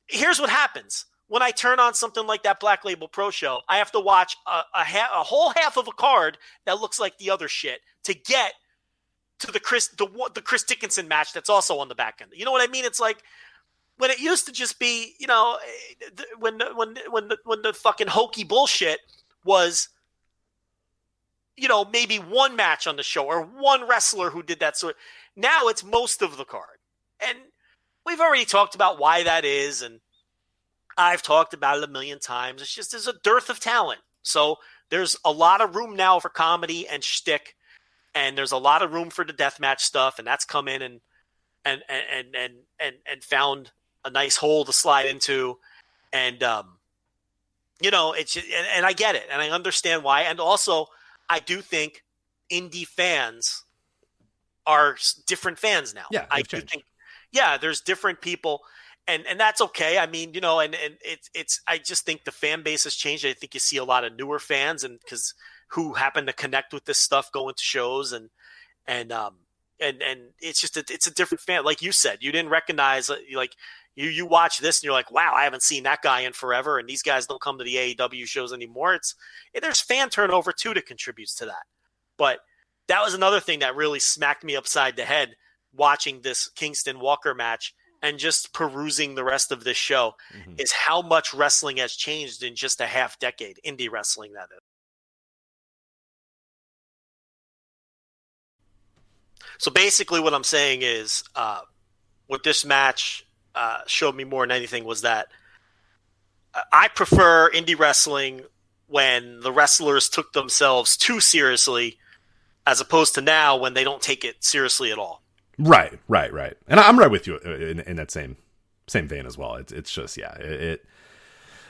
here's what happens. When I turn on something like that Black Label Pro Show, I have to watch a whole half of a card that looks like the other shit to get to the Chris Dickinson match that's also on the back end. You know what I mean? It's like when it used to just be, when the fucking hokey bullshit was, maybe one match on the show or one wrestler who did that. So now it's most of the card. And we've already talked about why that is, and I've talked about it a million times. It's just there's a dearth of talent. So there's a lot of room now for comedy and shtick, and there's a lot of room for the deathmatch stuff, and that's come in and found a nice hole to slide into, and it's and I get it, and I understand why, and also I do think indie fans are different fans now. Yeah, I do think, there's different people. And that's okay. I mean, and it's. I just think the fan base has changed. I think you see a lot of newer fans, and because who happen to connect with this stuff, going to shows, and it's just it's a different fan. Like you said, you didn't recognize like you watch this and you're like, wow, I haven't seen that guy in forever, and these guys don't come to the AEW shows anymore. There's fan turnover too that contributes to that. But that was another thing that really smacked me upside the head watching this Kingston Walker match. And just perusing the rest of this show is how much wrestling has changed in just a half decade. Indie wrestling, that is. So basically what I'm saying is what this match showed me more than anything was that I prefer indie wrestling when the wrestlers took themselves too seriously as opposed to now when they don't take it seriously at all. Right. And I'm right with you in that same vein as well. It's just, it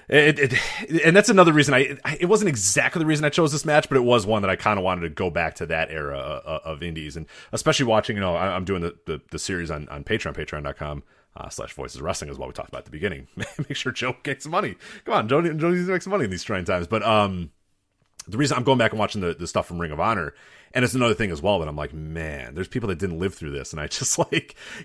and that's another reason it wasn't exactly the reason I chose this match, but it was one that I kind of wanted to go back to that era of indies, and especially watching, I'm doing the series on Patreon, patreon.com /voices wrestling is what we talked about at the beginning. Make sure Joe gets some money. Come on, Joe needs to make some money in these trying times. But the reason I'm going back and watching the stuff from Ring of Honor, and it's another thing as well that I'm like, man, there's people that didn't live through this, and I just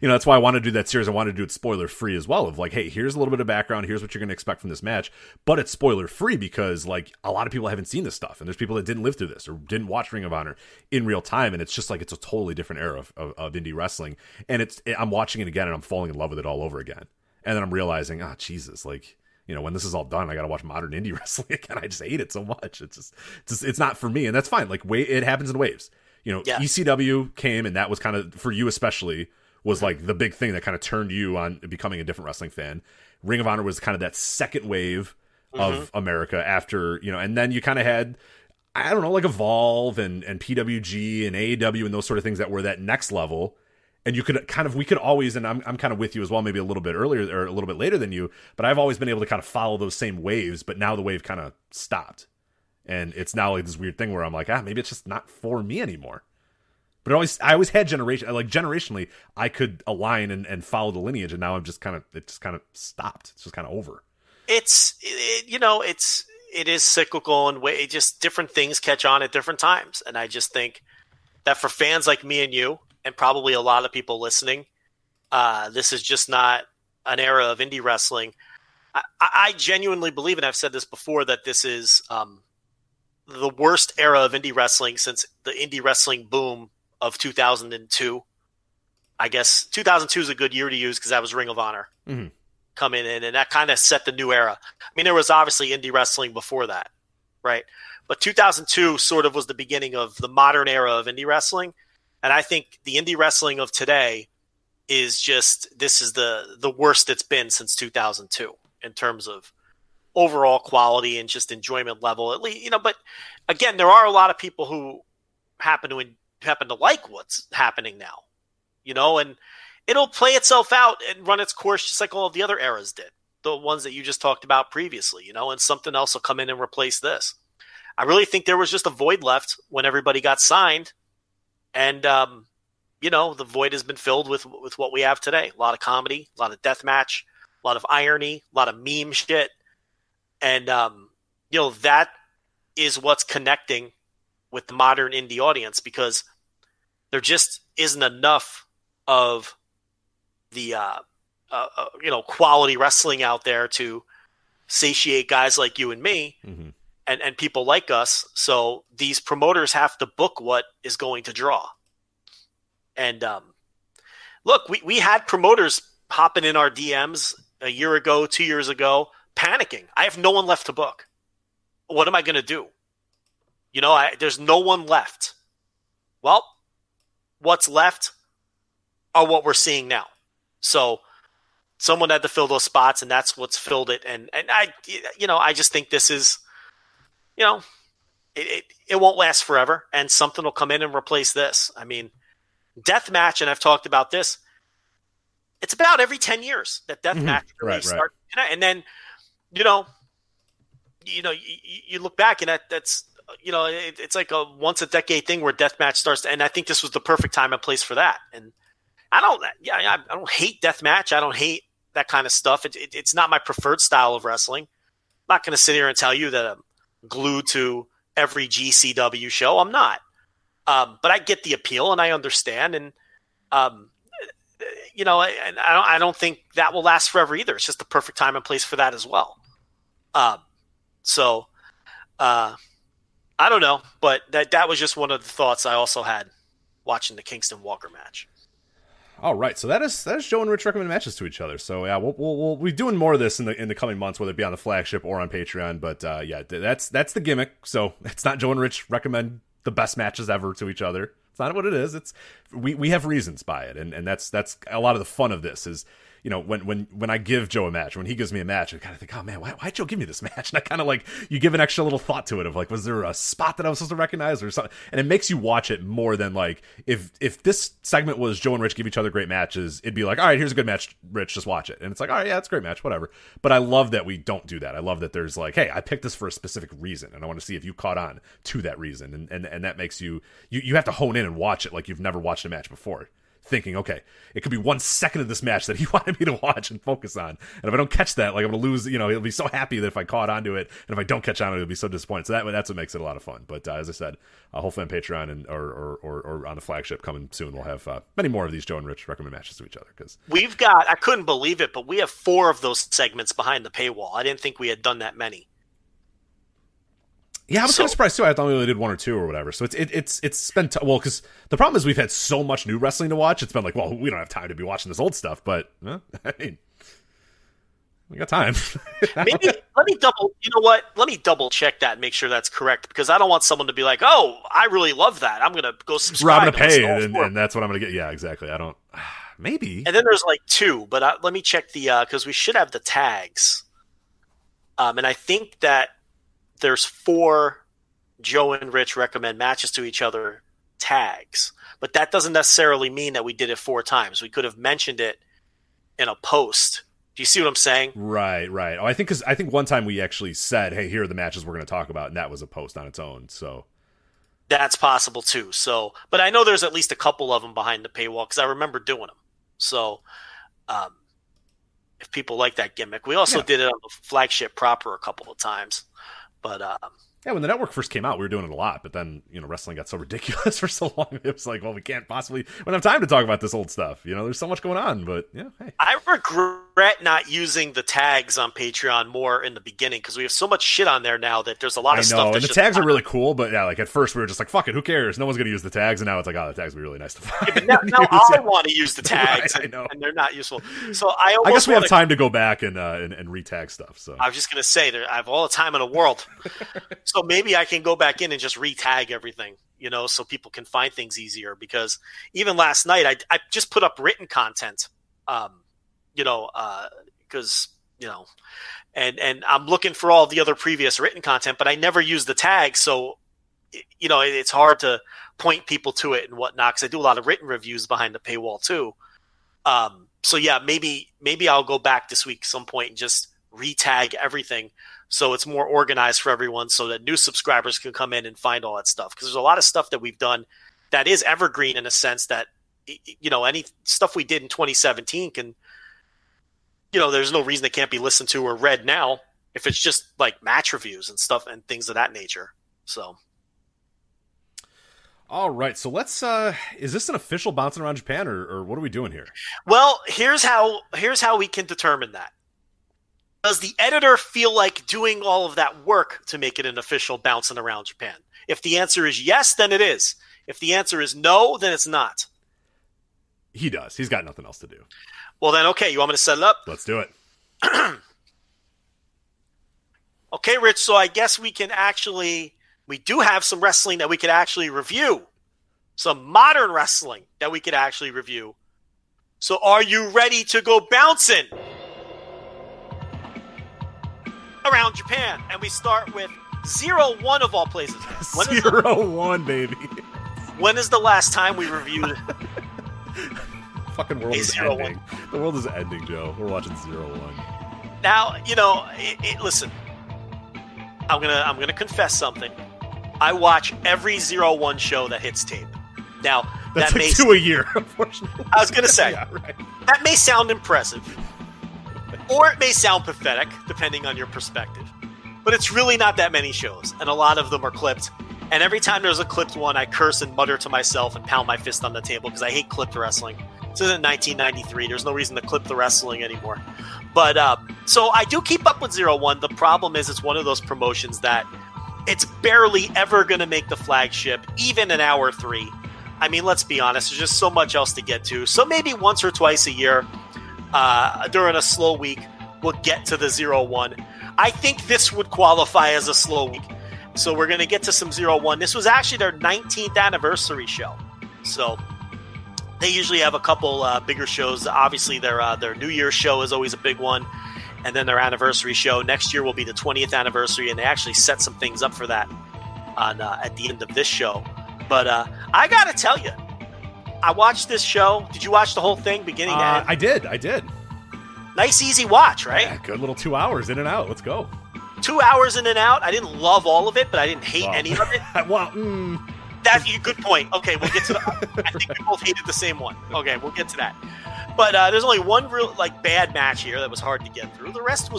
that's why I wanted to do that series. I wanted to do it spoiler free as well, of like, hey, here's a little bit of background, here's what you're going to expect from this match, but it's spoiler free because like a lot of people haven't seen this stuff, and there's people that didn't live through this or didn't watch Ring of Honor in real time, and it's just like it's a totally different era of indie wrestling, and I'm watching it again and I'm falling in love with it all over again, and then I'm realizing, Jesus, like, when this is all done, I got to watch modern indie wrestling again. I just hate it so much. It's not for me, and that's fine. Like, it happens in waves. ECW came, and that was kind of, for you especially, was like the big thing that kind of turned you on becoming a different wrestling fan. Ring of Honor was kind of that second wave of America after, and then you kind of had, I don't know, like Evolve and PWG and AEW and those sort of things that were that next level. And we could always, and I'm kind of with you as well, maybe a little bit earlier or a little bit later than you, but I've always been able to kind of follow those same waves, but now the wave kind of stopped. And it's now like this weird thing where I'm like, maybe it's just not for me anymore. But I always had generationally, I could align and follow the lineage, and now it just kind of stopped. It's just kind of over. It is cyclical, and just different things catch on at different times. And I just think that for fans like me and you, and probably a lot of people listening, this is just not an era of indie wrestling. I genuinely believe, and I've said this before, that this is the worst era of indie wrestling since the indie wrestling boom of 2002. I guess 2002 is a good year to use because that was Ring of Honor coming in, and that kind of set the new era. I mean, there was obviously indie wrestling before that, right? But 2002 sort of was the beginning of the modern era of indie wrestling. And I think the indie wrestling of today is this is the worst it's been since 2002 in terms of overall quality and just enjoyment level. At least, but again, there are a lot of people who happen to like what's happening now, and it'll play itself out and run its course just like all of the other eras did, the ones that you just talked about previously, and something else will come in and replace this. I really think there was just a void left when everybody got signed. And, the void has been filled with what we have today. A lot of comedy, a lot of death match, a lot of irony, a lot of meme shit. And, that is what's connecting with the modern indie audience, because there just isn't enough of the, quality wrestling out there to satiate guys like you and me and people like us. So these promoters have to book what is going to draw. And look, we had promoters hopping in our DMs a year ago, 2 years ago, panicking. I have no one left to book. What am I going to do? There's no one left. Well, what's left are what we're seeing now. So someone had to fill those spots, and that's what's filled it. And I just think this is, it won't last forever, and something will come in and replace this. I mean, death match, and I've talked about this, it's about every 10 years that death match really starts. Right. And then, you look back, and that's, it's like a once a decade thing where death match starts. And I think this was the perfect time and place for that. And I don't hate death match. I don't hate that kind of stuff. It's not my preferred style of wrestling. I'm not going to sit here and tell you that I'm glued to every GCW show. I'm not. But I get the appeal, and I understand. And, and I don't think that will last forever either. It's just the perfect time and place for that as well. I don't know, but that was just one of the thoughts I also had watching the Kingston Walker match. All right, so that is Joe and Rich recommend matches to each other. So yeah, we'll be doing more of this in the coming months, whether it be on the Flagship or on Patreon. But that's the gimmick. So it's not Joe and Rich recommend the best matches ever to each other. It's not what it is. It's we have reasons by it, and that's a lot of the fun of this is. When I give Joe a match, when he gives me a match, I kind of think, oh man, why'd Joe give me this match? And I kind of like, you give an extra little thought to it of like, was there a spot that I was supposed to recognize or something? And it makes you watch it more than like, if this segment was Joe and Rich give each other great matches, it'd be like, all right, here's a good match, Rich, just watch it. And it's like, all right, yeah, it's a great match, whatever. But I love that we don't do that. I love that there's like, hey, I picked this for a specific reason, and I want to see if you caught on to that reason. And that makes you have to hone in and watch it like you've never watched a match before. Thinking, okay, it could be 1 second of this match that he wanted me to watch and focus on. And if I don't catch that, like I'm going to lose, he'll be so happy that if I caught onto it. And if I don't catch on to it, he'll be so disappointed. So that's what makes it a lot of fun. But as I said, hopefully on Patreon and or on the Flagship coming soon, we'll have many more of these Joe and Rich recommend matches to each other. Because we've got, I couldn't believe it, but we have 4 of those segments behind the paywall. I didn't think we had done that many. Yeah, I was kind of surprised too. I thought we only did 1 or 2 or whatever. So it's been because the problem is we've had so much new wrestling to watch. It's been like, well, we don't have time to be watching this old stuff, but I mean, we got time. Maybe let me double check that and make sure that's correct, because I don't want someone to be like, oh, I really love that, I'm gonna go subscribe. I'm gonna pay, and that's what I'm gonna get. Yeah, exactly. I don't. Maybe. And then there's like 2, but let me check the because we should have the tags. And I think that there's 4 Joe and Rich recommend matches to each other tags, but that doesn't necessarily mean that we did it 4 times. We could have mentioned it in a post. Do you see what I'm saying? Right. Oh, I think one time we actually said, hey, here are the matches we're going to talk about, and that was a post on its own. So that's possible too. So, but I know there's at least a couple of them behind the paywall because I remember doing them. So, if people like that gimmick, we also did it on the Flagship proper a couple of times. But yeah, when the network first came out, we were doing it a lot. But then, wrestling got so ridiculous for so long. It was like, well, we don't have time to talk about this old stuff. There's so much going on. But yeah, hey. I regret not using the tags on Patreon more in the beginning because we have so much shit on there now that there's a lot of stuff. And the tags are really cool. But yeah, like at first we were just like, fuck it, who cares? No one's going to use the tags. And now it's like, oh, the tags would be really nice to find. Yeah, but now I want to use the tags, right, and they're not useful. So I guess we have time to go back and re-tag stuff. So I was just going to say, I have all the time in the world. So maybe I can go back in and just re-tag everything, so people can find things easier. Because even last night, I just put up written content, because, and I'm looking for all the other previous written content, but I never use the tags. So, it's hard to point people to it and whatnot, because I do a lot of written reviews behind the paywall too. So yeah, maybe I'll go back this week at some point and just re-tag everything, so it's more organized for everyone, so that new subscribers can come in and find all that stuff. Because there's a lot of stuff that we've done that is evergreen in a sense that any stuff we did in 2017 can, there's no reason it can't be listened to or read now if it's just like match reviews and stuff and things of that nature. So. All right, so let's. Is this an official Bouncing Around Japan, or what are we doing here? Well, here's how we can determine that. Does the editor feel like doing all of that work to make it an official Bouncing Around Japan? If the answer is yes, then it is. If the answer is no, then it's not. He does. He's got nothing else to do. Well, then, okay, you want me to set it up? Let's do it. Okay, Rich, so I guess we do have some wrestling that we could actually review. Some modern wrestling that we could actually review. So are you ready to go bouncing around Japan? And we start with 0-1 of all places. 0-1, baby. When is the last time we reviewed? Fucking world is ending. The world is ending, Joe. We're watching 0-1. Now, listen. I'm gonna confess something. I watch every 0-1 show that hits tape. Now, that's like 2 a year, unfortunately. I was gonna say, yeah, right. That may sound impressive, or it may sound pathetic, depending on your perspective. But it's really not that many shows, and a lot of them are clipped. And every time there's a clipped one, I curse and mutter to myself and pound my fist on the table because I hate clipped wrestling. This isn't 1993. There's no reason to clip the wrestling anymore. But so I do keep up with 0-1. The problem is it's one of those promotions that it's barely ever going to make the flagship, even in hour 3. I mean, let's be honest. There's just so much else to get to. So maybe once or twice a year during a slow week, we'll get to the 0-1. I think this would qualify as a slow week. So we're going to get to some 0-1. This was actually their 19th anniversary show. So they usually have a couple bigger shows. Obviously, their New Year's show is always a big one. And then their anniversary show. Next year will be the 20th anniversary, and they actually set some things up for that at the end of this show. But I got to tell you, I watched this show. Did you watch the whole thing beginning to end? I did. Nice, easy watch, right? Yeah, good little 2 hours in and out. Let's go. 2 hours in and out. I didn't love all of it, but I didn't hate any of it. That's a good point. Okay, we'll get to I think we both hated the same one. Okay, we'll get to that. But there's only one real bad match here that was hard to get through. The rest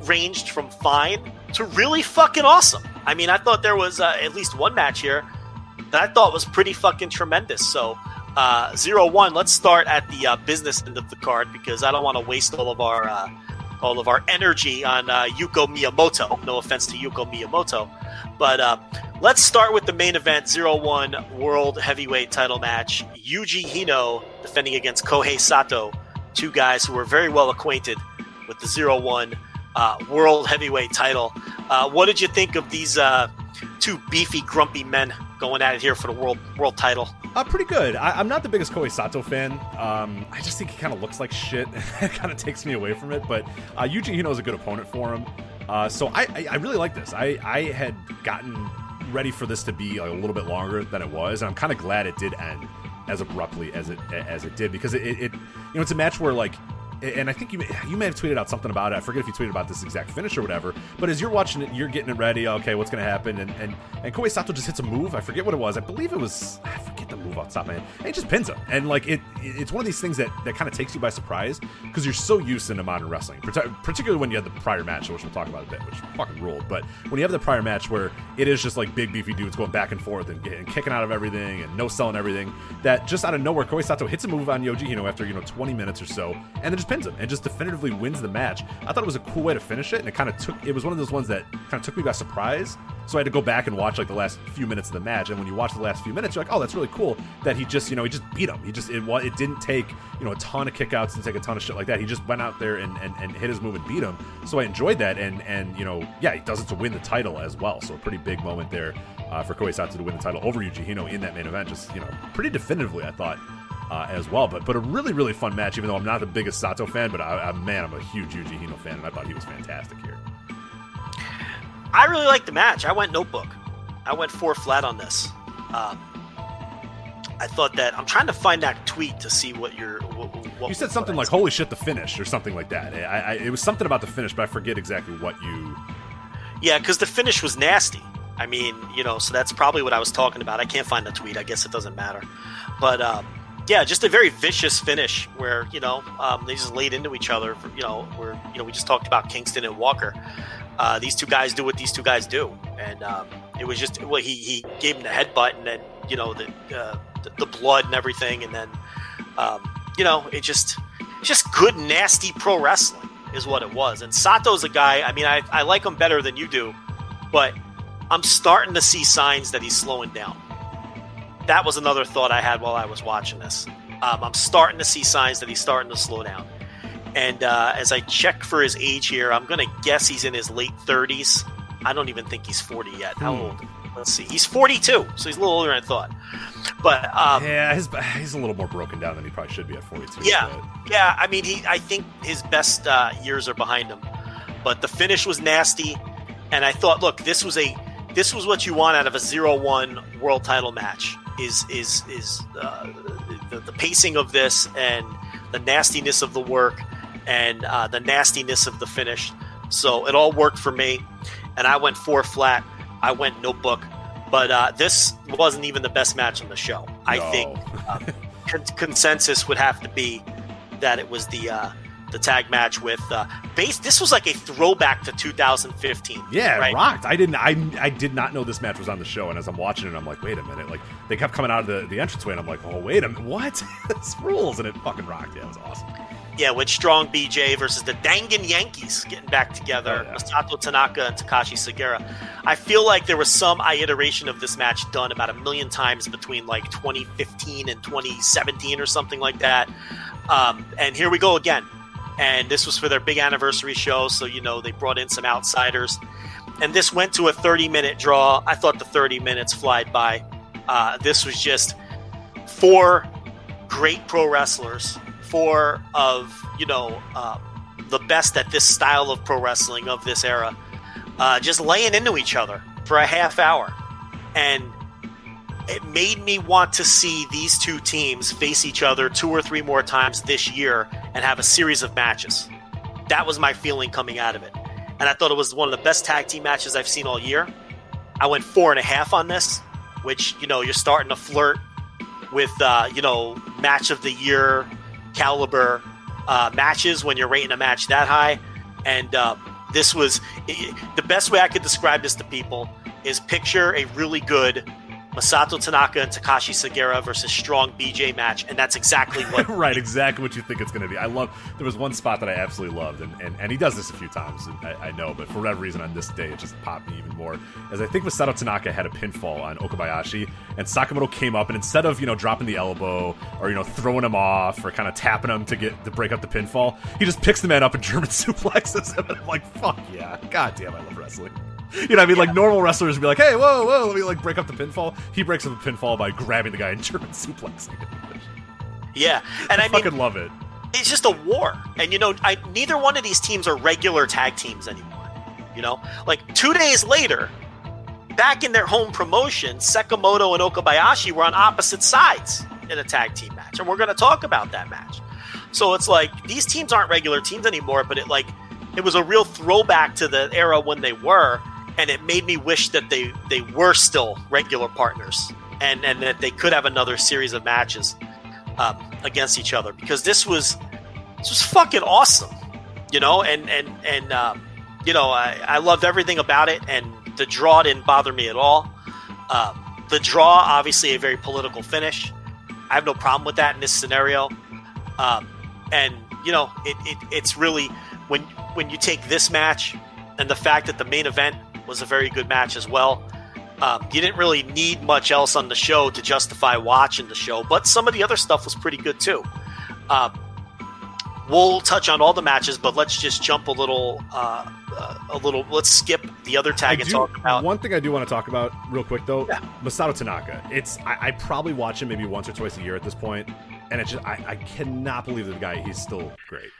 ranged from fine to really fucking awesome. I mean, I thought there was at least one match here that I thought was pretty fucking tremendous. So 0-1, let's start at the business end of the card because I don't want to waste all of our energy on Yuko Miyamoto. No offense to Yuko Miyamoto. But let's start with the main event, 0-1 World Heavyweight title match. Yuji Hino defending against Kohei Sato, two guys who were very well acquainted with the 0-1 World Heavyweight title. What did you think of these two beefy, grumpy men going at it here for the world title? Pretty good. I'm not the biggest Kohei Sato fan. I just think he kind of looks like shit. It kind of takes me away from it. But Yuji Hino is a good opponent for him. So I really like this. I had gotten ready for this to be a little bit longer than it was, and I'm kind of glad it did end as abruptly as it did because it it's a match where and I think you may have tweeted out something about it. I forget if you tweeted about this exact finish or whatever. But as you're watching it, you're getting it ready. Okay, what's going to happen? And Kohei Sato just hits a move. I forget what it was. I believe it was. I forget the move off the top of my head. And he just pins him. And it's one of these things that kind of takes you by surprise because you're so used to modern wrestling, particularly when you had the prior match, which we'll talk about a bit, which fucking ruled. But when you have the prior match where it is just big beefy dudes going back and forth and kicking out of everything and no selling everything, that just out of nowhere Kohei Sato hits a move on Yuji Hino after 20 minutes or so, and then just pins him and just definitively wins the match. I thought it was a cool way to finish it, and it was one of those ones that kind of took me by surprise. So I had to go back and watch the last few minutes of the match, and when you watch the last few minutes, you're like, oh, that's really cool that he just beat him. It didn't take a ton of kickouts and take a ton of shit like that. He just went out there and hit his move and beat him. So I enjoyed that, and he does it to win the title as well. So a pretty big moment there for Kohei Sato to win the title over Yuji Hino in that main event, just pretty definitively, I thought. As well, but a really, really fun match, even though I'm not the biggest Sato fan, but I'm a huge Yuji Hino fan, and I thought he was fantastic here. I really liked the match. I went notebook. I went 4 flat on this. I thought that, I'm trying to find that tweet to see what you said something like, holy shit, the finish, or something like that. It was something about the finish, but I forget exactly what you... Yeah, because the finish was nasty. I mean, so that's probably what I was talking about. I can't find the tweet. I guess it doesn't matter. But Yeah, just a very vicious finish where, they just laid into each other. We just talked about Kingston and Walker. These two guys do what these two guys do. And it was just, he gave him the headbutt and then, the blood and everything. And then, it's just good, nasty pro wrestling is what it was. And Sato's a guy, I like him better than you do, but I'm starting to see signs that he's slowing down. That was another thought I had while I was watching this. I'm starting to see signs that he's starting to slow down. And as I check for his age here, I'm going to guess he's in his late 30s. I don't even think he's 40 yet. How old? Let's see. He's 42, so he's a little older than I thought. But yeah, he's a little more broken down than he probably should be at 42. Yeah, but. yeah. I think his best years are behind him. But the finish was nasty, and I thought, look, this was what you want out of a 0-1 world title match. Is the pacing of this and the nastiness of the work and the nastiness of the finish. So it all worked for me, and I went 4 flat. I went notebook, but this wasn't even the best match on the show. I think consensus would have to be that it was the tag match with base. This was like a throwback to 2015. Yeah, right? it rocked. I did not know this match was on the show, and as I'm watching it, I'm like, wait a minute. Like, they kept coming out of the entranceway, and I'm like, oh, wait a minute, what? This rules, and it fucking rocked. Yeah, it was awesome. Yeah, with Strong BJ versus the Dangan Yankees getting back together, Masato Tanaka and Takashi Sugiura. I feel like there was some iteration of this match done about 1 million times between like 2015 and 2017 or something like that. And here we go again. And this was for their big anniversary show, so, they brought in some outsiders. And this went to a 30-minute draw. I thought the 30 minutes flied by. This was just 4 great pro wrestlers, 4 of, the best at this style of pro wrestling of this era, just laying into each other for a half hour. And it made me want to see these two teams face each other 2 or 3 more times this year and have a series of matches. That was my feeling coming out of it. And I thought it was one of the best tag team matches I've seen all year. I went 4.5 on this, which, you're starting to flirt with, match of the year caliber matches when you're rating a match that high. And this was the best way I could describe this to people is picture a really good Masato Tanaka and Takashi Sugiura versus Strong BJ match, and that's exactly what right, exactly what you think it's going to be. There was one spot that I absolutely loved, and he does this a few times, I know, but for whatever reason on this day it just popped me even more. As I think Masato Tanaka had a pinfall on Okabayashi, and Sakamoto came up, and instead of dropping the elbow or throwing him off or kind of tapping him to break up the pinfall, he just picks the man up and German suplexes him. And I'm like, fuck yeah, god damn, I love wrestling. Like normal wrestlers would be like, hey, whoa, let me break up the pinfall. He breaks up the pinfall by grabbing the guy and German suplexing him. Yeah, and I fucking love it. It's just a war, and neither one of these teams are regular tag teams anymore. Like 2 days later, back in their home promotion, Sakamoto and Okabayashi were on opposite sides in a tag team match, and we're going to talk about that match. So it's like these teams aren't regular teams anymore, but it was a real throwback to the era when they were. And it made me wish that they were still regular partners and that they could have another series of matches against each other, because this was fucking awesome, I loved everything about it, and the draw didn't bother me at all. The draw, obviously a very political finish. I have no problem with that in this scenario. It's really when you take this match and the fact that the main event was a very good match as well. You didn't really need much else on the show to justify watching the show, but some of the other stuff was pretty good too. We'll touch on all the matches, but let's just jump a little. Let's skip the other tag and talk about one thing I do want to talk about real quick though. Yeah. Masato Tanaka. I probably watch him maybe once or twice a year at this point, and it's just I cannot believe that the guy, he's still great.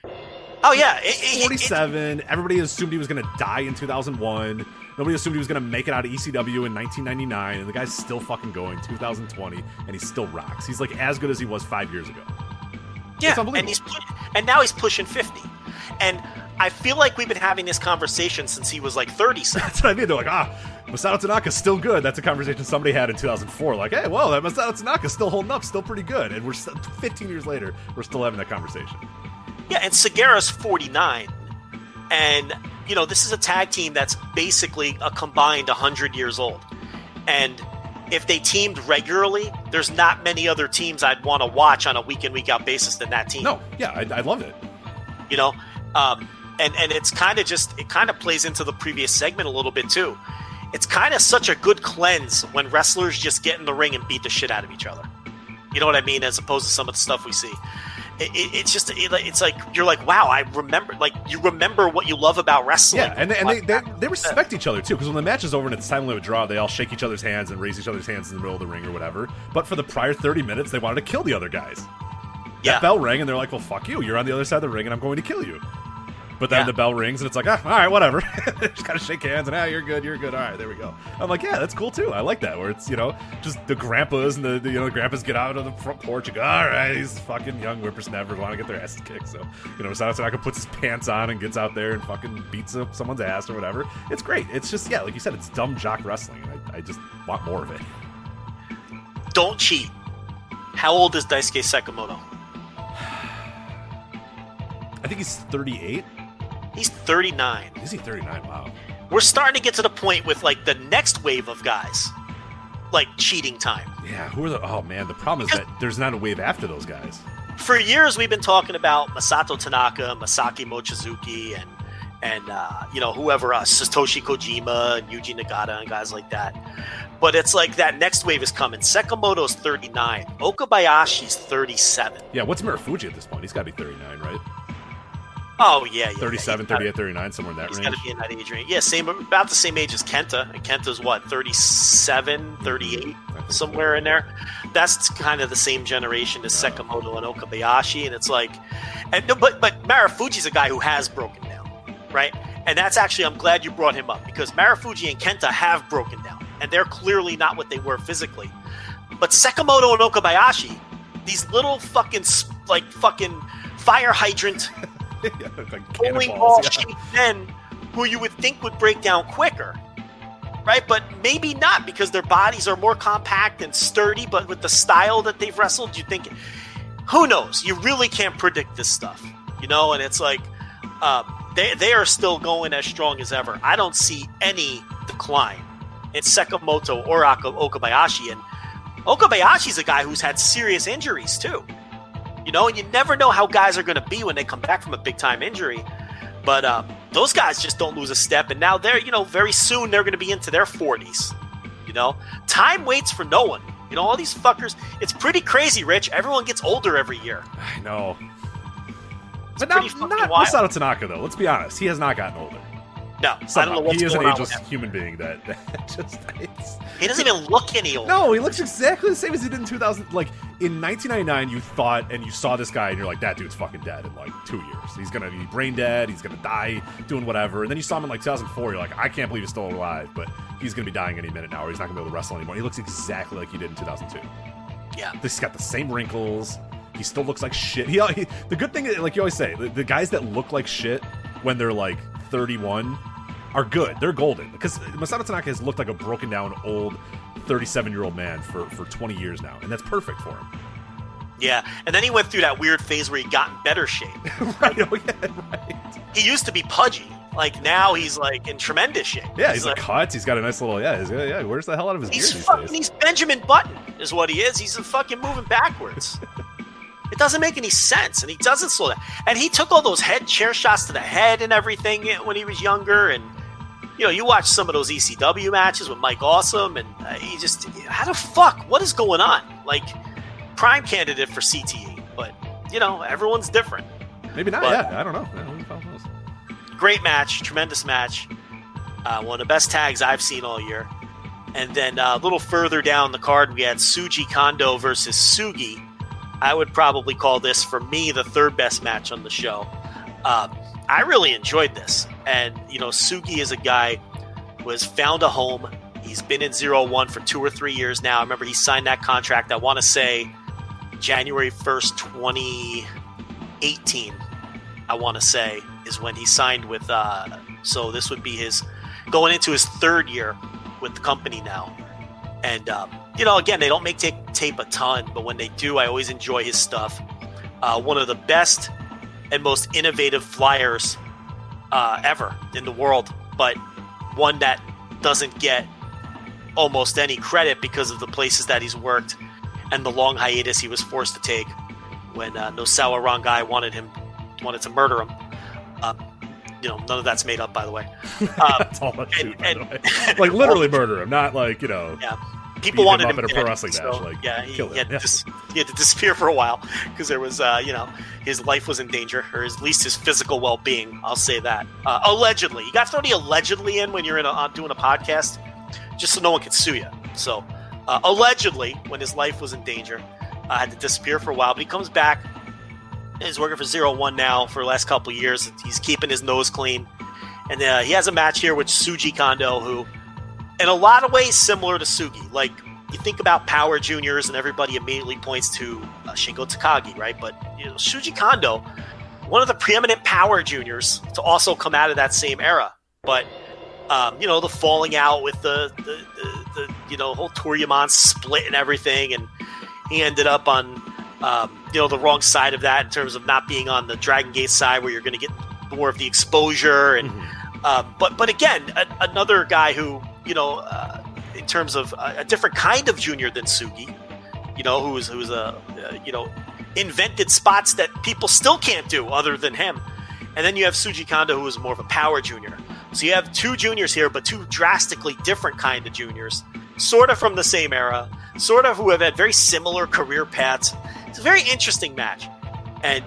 Oh yeah, 47. Everybody assumed he was going to die in 2001. Nobody assumed he was going to make it out of ECW in 1999, and the guy's still fucking going 2020, and he still rocks. He's like as good as he was 5 years ago. Yeah, It's unbelievable. and now he's pushing 50. And I feel like we've been having this conversation since he was like 30 something. That's what I mean. They're like, Masato Tanaka's still good. That's a conversation somebody had in 2004. Like, hey, well, that Masato Tanaka's still holding up, still pretty good. And we're 15 years later, we're still having that conversation. Yeah, and Segura's 49. And, this is a tag team that's basically a combined 100 years old. And if they teamed regularly, there's not many other teams I'd want to watch on a week in, week out basis than that team. No, yeah, I love it. And it's kind of it kind of plays into the previous segment a little bit too. It's kind of such a good cleanse when wrestlers just get in the ring and beat the shit out of each other. You know what I mean? As opposed to some of the stuff we see. It's like you're like, wow, I remember. Like you remember what you love about wrestling. Yeah, and they respect each other too, because when the match is over and it's time limit draw, they all shake each other's hands and raise each other's hands in the middle of the ring or whatever. But for the prior 30 minutes, they wanted to kill the other guys. That bell rang, and they're like, well, fuck you. You're on the other side of the ring, and I'm going to kill you. But then the bell rings, and it's like, all right, whatever. Just kind of shake hands, and you're good. All right, there we go. I'm like, yeah, that's cool, too. I like that, where it's, just the grandpas and the grandpas get out on the front porch and go, all right, these fucking young whippersnappers want to get their asses kicked. So, Masato Tanaka puts his pants on and gets out there and fucking beats up someone's ass or whatever. It's great. It's just, like you said, it's dumb jock wrestling, and I just want more of it. Don't cheat. How old is Daisuke Sekimoto? I think he's 38. He's 39. Is he 39? Wow. We're starting to get to the point with like the next wave of guys, like cheating time. Yeah, who are the? Oh man, the problem is that there's not a wave after those guys. For years, we've been talking about Masato Tanaka, Masaki Mochizuki, and whoever else, Satoshi Kojima, and Yuji Nagata, and guys like that. But it's like that next wave is coming. Sekimoto's 39. Okabayashi's 37. Yeah, what's Marufuji at this point? He's got to be 39, right? Oh, yeah. 37, 38, 39, somewhere in that range. He's got to be in that age range. Yeah, about the same age as Kenta. And Kenta's what, 37, 38, somewhere in there? That's kind of the same generation as Sekimoto and Okabayashi. And it's like, but Marufuji's a guy who has broken down, right? And that's actually, I'm glad you brought him up, because Marufuji and Kenta have broken down. And they're clearly not what they were physically. But Sekimoto and Okabayashi, these little fucking fire hydrant bowling ball shaped men who you would think would break down quicker, right? But maybe not, because their bodies are more compact and sturdy, but with the style that they've wrestled, you think, who knows? You really can't predict this stuff, and it's like they are still going as strong as ever. I don't see any decline in Sekimoto or Okabayashi, and Okabayashi's a guy who's had serious injuries too. And you never know how guys are going to be when they come back from a big-time injury. But those guys just don't lose a step. And now they're, very soon they're going to be into their 40s. Time waits for no one. All these fuckers. It's pretty crazy, Rich. Everyone gets older every year. I know. It's but not wild. Masato Tanaka, though. Let's be honest. He has not gotten older. No, somehow. I don't know what's he is going an on ageless with him. human being that just He doesn't even look any older. No, he looks exactly the same as he did in 2000. Like in 1999, you thought and you saw this guy and you're like, that dude's fucking dead in like 2 years. He's gonna be brain dead. He's gonna die doing whatever. And then you saw him in like 2004. You're like, I can't believe he's still alive, but he's gonna be dying any minute now, or he's not gonna be able to wrestle anymore. He looks exactly like he did in 2002. Yeah, he's got the same wrinkles. He still looks like shit. The good thing, like you always say, the guys that look like shit when they're like 31 are good. They're golden, because Masato Tanaka has looked like a broken down old 37-year-old man for 20 years now, and that's perfect for him. Yeah, and then he went through that weird phase where he got in better shape. Right, right. He used to be pudgy. Like, now he's, like, in tremendous shape. Yeah, he's like cut. He's got a nice little, yeah, where's the hell out of his beard these days? He's Benjamin Button is what he is. He's fucking moving backwards. It doesn't make any sense, and he doesn't slow down. And he took all those chair shots to the head and everything when he was younger, and you watch some of those ECW matches with Mike Awesome, and he just, how the fuck? What is going on? Like, prime candidate for CTE, but, everyone's different. Maybe not, I don't know. Great match, tremendous match. One of the best tags I've seen all year. And then a little further down the card, we had Tsuji Kondo versus Sugi. I would probably call this, for me, the third best match on the show. I really enjoyed this. And, Sugi is a guy who has found a home. He's been in 0-1 for 2 or 3 years now. I remember he signed that contract, I want to say, January 1st, 2018, I want to say, is when he signed with. So this would be his going into his third year with the company now. And again, they don't make tape a ton, but when they do, I always enjoy his stuff. One of the best and most innovative flyers ever in the world, but one that doesn't get almost any credit because of the places that he's worked and the long hiatus he was forced to take when Nosawa Rongai wanted to murder him. None of that's made up, by the way. That's all that's true, by the way. Like literally murder him, not like Yeah, people wanted him at a dead, pro wrestling match. so, Like, yeah, he kill him. he had to disappear for a while because there was, his life was in danger, or at least his physical well-being. I'll say that. Allegedly, you got to throw the allegedly in when you're doing a podcast, just so no one can sue you. So, allegedly, when his life was in danger, had to disappear for a while, but he comes back. He's working for 0-1 now for the last couple of years. He's keeping his nose clean. And he has a match here with Shuji Kondo, who, in a lot of ways, similar to Sugi. Like, you think about Power Juniors, and everybody immediately points to Shingo Takagi, right? But Shuji Kondo, one of the preeminent Power Juniors to also come out of that same era. But, the falling out with the whole Toriyama split and everything, and he ended up on the wrong side of that in terms of not being on the Dragon Gate side where you're going to get more of the exposure. And but again, another guy who, in terms of a different kind of junior than Sugi, who's invented spots that people still can't do other than him. And then you have Shuji Kondo, who is more of a power junior. So you have two juniors here, but two drastically different kind of juniors, sort of from the same era, sort of who have had very similar career paths. It's a very interesting match. And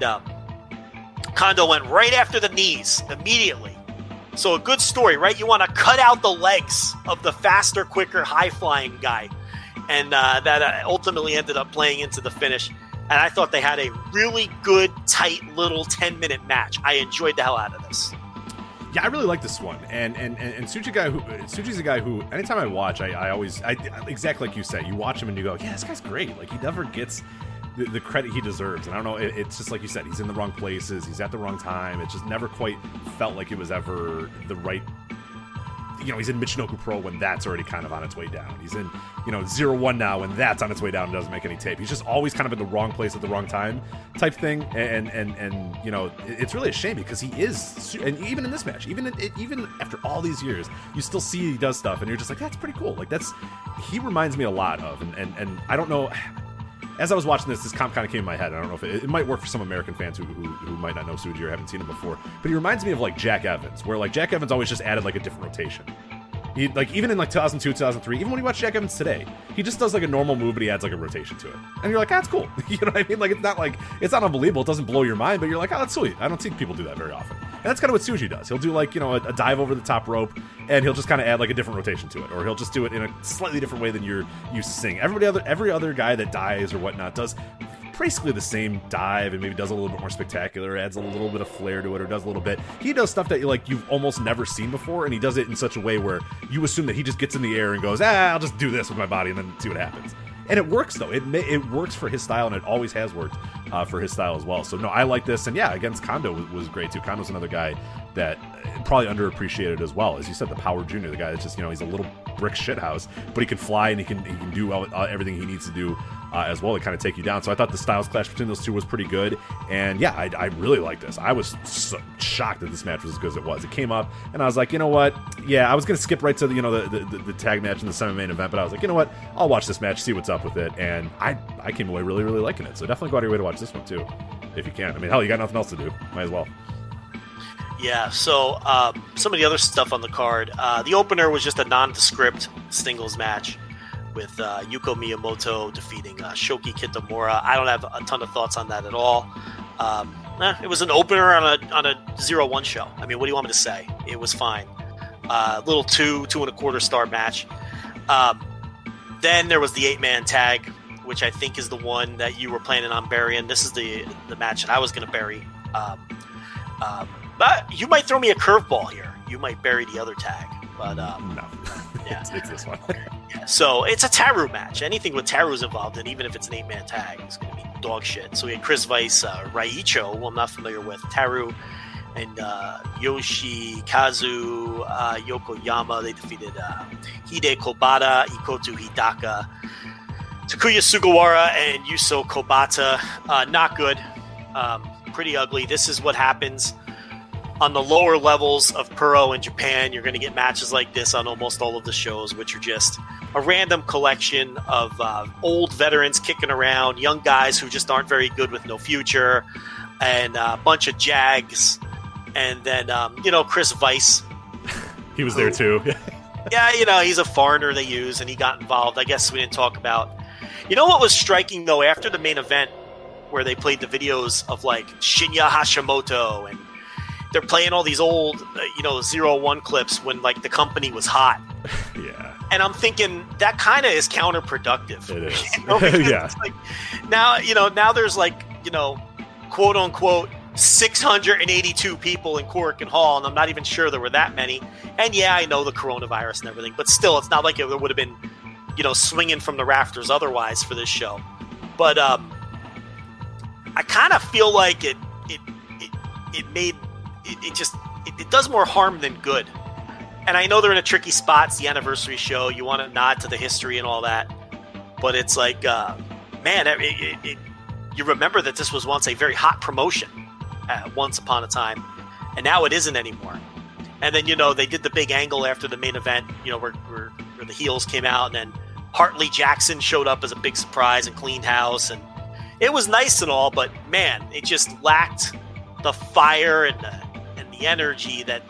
Kondo went right after the knees immediately. So a good story, right? You want to cut out the legs of the faster, quicker, high-flying guy. And that ultimately ended up playing into the finish. And I thought they had a really good, tight, little 10-minute match. I enjoyed the hell out of this. Yeah, I really like this one, and Suji's a guy who anytime I watch, I always exactly like you said, you watch him and you go, yeah, this guy's great. Like, he never gets the credit he deserves, and I don't know, it's just like you said, he's in the wrong places, he's at the wrong time. It just never quite felt like it was ever the right. He's in Michinoku Pro when that's already kind of on its way down. He's in 0-1 now when that's on its way down and doesn't make any tape. He's just always kind of in the wrong place at the wrong time type thing. And it's really a shame because he is, and even in this match, even after all these years, you still see he does stuff and you're just like, that's pretty cool. Like, he reminds me a lot of, and I don't know. As I was watching this comp kind of came in my head. I don't know if it might work for some American fans who might not know Suji or haven't seen him before. But he reminds me of like Jack Evans, where like Jack Evans always just added like a different rotation. He, like, even in like 2002, 2003, even when you watch Jack Evans today, he just does like a normal move, but he adds like a rotation to it. And you're like, that's cool. You know what I mean? Like, it's not unbelievable. It doesn't blow your mind, but you're like, oh, that's sweet. I don't see people do that very often. And that's kind of what Suji does. He'll do like, a dive over the top rope, and he'll just kind of add like a different rotation to it, or he'll just do it in a slightly different way than you're used to seeing. Every other guy that dives or whatnot does basically the same dive and maybe does a little bit more spectacular, adds a little bit of flair to it, or does a little bit. He does stuff that you've almost never seen before, and he does it in such a way where you assume that he just gets in the air and goes, I'll just do this with my body and then see what happens. And it works, though. It works for his style, and it always has worked for his style as well. So, no, I like this. And, yeah, against Kondo was great, too. Kondo's another guy that probably underappreciated as well. As you said, the Power Junior, the guy that's just, he's a little brick shithouse, but he can fly and he can do everything he needs to do as well to kind of take you down. So I thought the styles clash between those two was pretty good. And, yeah, I really like this. I was so shocked that this match was as good as it was. It came up, and I was like, you know what? Yeah, I was going to skip right to the tag match in the semi-main event, but I was like, you know what? I'll watch this match, see what's up with it. And I came away really, really liking it. So definitely go out of your way to watch this one, too, if you can. I mean, hell, you got nothing else to do. Might as well. Yeah, so some of the other stuff on the card. The opener was just a nondescript singles match with Yuko Miyamoto defeating Shoki Kitamura. I don't have a ton of thoughts on that at all. It was an opener on a 0-1 show. I mean, what do you want me to say? It was fine. Little 2.25 star match. Then there was the 8-man tag, which I think is the one that you were planning on burying. This is the match that I was going to bury. But you might throw me a curveball here. You might bury the other tag. But no. Yeah. it's this one. Yeah, so it's a Taru match. Anything with Taru's involved in, even if it's an 8-man tag, is going to be dog shit. So we had Chris Weiss, Raicho, who I'm not familiar with, Taru, and Yoshikazu Yokoyama. They defeated Hide Kobata, Ikoto Hidaka, Takuya Sugawara, and Yuso Kobata. Not good. Pretty ugly. This is what happens on the lower levels of Pro in Japan. You're going to get matches like this on almost all of the shows, which are just a random collection of old veterans kicking around, young guys who just aren't very good with no future, and a bunch of jags. And then, Chris Weiss. He was there too. Yeah, he's a foreigner they use, and he got involved. I guess we didn't talk about. You know what was striking, though, after the main event where they played the videos of, like, Shinya Hashimoto, and they're playing all these old, 0-1 clips when, like, the company was hot. Yeah. And I'm thinking that kind of is counterproductive. It is. Yeah. It's like, now there's, like, quote unquote 682 people in Cork and Hall, and I'm not even sure there were that many. And yeah, I know the coronavirus and everything, but still, it's not like it would have been, swinging from the rafters otherwise for this show. But I kind of feel like it does more harm than good. And I know they're in a tricky spot. It's the anniversary show. You want to nod to the history and all that. But it's like, you remember that this was once a very hot promotion once upon a time. And now it isn't anymore. And then, they did the big angle after the main event, where the heels came out. And then Hartley Jackson showed up as a big surprise and cleaned house. And it was nice and all, but, man, it just lacked the fire and the energy that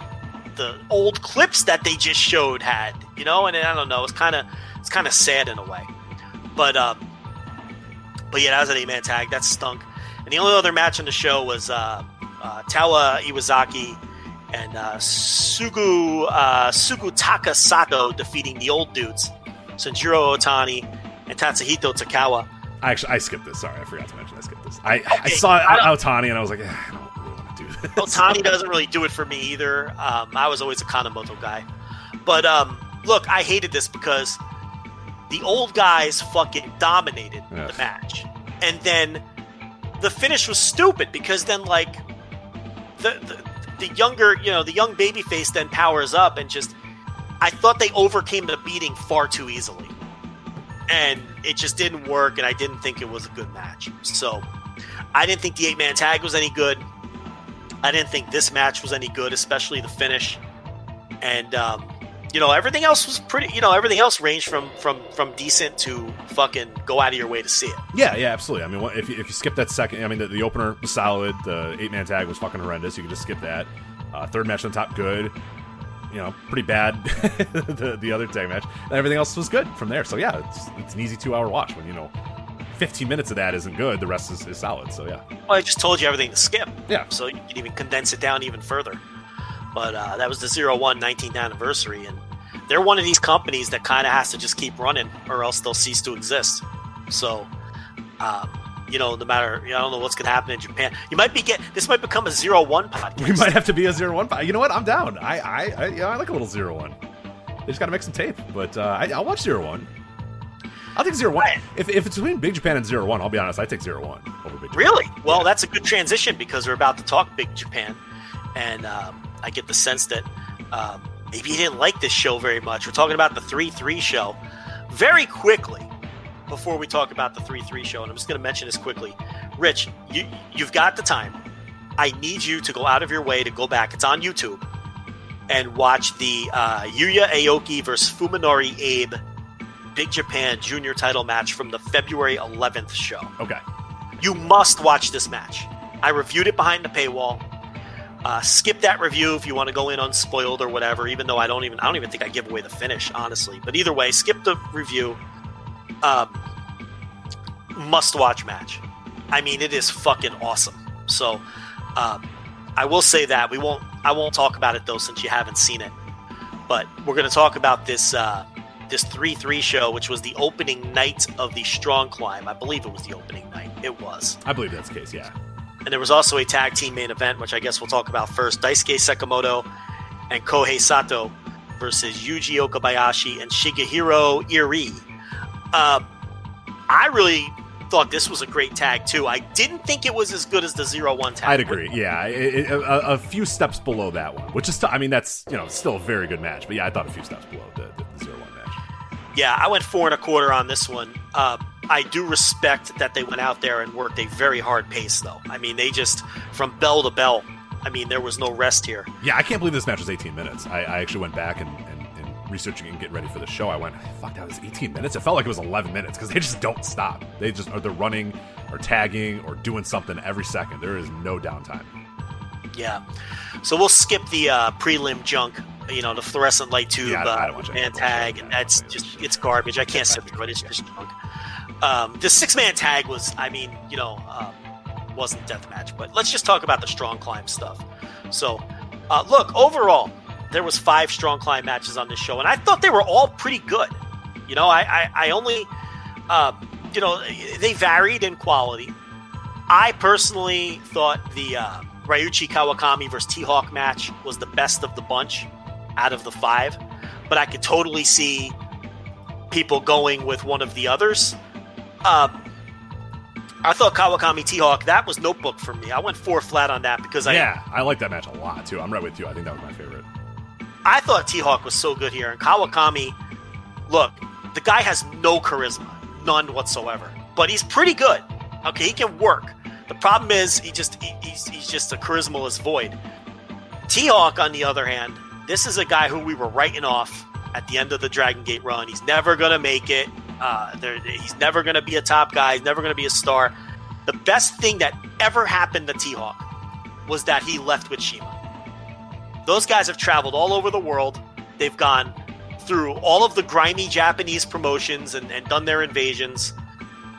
the old clips that they just showed had, and I don't know, it's kind of sad in a way, but yeah, that was an 8-man tag that stunk. And the only other match on the show was Tawa Iwazaki and Sugutaka Sato defeating the old dudes, Sanjiro Otani and Tatsuhito Takawa. I skipped this. Sorry, I forgot to mention I skipped this. I saw Otani and I was like, I don't really want to do this. Otani doesn't really do it for me either. I was always a Kanemoto guy. But look, I hated this because the old guys fucking dominated the match. And then the finish was stupid because then, like, the younger, the young babyface then powers up and just, I thought they overcame the beating far too easily. And it just didn't work, and I didn't think it was a good match. So I didn't think the 8-man tag was any good. I didn't think this match was any good, especially the finish. And, everything else was pretty, everything else ranged from decent to fucking go out of your way to see it. Yeah, absolutely. I mean, if you skip that second, I mean, the opener was solid. The 8-man tag was fucking horrendous. You could just skip that. Third match on top, good. Pretty bad, the other tag match. And everything else was good from there. So, yeah, it's an easy 2-hour watch when, 15 minutes of that isn't good. The rest is solid. So, yeah. Well, I just told you everything to skip. Yeah. So you can even condense it down even further. But that was the 0-1 19th anniversary. And they're one of these companies that kind of has to just keep running or else they'll cease to exist. So, no matter, I don't know what's going to happen in Japan. This might become a 0-1 podcast. We might have to be a 0-1 podcast. You know what? I'm down. I like a little 0-1. They just got to make some tape. But I'll watch 0-1. I'll take 0-1. If it's between Big Japan and 0-1, I'll be honest, I take 0-1 over Big Japan. Really? Well, that's a good transition because we're about to talk Big Japan. And I get the sense that maybe you didn't like this show very much. We're talking about the 3-3 show. Very quickly, before we talk about the 3-3 show, and I'm just going to mention this quickly. Rich, you've got the time. I need you to go out of your way to go back. It's on YouTube. And watch the Yuya Aoki versus Fuminori Abe Big Japan Junior title match from the February 11th show. Okay. You must watch this match. I reviewed it behind the paywall. Skip that review if you want to go in unspoiled or whatever, even though I don't even think I give away the finish, honestly. But either way, skip the review. Must watch match. I mean, it is fucking awesome. So I will say that I won't talk about it though since you haven't seen it. But we're going to talk about this 3-3 show, which was the opening night of the Strong Climb. I believe it was the opening night. It was. I believe that's the case, yeah. And there was also a tag team main event, which I guess we'll talk about first. Daisuke Sekimoto and Kohei Sato versus Yuji Okabayashi and Shigehiro Irie. I really thought this was a great tag too. I didn't think it was as good as the 0-1 tag. I'd agree. Yeah, a few steps below that one, which is that's still a very good match. But yeah, I thought a few steps below the 0-1 match. Yeah, I went 4 1/4 on this one. I do respect that they went out there and worked a very hard pace, though. I mean, they just from bell to bell. I mean, there was no rest here. Yeah, I can't believe this match was 18 minutes. I actually went back and researching and getting ready for the show. I went, fuck, that was 18 minutes. It felt like it was 11 minutes because they just don't stop. They're running or tagging or doing something every second. There is no downtime. Yeah. So we'll skip the prelim junk. The fluorescent light tube man tag. That's just, it's garbage. I can't sit through it. It's just junk. The 6-man tag was, wasn't deathmatch, but let's just talk about the strong climb stuff. So, look, overall, there was 5 strong climb matches on this show, and I thought they were all pretty good. I only, they varied in quality. I personally thought the Ryuichi Kawakami versus T-Hawk match was the best of the bunch out of the 5, but I could totally see people going with one of the others. I thought Kawakami T-Hawk, that was notebook for me. I went 4 flat on that because I like that match a lot too. I'm right with you. I think that was my favorite. I thought T-Hawk was so good here, and Kawakami, look, the guy has no charisma, none whatsoever, but he's pretty good. Okay, he can work. The problem is he's just a charismaless void. T-Hawk, on the other hand, this is a guy who we were writing off at the end of the Dragon Gate run. He's never gonna make it. He's never gonna be a top guy. He's never gonna be a star. The best thing that ever happened to T-Hawk was that he left with Shima. Those guys have traveled all over the world. They've gone through all of the grimy Japanese promotions and done their invasions.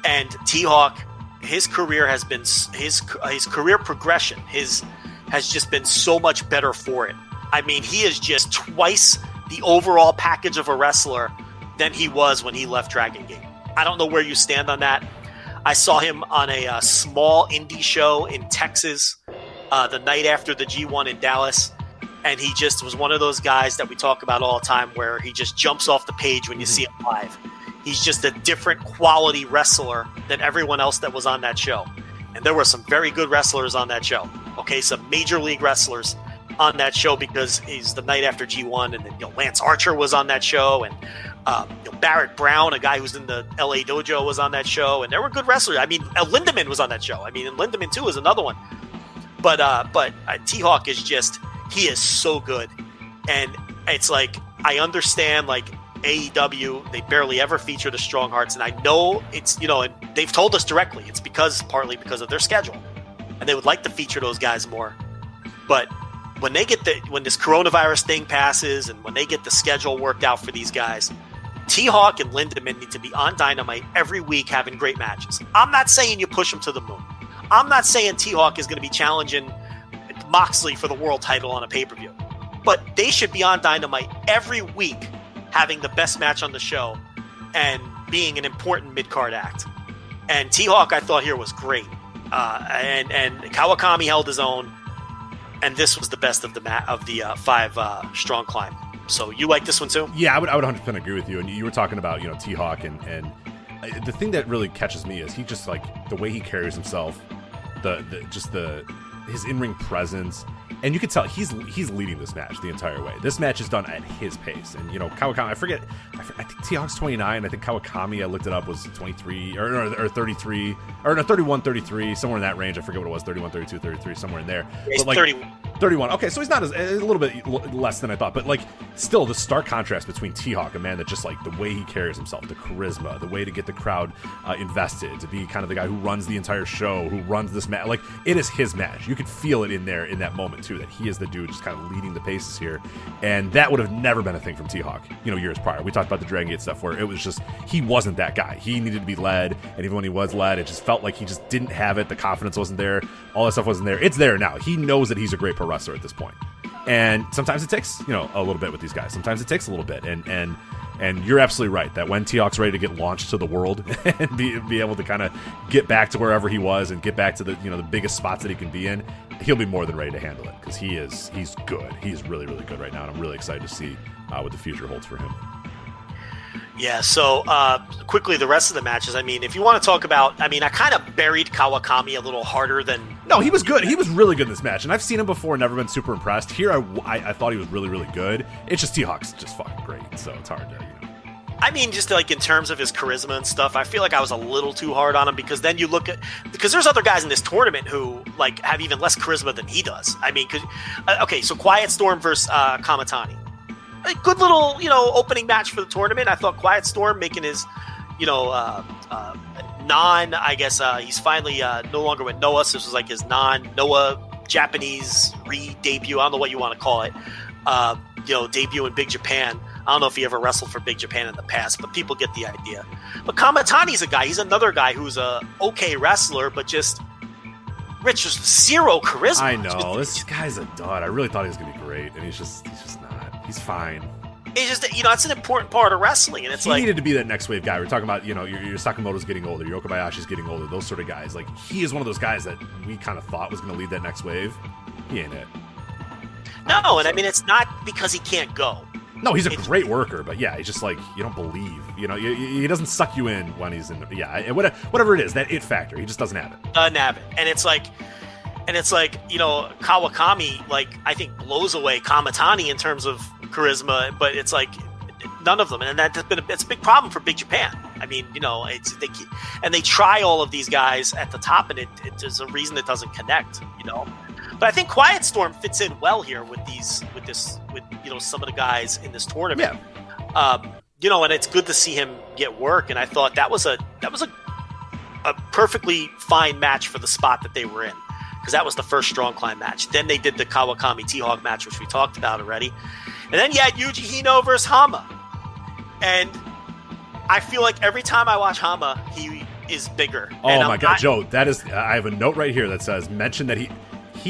And T-Hawk, his career has been his career progression has just been so much better for it. I mean, he is just twice the overall package of a wrestler than he was when he left Dragon Gate. I don't know where you stand on that. I saw him on a small indie show in Texas the night after the G1 in Dallas. And he just was one of those guys that we talk about all the time where he just jumps off the page when you see him live. He's just a different quality wrestler than everyone else that was on that show. And there were some very good wrestlers on that show. Okay, some major league wrestlers on that show because he's the night after G1. And then Lance Archer was on that show. And Barrett Brown, a guy who's in the LA Dojo, was on that show. And there were good wrestlers. I mean, Lindemann was on that show. I mean, and Lindemann, too, is another one. But T-Hawk is just... he is so good. And it's like, I understand, like, AEW, they barely ever feature the Strong Hearts. And I know it's, and they've told us directly, it's partly because of their schedule. And they would like to feature those guys more. But when they get when this coronavirus thing passes and when they get the schedule worked out for these guys, T-Hawk and Lindemann need to be on Dynamite every week having great matches. I'm not saying you push them to the moon. I'm not saying T-Hawk is going to be challenging Moxley for the world title on a pay-per-view, but they should be on Dynamite every week having the best match on the show and being an important mid-card act. And T-Hawk, I thought here was great. And Kawakami held his own, and this was the best of the 5 strong climb. So you like this one too? Yeah, I would 100% agree with you. And you were talking about T-Hawk, and the thing that really catches me is he just, like, the way he carries himself, his in-ring presence, and you can tell he's leading this match the entire way. This match is done at his pace, and Kawakami, I think T-Hawk's 29. I think Kawakami, I looked it up, was 23 or 33 or no, 31, 33, somewhere in that range. I forget what it was, 31, 32, 33, somewhere in there. He's but 31. Okay, so he's not a little bit less than I thought, but like still the stark contrast between T-Hawk, a man that just like the way he carries himself, the charisma, the way to get the crowd invested, to be kind of the guy who runs the entire show, who runs this match. Like, it is his match. You could feel it in there in that moment too, that he is the dude just kind of leading the paces here, and that would have never been a thing from T-Hawk, years prior. We talked about the Dragon Gate stuff where it was just he wasn't that guy. He needed to be led, and even when he was led, it just felt like he just didn't have it. The confidence wasn't there. All that stuff wasn't there. It's there now. He knows that he's a great pro wrestler at this point. And sometimes it takes, a little bit with these guys. Sometimes it takes a little bit. And you're absolutely right that when T-Hawk's ready to get launched to the world and be able to kind of get back to wherever he was and get back to the the biggest spots that he can be in, he'll be more than ready to handle it because he's good. He's really, really good right now, and I'm really excited to see what the future holds for him. Yeah, so quickly the rest of the matches. I mean, if you want to talk about, I mean, I kind of buried Kawakami a little harder than. No, he was good. He was really good in this match, and I've seen him before. Never been super impressed. Here, I thought he was really, really good. It's just T-Hawk's just fucking great, so it's hard to, I mean, just like in terms of his charisma and stuff, I feel like I was a little too hard on him because then you look at, because there's other guys in this tournament who like have even less charisma than he does. I mean, okay, so Quiet Storm versus Kamatani, a good little opening match for the tournament. I thought Quiet Storm making his I guess he's finally no longer with Noah, so this was like his non-Noah Japanese re-debut. I don't know what you want to call it. Debut in Big Japan. I don't know if he ever wrestled for Big Japan in the past, but people get the idea. But Kamatani's a guy. He's another guy who's a okay wrestler, but just zero charisma. I know. This guy's a dud. I really thought he was going to be great, and he's just not. He's fine. It's just that's an important part of wrestling, and it's he needed to be that next wave guy. We're talking about, your Sakamoto's getting older, your Okabayashi's getting older, those sort of guys. Like, he is one of those guys that we kind of thought was going to lead that next wave. He ain't it. No, and I mean, it's not because he can't go. No, he's a great worker, but yeah, he's just like, you don't believe. He doesn't suck you in when he's in. Yeah, whatever it is, that it factor, he just doesn't have it. Doesn't have it, and it's like, Kawakami, like, I think blows away Kamatani in terms of charisma, but it's like none of them, and it's a big problem for Big Japan. I mean, they try all of these guys at the top, and there's a reason it doesn't connect. But I think Quiet Storm fits in well here with some of the guys in this tournament. Yeah. And it's good to see him get work. And I thought that was a perfectly fine match for the spot that they were in, because that was the first Strong Climb match. Then they did the Kawakami T-Hawk match, which we talked about already. And then you had Yuji Hino versus Hama. And I feel like every time I watch Hama, he is bigger. Oh my God, Joe, that is, I have a note right here that says, mention that he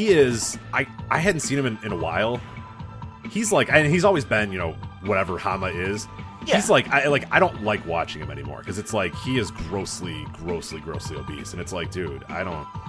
is, I hadn't seen him in a while. He's like, and he's always been, whatever Hama is. Yeah. He's like, I don't like watching him anymore, because it's like he is grossly obese, and it's like, dude,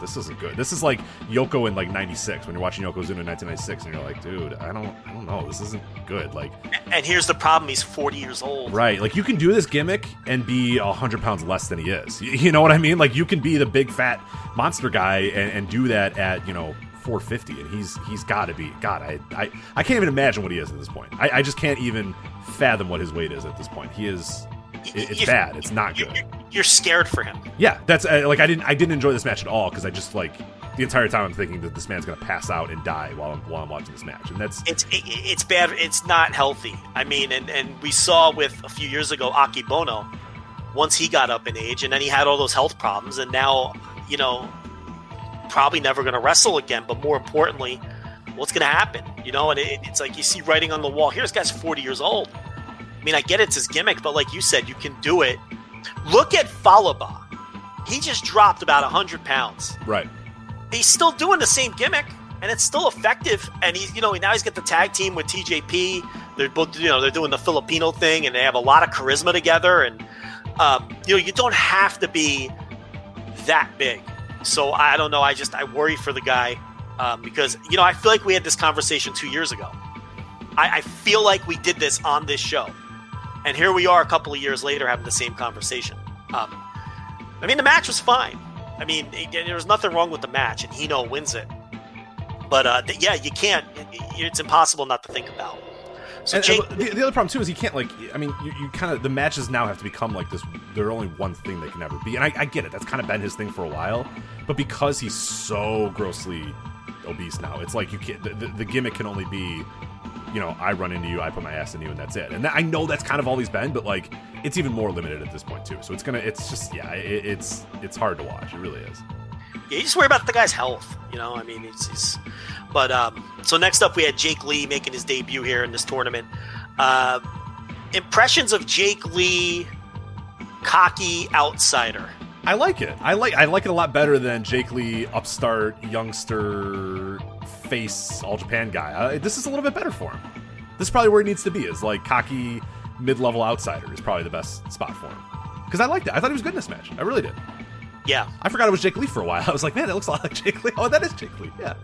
this isn't good. This is like Yoko in like '96 when you're watching Yokozuna in 1996, and you're like, dude, I don't know, this isn't good. Like, and here's the problem: he's 40 years old. Right? Like, you can do this gimmick and be 100 pounds less than he is. You know what I mean? Like, you can be the big fat monster guy and do that at 450, and he's got to be. God, I can't even imagine what he is at this point. I just can't even fathom what his weight is at this point. He is. It's bad. It's not good. You're scared for him. Yeah, that's like I didn't enjoy this match at all, because I just like the entire time I'm thinking that this man's gonna pass out and die while I'm watching this match, and it's bad. It's not healthy. I mean, and we saw with a few years ago Akibono, once he got up in age, and then he had all those health problems, and now probably never going to wrestle again. But more importantly, what's going to happen? And it's like you see writing on the wall. Here's this guy's 40 years old. I mean, I get it's his gimmick, but like you said, you can do it. Look at Falaba. He just dropped about 100 pounds. Right. He's still doing the same gimmick, and it's still effective. And he's, now he's got the tag team with TJP. They're both, they're doing the Filipino thing, and they have a lot of charisma together. And you don't have to be that big. So I don't know. I worry for the guy because, I feel like we had this conversation 2 years ago. I feel like we did this on this show. And here we are a couple of years later having the same conversation. I mean, the match was fine. I mean, there was nothing wrong with the match, and Hino wins it. But, you can't. It's impossible not to think about. So Jake, the other problem too is you can't you kind of, the matches now have to become like this. They're only one thing they can ever be, and I get it. That's kind of been his thing for a while, but because he's so grossly obese now, it's like you can't. The gimmick can only be, I run into you, I put my ass in you, and that's it. And I know that's kind of all he's been, but like it's even more limited at this point too. So it's hard to watch. It really is. Yeah, you just worry about the guy's health. I mean, But so next up, we had Jake Lee making his debut here in this tournament. Impressions of Jake Lee, cocky outsider. I like it. I like it a lot better than Jake Lee, upstart, youngster, face, All Japan guy. This is a little bit better for him. This is probably where he needs to be. Is like cocky, mid-level outsider is probably the best spot for him. Because I liked it. I thought he was good in this match. I really did. Yeah. I forgot it was Jake Lee for a while. I was like, man, that looks a lot like Jake Lee. Oh, that is Jake Lee. Yeah.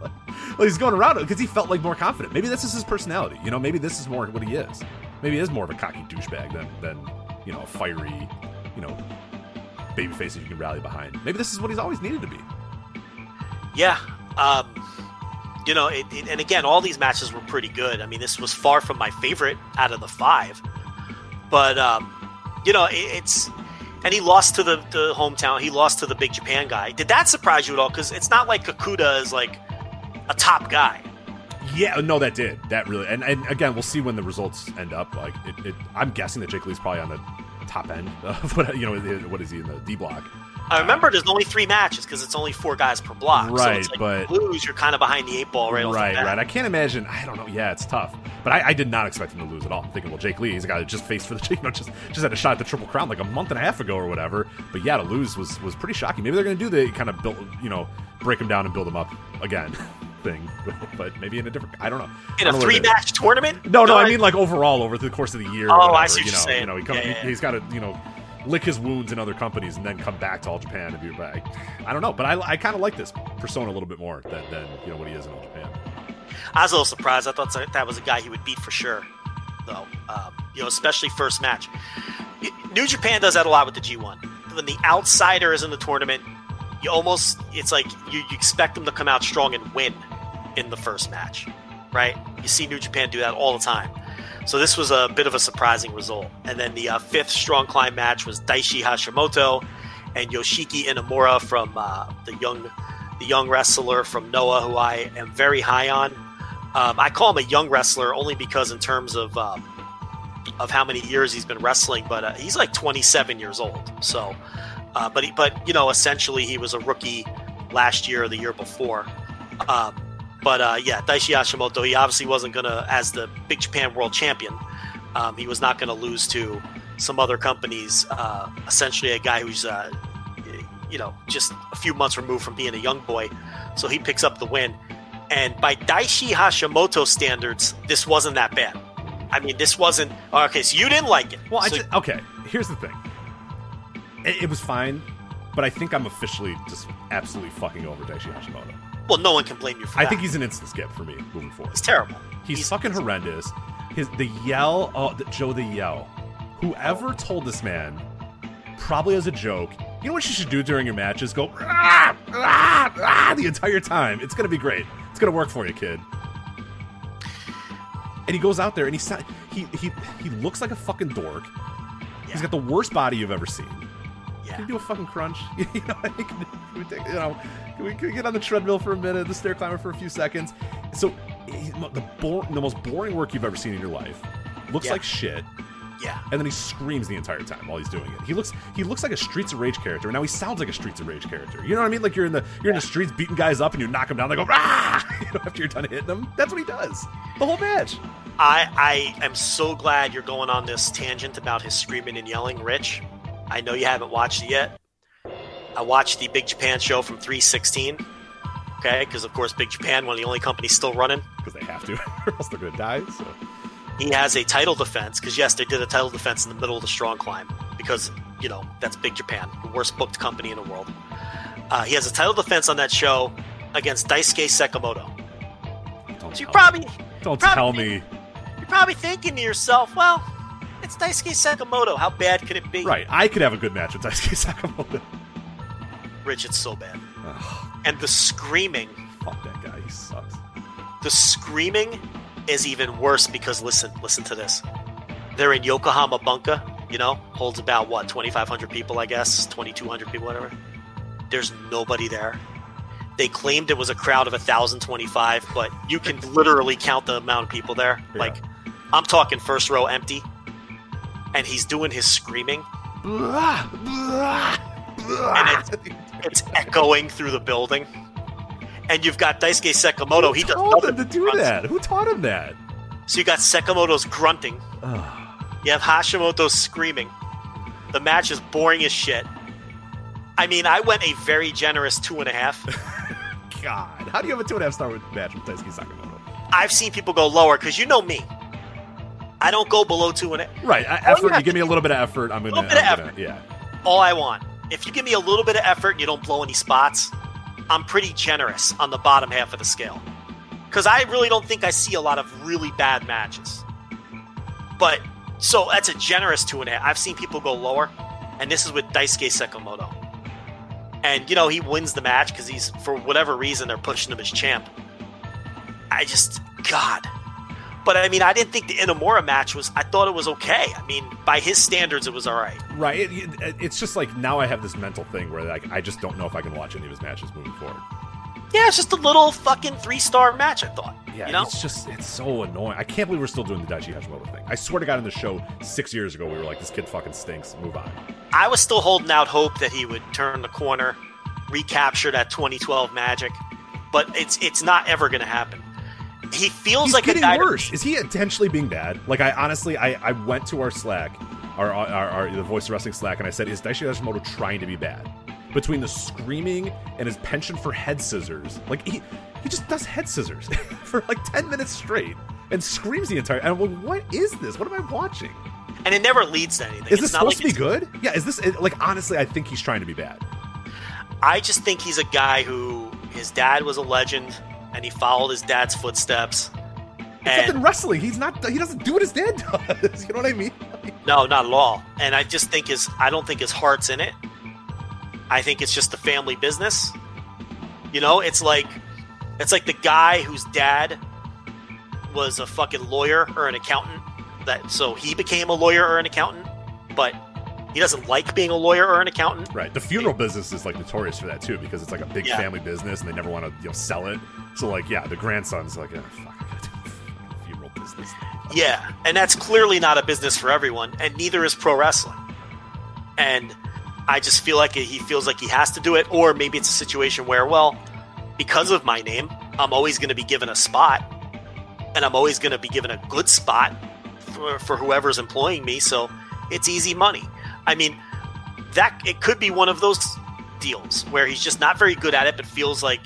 Well, he's going around it because he felt like more confident. Maybe this is his personality. Maybe this is more what he is. Maybe he is more of a cocky douchebag than a fiery, baby faces you can rally behind. Maybe this is what he's always needed to be. Yeah. And again, all these matches were pretty good. I mean, this was far from my favorite out of the 5. But, and he lost to the hometown. He lost to the Big Japan guy. Did that surprise you at all? Because it's not like Kakuta is like a top guy. Yeah, no, that did. That really, and again, we'll see when the results end up. Like, I'm guessing that Jake Lee's probably on the top end of what is he in the D block? I remember there's only 3 matches because it's only 4 guys per block. Right, so it's like but you lose, you're kind of behind the 8 ball right off the bat. Right. I can't imagine. I don't know. Yeah, it's tough. But I did not expect him to lose at all. I'm thinking, well, Jake Lee, he's a guy that just faced for the just had a shot at the Triple Crown like a month and a half ago or whatever. But yeah, to lose was pretty shocking. Maybe they're going to do the kind of break him down and build him up again thing, but maybe in a different. I don't know. In a 3-match tournament? No, I mean like overall over the course of the year. Oh, whatever, I see what you're saying. He's got to lick his wounds in other companies and then come back to All Japan and be back. I don't know, but I kind of like this persona a little bit more than what he is in All Japan. I was a little surprised. I thought that was a guy he would beat for sure, though. Especially first match. New Japan does that a lot with the G1. When the outsider is in the tournament, it's like you expect them to come out strong and win in the first match, right? You see New Japan do that all the time. So this was a bit of a surprising result. And then the 5th Strong Climb match was Daishi Hashimoto and Yoshiki Inamura from the young wrestler from Noah, who I am very high on. I call him a young wrestler only because in terms of how many years he's been wrestling, but he's like 27 years old. So, essentially he was a rookie last year or the year before. Daishi Hashimoto, he obviously wasn't going to, as the Big Japan World Champion, he was not going to lose to some other companies, essentially a guy who's, just a few months removed from being a young boy. So he picks up the win. And by Daishi Hashimoto standards, this wasn't that bad. I mean, this wasn't... Okay, so you didn't like it. Well, okay, here's the thing. It was fine, but I think I'm officially just absolutely fucking over Daishi Hashimoto. Well, no one can blame you for that. I think he's an instant skip for me moving forward. It's terrible. He's fucking horrendous. The yell, the yell. Whoever told this man, probably as a joke, you know what you should do during your matches? Go, rah, rah, rah, the entire time. It's going to be great. It's going to work for you, kid. And he goes out there and he looks like a fucking dork. Yeah. He's got the worst body you've ever seen. Yeah. Can you do a fucking crunch? Can we get on the treadmill for a minute, the stair climber for a few seconds? So the most boring work you've ever seen in your life. Looks like shit. Yeah. And then he screams the entire time while he's doing it. He looks like a Streets of Rage character. And now he sounds like a Streets of Rage character. You know what I mean? Like you're in the streets beating guys up and you knock them down. They go, rah! After you're done hitting them. That's what he does. The whole match. I am so glad you're going on this tangent about his screaming and yelling, Rich. I know you haven't watched it yet. I watched the Big Japan show from 316. Okay, because of course Big Japan, one of the only companies still running. Because they have to, or else they're going to die. So. He has a title defense, because yes, they did a title defense in the middle of the Strong Climb, because, that's Big Japan, the worst booked company in the world. He has a title defense on that show against Daisuke Sekimoto. Don't tell me. You're probably thinking to yourself, well, it's Daisuke Sekimoto. How bad could it be? Right, I could have a good match with Daisuke Sekimoto. Rich, it's so bad. And the screaming. Fuck that guy, he sucks. The screaming is even worse because listen to this. They're in Yokohama Bunka, holds about 2,500 people, I guess, 2,200 people, whatever. There's nobody there. They claimed it was a crowd of 1,025, but you can literally count the amount of people there. Yeah. Like, I'm talking first row empty, and he's doing his screaming, and it's echoing through the building. And you've got Daisuke Sekimoto. He does nothing to do that. Who taught him that? So you got Sekimoto's grunting. You have Hashimoto screaming. The match is boring as shit. I mean, I went a very generous 2.5. God, how do you have a 2.5 star match with Daisuke Sekimoto? I've seen people go lower because you know me. I don't go below 2.5. Right, effort. You give me a little bit of effort. I'm gonna. Yeah. All I want. If you give me a little bit of effort and you don't blow any spots, I'm pretty generous on the bottom half of the scale. Because I really don't think I see a lot of really bad matches. But, so that's a generous 2.5. I've seen people go lower. and this is with Daisuke Sekimoto. And, you know, he wins the match because he's, for whatever reason, they're pushing him as champ. God. But, I mean, I didn't think the Inamura match I thought it was okay. I mean, by his standards, it was all right. Right. It's just like, now I have this mental thing where, like, I just don't know if I can watch any of his matches moving forward. Yeah, it's just a little fucking 3-star match, I thought. Yeah, you know? it's so annoying. I can't believe we're still doing the Daichi Hashimoto thing. I swear to God, in the show 6 years ago, we were like, this kid fucking stinks. Move on. I was still holding out hope that he would turn the corner, recapture that 2012 magic, but it's not ever going to happen. He feels He's like getting a guy worse. Is he intentionally being bad? Like, I honestly went to our Slack, our the Voice of Wrestling Slack, and I said, is Daichi Hashimoto trying to be bad? Between the screaming and his penchant for head scissors, like he just does head scissors for like 10 minutes straight and screams the entire. And I'm like, what is this? What am I watching? And it never leads to anything. Is this supposed to be good? Yeah. Is this like, honestly? I think he's trying to be bad. I just think he's a guy who his dad was a legend, and he followed his dad's footsteps. Except in wrestling, he doesn't do what his dad does. You know what I mean? No, not at all. And I just think I don't think his heart's in it. I think it's just a family business. You know, it's like the guy whose dad was a fucking lawyer or an accountant, so he became a lawyer or an accountant, but he doesn't like being a lawyer or an accountant. Right. The funeral business is like notorious for that too, because it's like a big family business and they never want to sell it. So like, yeah, the grandson's like, oh, fuck, I gotta do the funeral business. Yeah, and that's clearly not a business for everyone, and neither is pro wrestling. And I just feel like he feels like he has to do it, or maybe it's a situation where, well, because of my name, I'm always going to be given a spot, and I'm always going to be given a good spot for whoever's employing me, so it's easy money. I mean, it could be one of those deals where he's just not very good at it, but feels like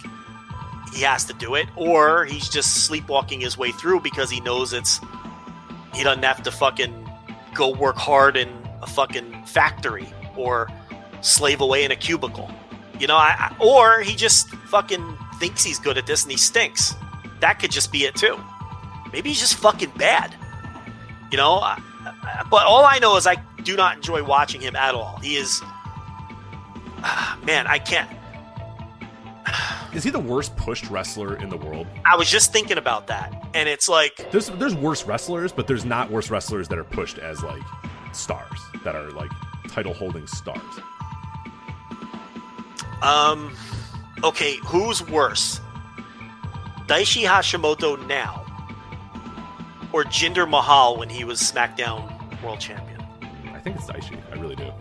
he has to do it, or he's just sleepwalking his way through because he knows he doesn't have to fucking go work hard in a fucking factory or slave away in a cubicle, you know, or he just fucking thinks he's good at this and he stinks. That could just be it too. Maybe he's just fucking bad, you know. But all I know is I do not enjoy watching him at all. He is, man, I can't. Is he the worst pushed wrestler in the world? I was just thinking about that, and it's like there's worse wrestlers, but there's not worse wrestlers that are pushed as like stars, that are like title holding stars. Okay, who's worse? Daichi Hashimoto now, or Jinder Mahal when he was SmackDown World Champion? I think it's Daichi. I really do.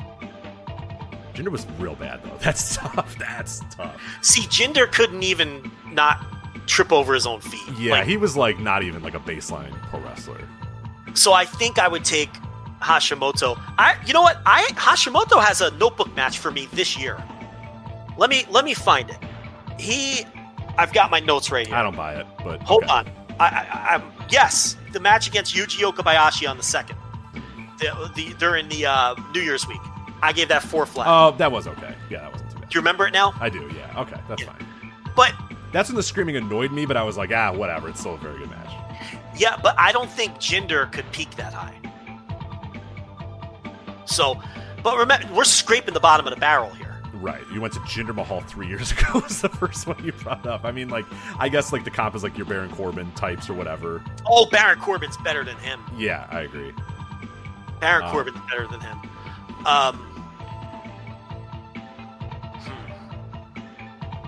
Jinder was real bad though. That's tough. That's tough. See, Jinder couldn't even not trip over his own feet. Yeah, like, he was like not even like a baseline pro wrestler. So I think I would take Hashimoto. You know what? Hashimoto has a notebook match for me this year. Let me find it. I've got my notes right here. I don't buy it, but hold on. Yes, the match against Yuji Okabayashi on the 2nd. During the New Year's week. I gave that 4 flat. Oh, that was okay. Yeah, that wasn't too bad. Do you remember it now? I do, yeah. Okay, that's fine. But that's when the screaming annoyed me, but I was like, whatever. It's still a very good match. Yeah, but I don't think Jinder could peak that high. So, but remember, we're scraping the bottom of the barrel here. Right. You went to Jinder Mahal 3 years ago was the first one you brought up. I mean, like, I guess, like, the comp is, like, your Baron Corbin types or whatever. Oh, Baron Corbin's better than him. Yeah, I agree. Baron Corbin's better than him.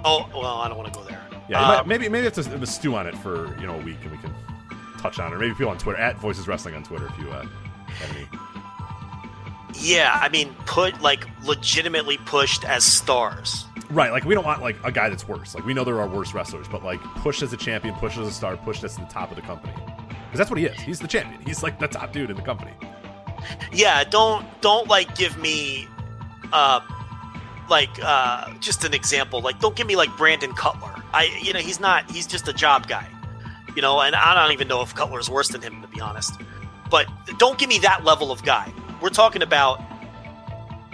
Oh, well, I don't want to go there. Yeah, maybe have to stew on it for, a week and we can touch on it. Or maybe people on Twitter, at Voices Wrestling on Twitter if you have any. Yeah, I mean, legitimately pushed as stars. Right, like, we don't want, like, a guy that's worse. Like, we know there are worse wrestlers, but, like, pushed as a champion, pushed as a star, pushed as the top of the company. Because that's what he is. He's the champion. He's, like, the top dude in the company. Yeah, don't like, give me, just an example. Like, don't give me, like, Brandon Cutler. He's just a job guy. And I don't even know if Cutler's worse than him, to be honest. But don't give me that level of guy. We're talking about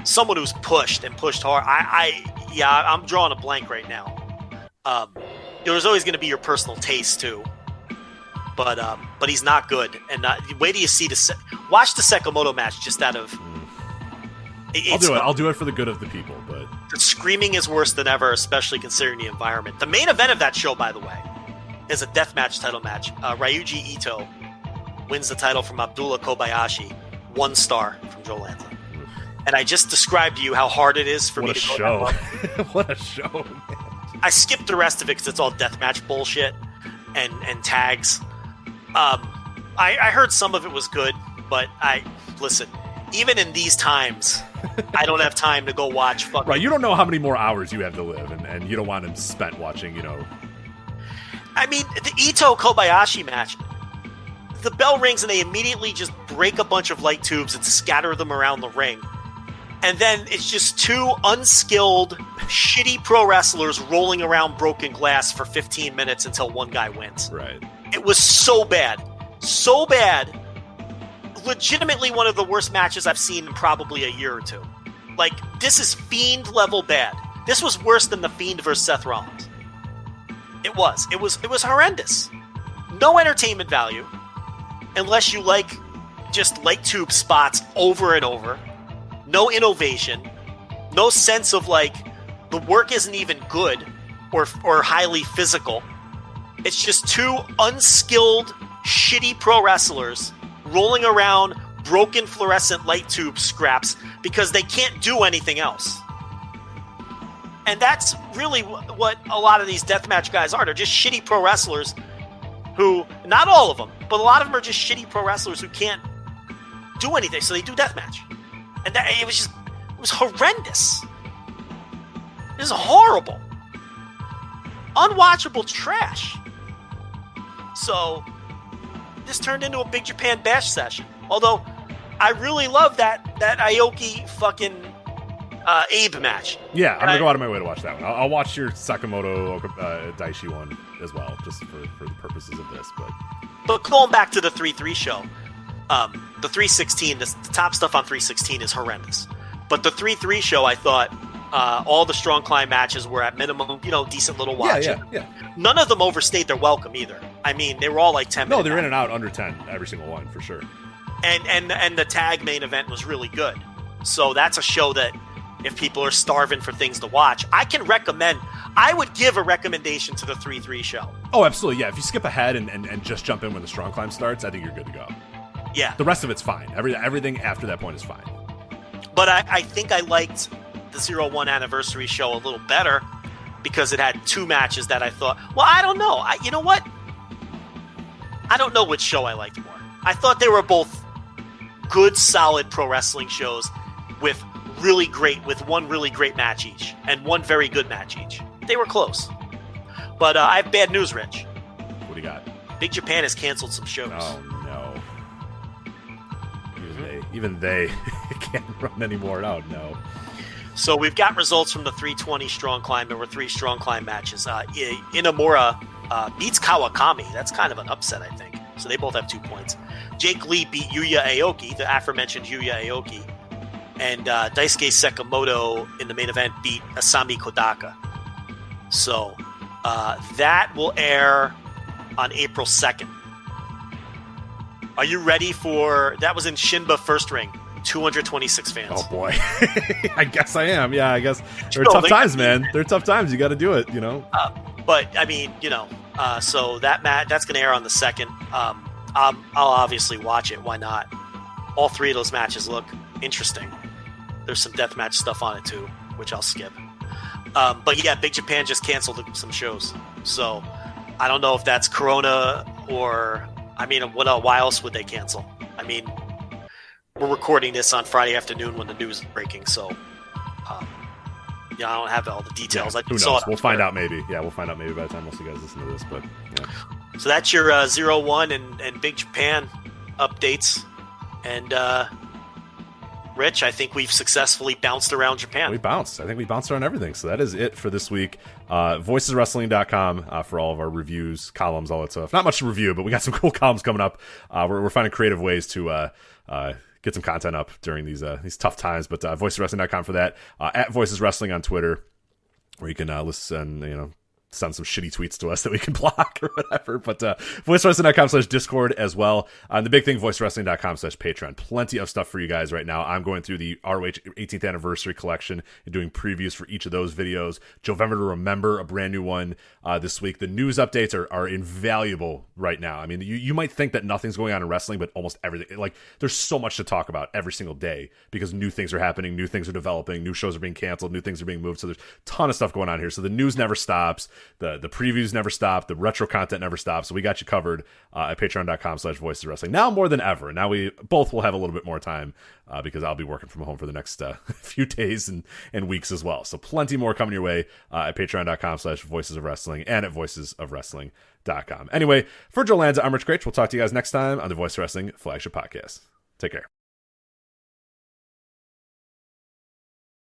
someone who's pushed and pushed hard. I'm drawing a blank right now. There's always going to be your personal taste too, but he's not good. And wait till you see watch the Sekimoto match just out of I'll do it for the good of the people. But the screaming is worse than ever, especially considering the environment. The main event of that show, by the way, is a deathmatch title match. Ryuji Ito wins the title from Abdullah Kobayashi. 1 star from Joe Lanza. And I just described to you how hard it is for me to go. What a show, man. I skipped the rest of it because it's all deathmatch bullshit and tags. I heard some of it was good, but listen, even in these times, I don't have time to go watch fucking... Right, you don't know how many more hours you have to live, and you don't want them spent watching, I mean, the Ito Kobayashi match, the bell rings and they immediately just break a bunch of light tubes and scatter them around the ring. And then it's just 2 unskilled, shitty pro wrestlers rolling around broken glass for 15 minutes until one guy wins. Right. It was so bad. So bad. Legitimately one of the worst matches I've seen in probably a year or two. Like, this is Fiend level bad. This was worse than the Fiend versus Seth Rollins. It was. It was horrendous. No entertainment value. Unless you like just light tube spots over and over. No innovation. No sense of, like, the work isn't even good or highly physical. It's just 2 unskilled, shitty pro wrestlers rolling around broken fluorescent light tube scraps because they can't do anything else. And that's really what a lot of these deathmatch guys are. They're just shitty pro wrestlers who, not all of them, but a lot of them are just shitty pro wrestlers who can't do anything, so they do deathmatch. And it was horrendous. It was horrible. Unwatchable trash. So, this turned into a Big Japan bash session. Although, I really love that Aoki fucking Abe match. Yeah, I'm going to go out of my way to watch that one. I'll watch your Sakamoto Daishi one as well, just for the purposes of this. But going back to the 3-3 show, the 316, the top stuff on 316 is horrendous. But the 3-3 show, I thought all the Strong Climb matches were at minimum, decent little watch. Yeah. None of them overstayed their welcome either. I mean, they were all like 10 minutes. No, they're in and out under 10, every single one, for sure. And the tag main event was really good. So that's a show that if people are starving for things to watch, I would give a recommendation to the 3-3 show. Oh, absolutely, yeah. If you skip ahead and just jump in when the Strong Climb starts, I think you're good to go. Yeah. The rest of it's fine. Everything after that point is fine. But I think I liked the 01 anniversary show a little better because it had 2 matches that I thought, well, I don't know. You know what? I don't know which show I liked more. I thought they were both good, solid pro wrestling shows with one really great match each and one very good match each. They were close. But I have bad news, Rich. What do you got? Big Japan has canceled some shows. Oh, no. Even they can't run anymore. Oh, no. So we've got results from the 320 Strong Climb. There were 3 Strong Climb matches. Inamura beats Kawakami. That's kind of an upset, I think. So they both have 2 points. Jake Lee beat Yuya Aoki, the aforementioned Yuya Aoki. And Daisuke Sekimoto in the main event beat Asami Kodaka. So that will air on April 2nd. Are you ready for... That was in Shinba First Ring. 226 fans. Oh, boy. I guess I am. Yeah, I guess. They're tough times, man. They're tough times. You got to do it, But, I mean, so that's going to air on the 2nd. I'll obviously watch it. Why not? All 3 of those matches look interesting. There's some deathmatch stuff on it, too, which I'll skip. But, yeah, Big Japan just canceled some shows. So, I don't know if that's Corona or... I mean, why else would they cancel? I mean... We're recording this on Friday afternoon when the news is breaking, so I don't have all the details. Yeah, who knows? We'll find out maybe. Yeah, we'll find out maybe by the time most of you guys listen to this. But yeah. So that's your 01 and Big Japan updates. And Rich, I think we've successfully bounced around Japan. We bounced. I think we bounced around everything. So that is it for this week. VoicesWrestling.com for all of our reviews, columns, all that stuff. Not much to review, but we got some cool columns coming up. We're finding creative ways to get some content up during these tough times. But VoicesWrestling.com for that. At Voices Wrestling on Twitter, where you can listen, send some shitty tweets to us that we can block or whatever. But voicewrestling.com/discord as well. The big thing, voicewrestling.com/Patreon. Plenty of stuff for you guys right now. I'm going through the ROH 18th anniversary collection and doing previews for each of those videos. Jovember to Remember, a brand new one this week. The news updates are invaluable right now. I mean, you might think that nothing's going on in wrestling, but almost everything. Like, there's so much to talk about every single day because new things are happening, new things are developing, new shows are being canceled, new things are being moved. So there's a ton of stuff going on here. So the news never stops. The previews never stop. The retro content never stops. So we got you covered at patreon.com/voices of wrestling. Now more than ever. Now we both will have a little bit more time because I'll be working from home for the next few days and weeks as well. So plenty more coming your way at patreon.com/voices of wrestling and at voicesofwrestling.com. Anyway, for Joe Lanza, I'm Rich Grich. We'll talk to you guys next time on the Voice of Wrestling Flagship Podcast. Take care.